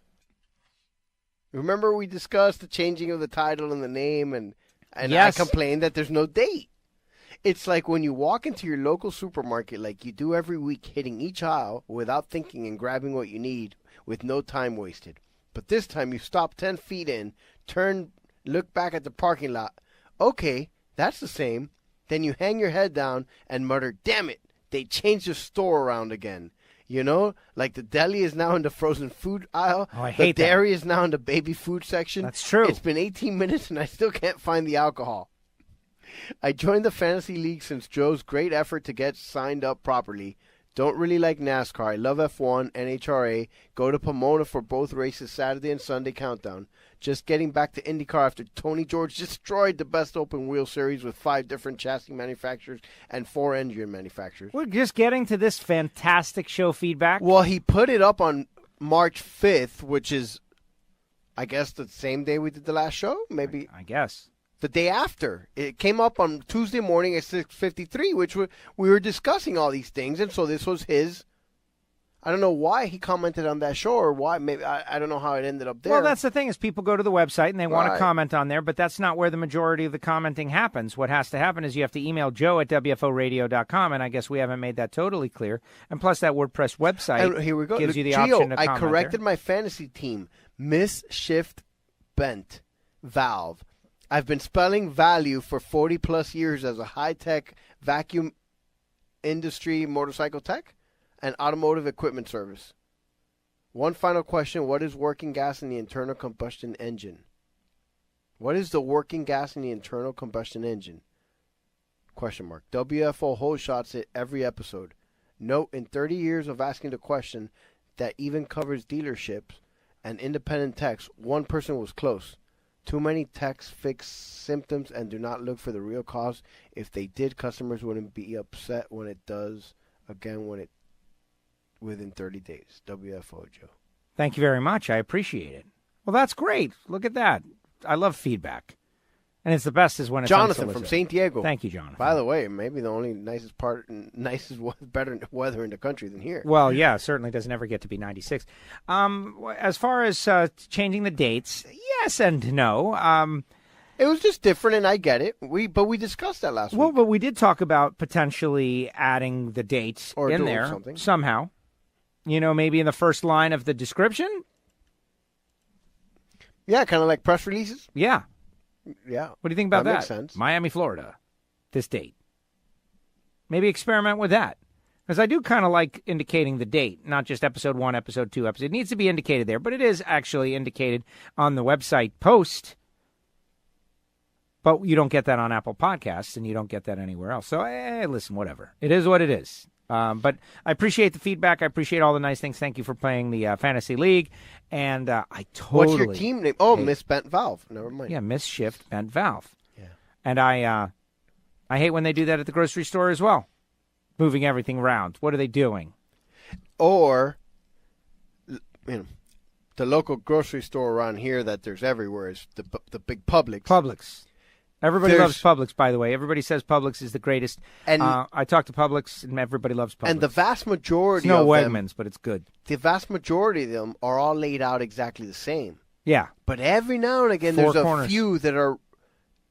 Remember we discussed the changing of the title and the name, and yes. I complained that there's no date. It's like when you walk into your local supermarket like you do every week, hitting each aisle without thinking and grabbing what you need with no time wasted. But this time you stop 10 feet in, turn, look back at the parking lot. Okay, that's the same. Then you hang your head down and mutter, damn it, they changed the store around again. You know, like the deli is now in the frozen food aisle. Oh, I hate the dairy is now in the baby food section. That's true. It's been 18 minutes and I still can't find the alcohol. I joined the Fantasy League since Joe's great effort to get signed up properly. Don't really like NASCAR. I love F1, NHRA. Go to Pomona for both races, Saturday and Sunday countdown. Just getting back to IndyCar after Tony George destroyed the best open wheel series with 5 different chassis manufacturers and 4 engine manufacturers. We're just getting to this fantastic show feedback. Well, he put it up on March 5th, which is, I guess, the same day we did the last show? Maybe. I guess. The day after. It came up on Tuesday morning at 6:53, which we were discussing all these things, and so this was his. I don't know why he commented on that show or why. Maybe I don't know how it ended up there. Well, that's the thing is people go to the website and they want to comment on there, but that's not where the majority of the commenting happens. What has to happen is you have to email Joe at WFOradio.com, and I guess we haven't made that totally clear. And plus that WordPress website and here we go. gives you the Gio, option to comment I corrected there. my fantasy team. Miss Shift Bent Valve. I've been spelling value for 40-plus years as a high-tech vacuum industry motorcycle tech and automotive equipment service. One final question. What is working gas in the internal combustion engine? What is the working gas in the internal combustion engine? Question mark. WFO whole shots it every episode. Note, in 30 years of asking the question that even covers dealerships and independent techs, one person was close. Too many techs fix symptoms and do not look for the real cause. If they did, customers wouldn't be upset when it does again within 30 days. WFO, Joe. Thank you very much. I appreciate it. Well, that's great. Look at that. I love feedback. And it's the best is when it's Jonathan unsolicited. from St. Diego. Thank you, Jonathan. By the way, maybe the only better weather in the country than here. Well, yeah, certainly doesn't ever get to be 96. As far as changing the dates, yes and no. It was just different, and I get it. But we discussed that last Well, week. but we did talk about potentially adding the dates Or in doing there something. somehow. maybe in the first line of the description. Yeah, kind of like press releases. Yeah. Yeah. What do you think about that? Makes sense. Miami, Florida, this date. Maybe experiment with that. Because I do kind of like indicating the date, not just episode 1, episode 2, episode. It needs to be indicated there, but it is actually indicated on the website post. But you don't get that on Apple Podcasts, and you don't get that anywhere else. So, listen, whatever. It is what it is. But I appreciate the feedback. I appreciate all the nice things. Thank you for playing the Fantasy League. And I totally... What's your team name? Oh, Miss Bent Valve. Never mind. Yeah, Miss Shift Bent Valve. Yeah. And I hate when they do that at the grocery store as well. Moving everything around. What are they doing? Or, the local grocery store around here that there's everywhere is the big Publix. Publix. Everybody loves Publix, by the way. Everybody says Publix is the greatest. And I talk to Publix, and everybody loves Publix. And the vast majority of them... Wegmans, but it's good. The vast majority of them are all laid out exactly the same. Yeah. But every now and again, there's a few that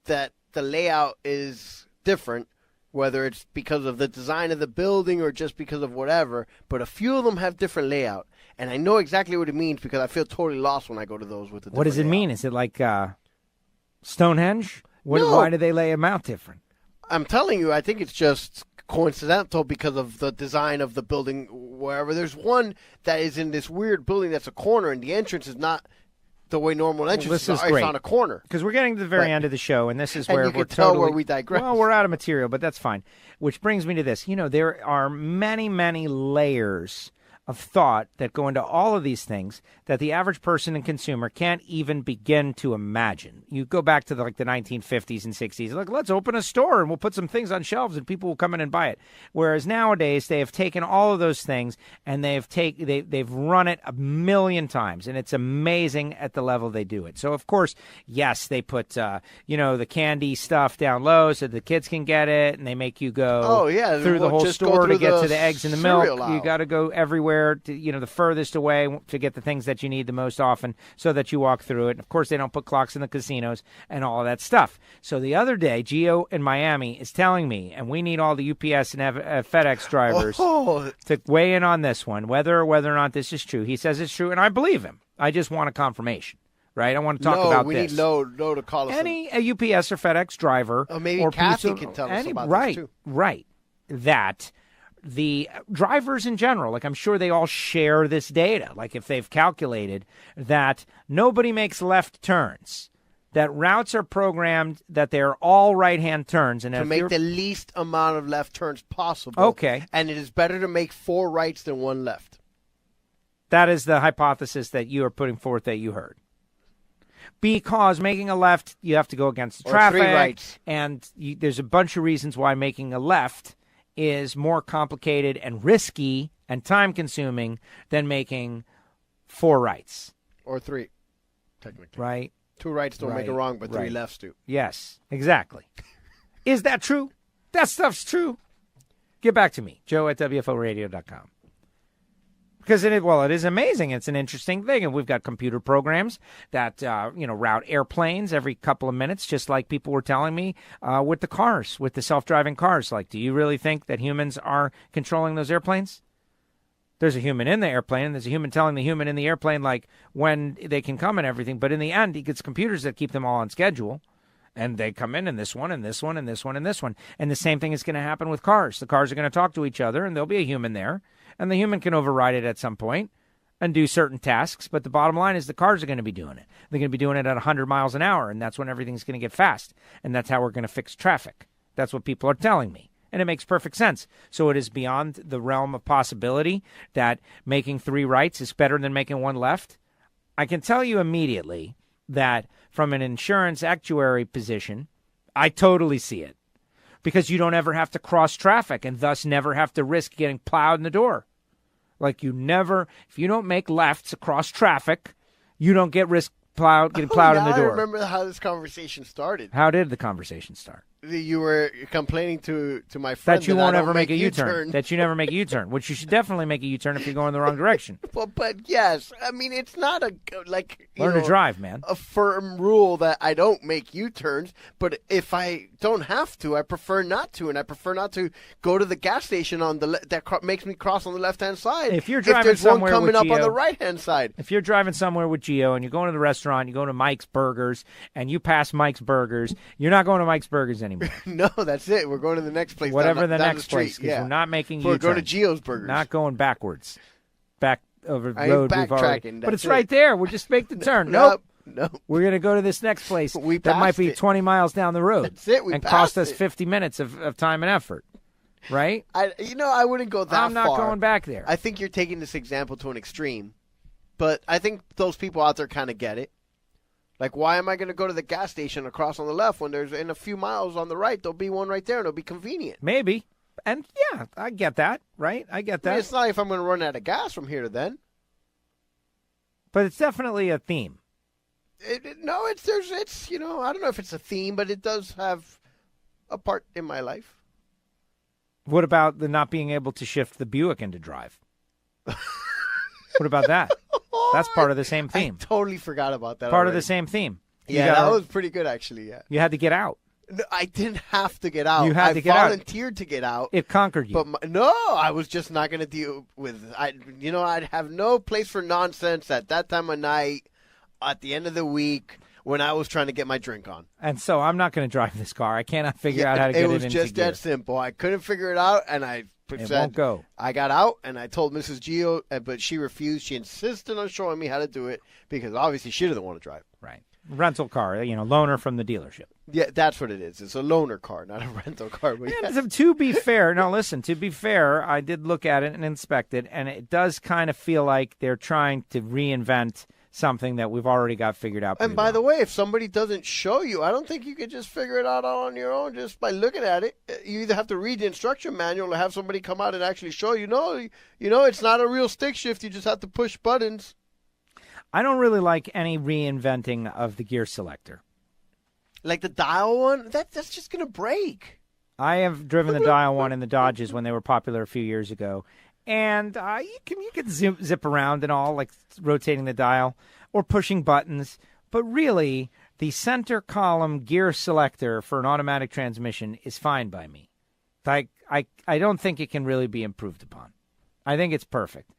the layout is different, whether it's because of the design of the building or just because of whatever. But a few of them have different layout. And I know exactly what it means because I feel totally lost when I go to those with the What does it mean? Is it like Stonehenge? No. Why do they lay them out different? I'm telling you, I think it's just coincidental because of the design of the building wherever. There's one that is in this weird building that's a corner, and the entrance is not the way normal entrances are. It's on a corner. Because we're getting to the very end of the show, and this is where we're totally... where we digress. Well, we're out of material, but that's fine. Which brings me to this. There are many, many layers of thought that go into all of these things that the average person and consumer can't even begin to imagine. You go back to the 1950s and 60s. Look, let's open a store and we'll put some things on shelves and people will come in and buy it. Whereas nowadays they have taken all of those things and they've run it a million times, and it's amazing at the level they do it. So of course, yes, they put the candy stuff down low so the kids can get it, and they make you go through the whole store to get to the eggs and the milk. You got to go everywhere. To, the furthest away to get the things that you need the most often so that you walk through it. And of course, they don't put clocks in the casinos and all of that stuff. So the other day, Gio in Miami is telling me, and we need all the UPS and FedEx drivers to weigh in on this one, whether or not this is true. He says it's true, and I believe him. I just want a confirmation. Right, I want to talk about this. We need Lo to call us. Any UPS or FedEx driver. Maybe or Kathy can tell us about this too. Right, that the drivers in general, I'm sure they all share this data. If they've calculated that nobody makes left turns, that routes are programmed that they're all right-hand turns. And to make the least amount of left turns possible. Okay. And it is better to make 4 rights than 1 left. That is the hypothesis that you are putting forth that you heard. Because making a left, you have to go against the traffic. 3 rights. And there's a bunch of reasons why making a left is more complicated and risky and time-consuming than making 4 rights. Or 3, technically. Right? 2 rights don't make a wrong, but 3 lefts do. Yes, exactly. Is that true? That stuff's true. Get back to me, Joe at WFORadio.com. Because it is amazing. It's an interesting thing. And we've got computer programs that, route airplanes every couple of minutes, just like people were telling me with the cars, with the self-driving cars. Do you really think that humans are controlling those airplanes? There's a human in the airplane, and there's a human telling the human in the airplane, when they can come and everything. But in the end, it's computers that keep them all on schedule. And they come in this one, and this one, and this one, and this one. And the same thing is going to happen with cars. The cars are going to talk to each other, and there'll be a human there. And the human can override it at some point and do certain tasks. But the bottom line is the cars are going to be doing it. They're going to be doing it at 100 miles an hour, and that's when everything's going to get fast. And that's how we're going to fix traffic. That's what people are telling me. And it makes perfect sense. So it is beyond the realm of possibility that making 3 rights is better than making 1 left. I can tell you immediately that from an insurance actuary position, I totally see it. Because you don't ever have to cross traffic and thus never have to risk getting plowed in the door. If you don't make lefts across traffic, you don't get getting plowed in the door. I remember how this conversation started. How did the conversation start? You were complaining to my friend that you won't ever make a U-turn. That you never make a U-turn, which you should definitely make a U-turn if you're going the wrong direction. But yes, I mean, it's not learn to drive, man. A firm rule that I don't make U-turns, but if I don't have to, I prefer not to, and I prefer not to go to the gas station that makes me cross on the left-hand side. If you're driving there's somewhere one coming with up Gio, on the right-hand side. If you're driving somewhere with Gio and you're going to the restaurant, you go to Mike's Burgers, and you pass Mike's Burgers, you're not going to Mike's Burgers anymore. No, that's it. We're going to the next place. Whatever down the next the street. place, because we're not making U-turns. We're going to Gio's Burgers. Not going backwards. Back over the I ain't road we've already. backtracking. But it's That's right it. there. We'll just make the turn. No. We're going to go to this next place that might passed be it. 20 miles down the road. That's it. We and passed cost us it. 50 minutes of time and effort. Right? I wouldn't go that far. I'm not going back there. I think you're taking this example to an extreme, but I think those people out there kind of get it. Like, why am I going to go to the gas station across on the left when there's in a few miles on the right, there'll be one right there, and it'll be convenient. Maybe. And, yeah, I get that, right? I get that. I mean, it's not if I'm going to run out of gas from here to then. But it's definitely a theme. I don't know if it's a theme, but it does have a part in my life. What about the not being able to shift the Buick into drive? What about that? That's part of the same theme. I totally forgot about that. Part of the same theme. Yeah, that was pretty good, actually, yeah. You had to get out. No, I didn't have to get out. You had to get out. I volunteered to get out. It conquered you. But no, I was just not going to deal with I'd have no place for nonsense at that time of night, at the end of the week, when I was trying to get my drink on. And so I'm not going to drive this car. I cannot figure out how to get it into gear. It was just that simple. I couldn't figure it out, and it won't go. I got out, and I told Mrs. Gio, but she refused. She insisted on showing me how to do it because obviously she doesn't want to drive. Right. Rental car, loaner from the dealership. Yeah, that's what it is. It's a loaner car, not a rental car. But yes. To be fair, I did look at it and inspect it, and it does kind of feel like they're trying to reinvent something that we've already got figured out. And by the way, if somebody doesn't show you, I don't think you can just figure it out on your own just by looking at it. You either have to read the instruction manual or have somebody come out and actually show you. No, it's not a real stick shift. You just have to push buttons. I don't really like any reinventing of the gear selector. Like the dial one? That's just going to break. I have driven the dial one in the Dodges when they were popular a few years ago. And you can zip around and all, like rotating the dial or pushing buttons. But really, the center column gear selector for an automatic transmission is fine by me. I don't think it can really be improved upon. I think it's perfect.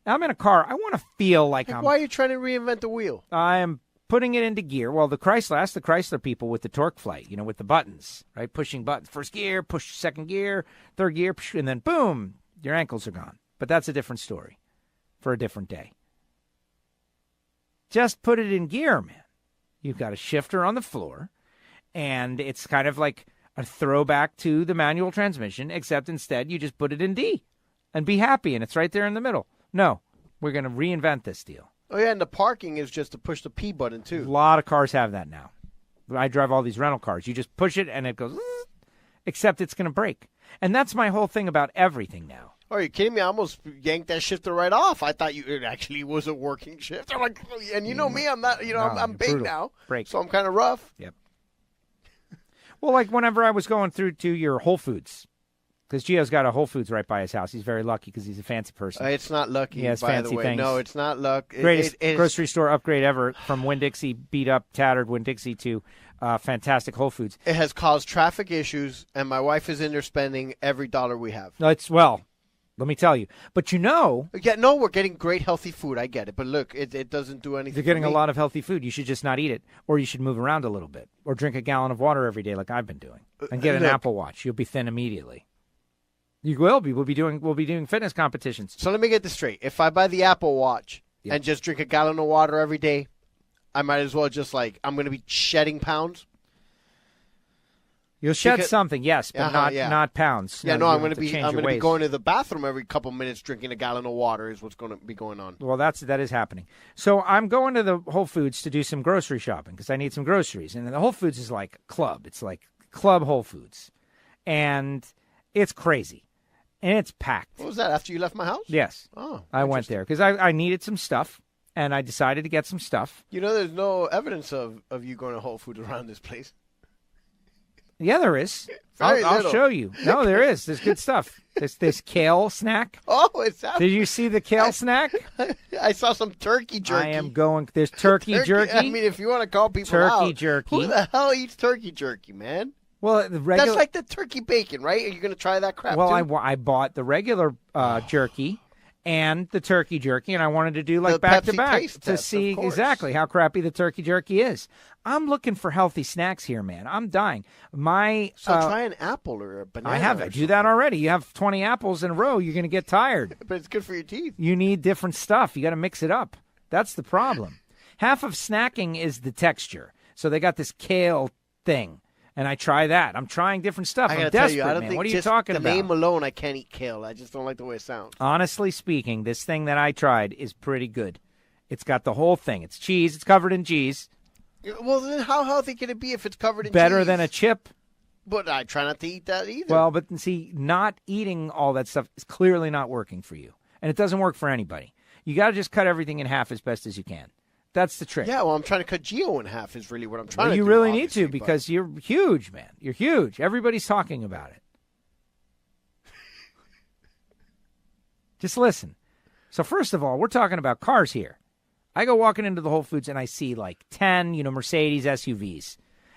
Now, I'm in a car. I want to feel like I'm... Why are you trying to reinvent the wheel? I'm putting it into gear. Well, the Chrysler people with the torque flight, with the buttons, right? Pushing buttons. First gear, push second gear, third gear, and then boom, your ankles are gone. But that's a different story for a different day. Just put it in gear, man. You've got a shifter on the floor, and it's kind of like a throwback to the manual transmission, except instead you just put it in D and be happy, and it's right there in the middle. No, we're going to reinvent this deal. Oh, yeah, and the parking is just to push the P button, too. A lot of cars have that now. I drive all these rental cars. You just push it, and it goes, except it's going to break. And that's my whole thing about everything now. Oh, are you kidding me? I almost yanked that shifter right off. I thought it actually was a working shifter. And you know me, I'm not, I'm big brutal. now. Break. So I'm kind of rough. Yep. Well, like whenever I was going through to your Whole Foods, because Gio's got a Whole Foods right by his house. He's very lucky because he's a fancy person. It's not lucky, he has by fancy the way. things. No, it's not luck. Greatest grocery store upgrade ever, from Winn-Dixie, beat up, tattered Winn-Dixie to fantastic Whole Foods. It has caused traffic issues, and my wife is in there spending every dollar we have. Let me tell you. But Yeah, no, we're getting great healthy food. I get it. But look, it doesn't do anything. You're getting for me. a lot of healthy food. You should just not eat it. Or you should move around a little bit. Or drink a gallon of water every day like I've been doing. And get an Apple Watch. You'll be thin immediately. You will be. We'll be doing fitness competitions. So let me get this straight. If I buy the Apple Watch and just drink a gallon of water every day, I might as well just I'm going to be shedding pounds. You'll shed something, yes, but not pounds. Yeah, no, I'm going to be going to the bathroom every couple minutes drinking a gallon of water is what's going to be going on. Well, that is happening. So I'm going to the Whole Foods to do some grocery shopping because I need some groceries. And the Whole Foods is like a club. It's like Club Whole Foods. And it's crazy. And it's packed. What was that, after you left my house? Yes. Oh, I went there because I needed some stuff, and I decided to get some stuff. There's no evidence of you going to Whole Foods around this place. Yeah, there is. Very I'll little. show you. No, there is. There's good stuff. There's this kale snack. Oh, it's that. Did you see the kale snack? I saw some turkey jerky. I am going. There's turkey jerky. I mean, if you want to call people Turkey out, jerky. who the hell eats turkey jerky, man? Well, the regular. That's like the turkey bacon, right? Are you going to try that crap Well, too? I bought the regular jerky and the turkey jerky, and I wanted to do like The back to Pepsi back taste to test, see of course. exactly how crappy the turkey jerky is. I'm looking for healthy snacks here, man. I'm dying. So try an apple or a banana. I do that already. You have 20 apples in a row, you're going to get tired. But it's good for your teeth. You need different stuff. You got to mix it up. That's the problem. Half of snacking is the texture. So they got this kale thing, and I try that. I'm trying different stuff. I I'm gotta tell desperate, you, I don't man. think What are you just talking the about? name alone, I can't eat kale. I just don't like the way it sounds. Honestly speaking, this thing that I tried is pretty good. It's got the whole thing. It's cheese. It's covered in cheese. Well, then how healthy can it be if it's covered in Better cheese? than a chip. But I try not to eat that either. Well, but see, not eating all that stuff is clearly not working for you. And it doesn't work for anybody. You got to just cut everything in half as best as you can. That's the trick. Yeah, well, I'm trying to cut Gio in half is really what I'm trying Well, to do. you really need obviously, to because you're huge, man. You're huge. Everybody's talking about it. Just listen. So first of all, we're talking about cars here. I go walking into the Whole Foods and I see like 10, Mercedes SUVs.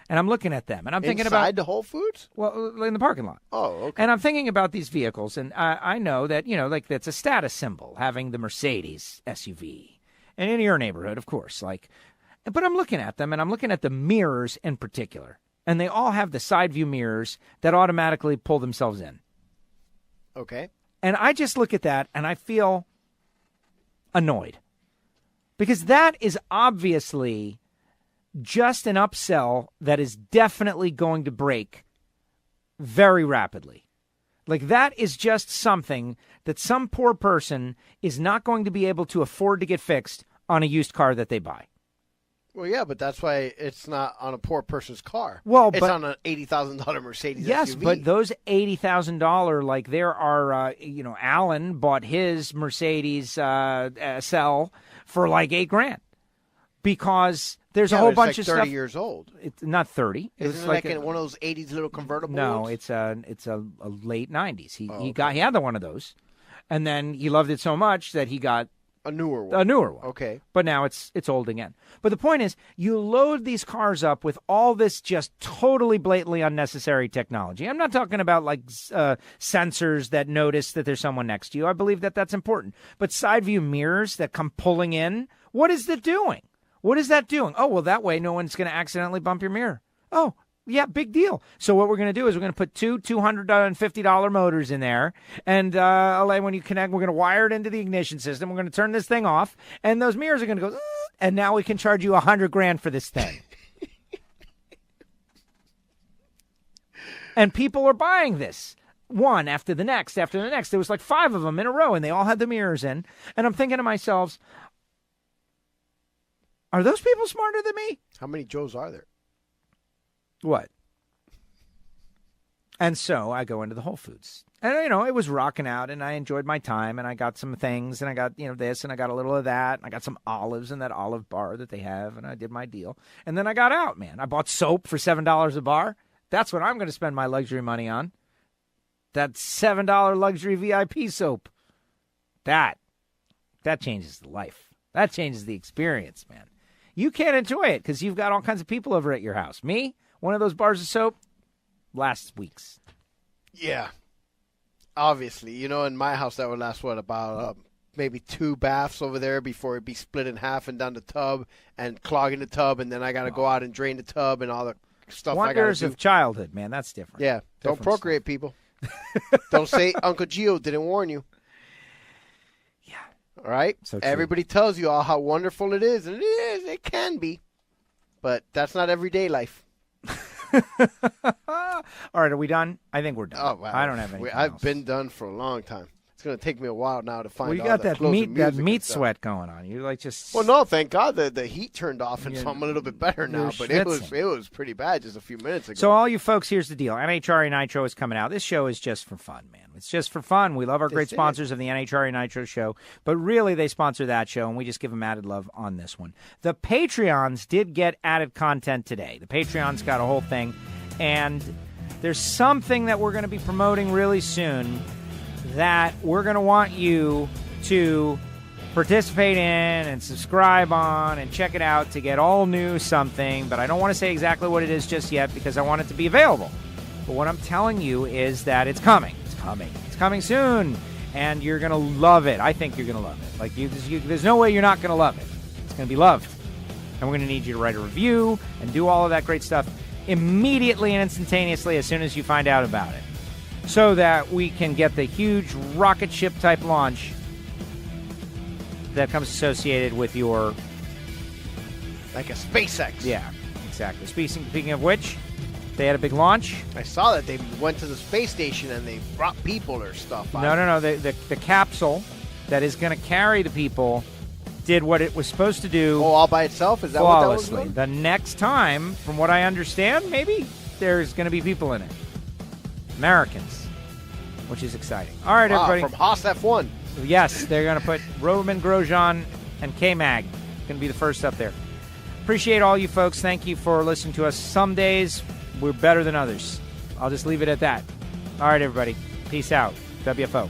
And I'm looking at them and I'm thinking about Inside the Whole Foods? well, in the parking lot. Oh, okay. And I'm thinking about these vehicles, and I know that, like that's a status symbol, having the Mercedes SUV. And in your neighborhood, of course. But I'm looking at them, and I'm looking at the mirrors in particular. And they all have the side view mirrors that automatically pull themselves in. Okay. And I just look at that, and I feel annoyed. Because that is obviously just an upsell that is definitely going to break very rapidly. Like that is just something that some poor person is not going to be able to afford to get fixed on a used car that they buy. Well, yeah, but that's why it's not on a poor person's car. Well, it's but- on an $80,000 Mercedes Yes, SUV. but those $80,000, like there are, Alan bought his Mercedes SL for like $8,000 because there's a whole it's bunch like of 30 stuff. years old. It's not 30. Isn't it like one of those 80s little convertible No, ones? it's a late 90s. He had one of those, and then he loved it so much that he got a newer one. a newer one. Okay. But now it's old again. But the point is, you load these cars up with all this just totally blatantly unnecessary technology. I'm not talking about like sensors that notice that there's someone next to you. I believe that that's important. But side view mirrors that come pulling in, what is that doing? What is that doing? Oh, well, that way no one's going to accidentally bump your mirror. Oh, yeah, big deal. So what we're going to do is we're going to put two $250 motors in there, and when you connect, we're going to wire it into the ignition system. We're going to turn this thing off, and those mirrors are going to go, and now we can charge you $100,000 for this thing. And people are buying this. One after the next, after the next. There was like 5 of them in a row, and they all had the mirrors in. And I'm thinking to myself, are those people smarter than me? How many Joes are there? What? And so I go into the Whole Foods. And, it was rocking out, and I enjoyed my time, and I got some things, and I got, this, and I got a little of that, and I got some olives in that olive bar that they have, and I did my deal. And then I got out, man. I bought soap for $7 a bar. That's what I'm going to spend my luxury money on. That $7 luxury VIP soap. That changes the life. That changes the experience, man. You can't enjoy it because you've got all kinds of people over at your house. Me, one of those bars of soap, last week's. Yeah. Obviously. In my house, that would last, about maybe 2 baths over there before it'd be split in half and down the tub and clogging the tub, and then I got to go out and drain the tub and all the stuff I got to Wonders do. of childhood, man. That's different. Yeah. Don't Different procreate, people. Don't say Uncle Gio didn't warn you. Yeah. All right? So true. Everybody tells you all how wonderful it is, and it is. It can be. But that's not everyday life. All right, are we done? I think we're done. Oh, wow. I don't have anything I've else. been done for a long time. It's going to take me a while now to find Well, you all got the that closing meat music and stuff. sweat going on. You like just Well, no, thank God the heat turned off, and Yeah, so I'm a little bit better now. you're But it schwitzing. was pretty bad just a few minutes ago. So all you folks, here's the deal. NHRA Nitro is coming out. This show is just for fun, man. It's just for fun. We love our great That's it. sponsors of the NHRA Nitro show, but really they sponsor that show, and we just give them added love on this one. The Patreons did get added content today. The Patreons got a whole thing, and there's something that we're going to be promoting really soon that we're going to want you to participate in and subscribe on and check it out to get all new something. But I don't want to say exactly what it is just yet because I want it to be available. But what I'm telling you is that it's coming. It's coming. It's coming soon. And you're going to love it. I think you're going to love it. Like there's no way you're not going to love it. It's going to be loved. And we're going to need you to write a review and do all of that great stuff immediately and instantaneously as soon as you find out about it, so that we can get the huge rocket ship type launch that comes associated with your... Like a SpaceX. Yeah, exactly. Speaking of which, they had a big launch. I saw that they went to the space station and they brought people or stuff. No. The capsule that is going to carry the people did what it was supposed to do. Oh, all by itself? Is that flawlessly. what that was The next time, from what I understand, maybe there's going to be people in it. Americans, which is exciting. All right, everybody. From Haas F1. Yes, they're going to put Roman Grosjean and K-Mag. Going to be the first up there. Appreciate all you folks. Thank you for listening to us. Some days we're better than others. I'll just leave it at that. All right, everybody. Peace out. WFO.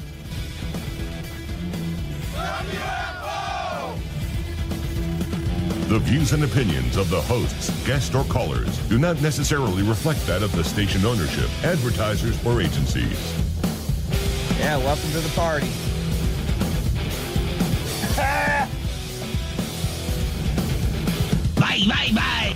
The views and opinions of the hosts, guests, or callers do not necessarily reflect that of the station ownership, advertisers, or agencies. Yeah, welcome to the party. Bye, bye, bye.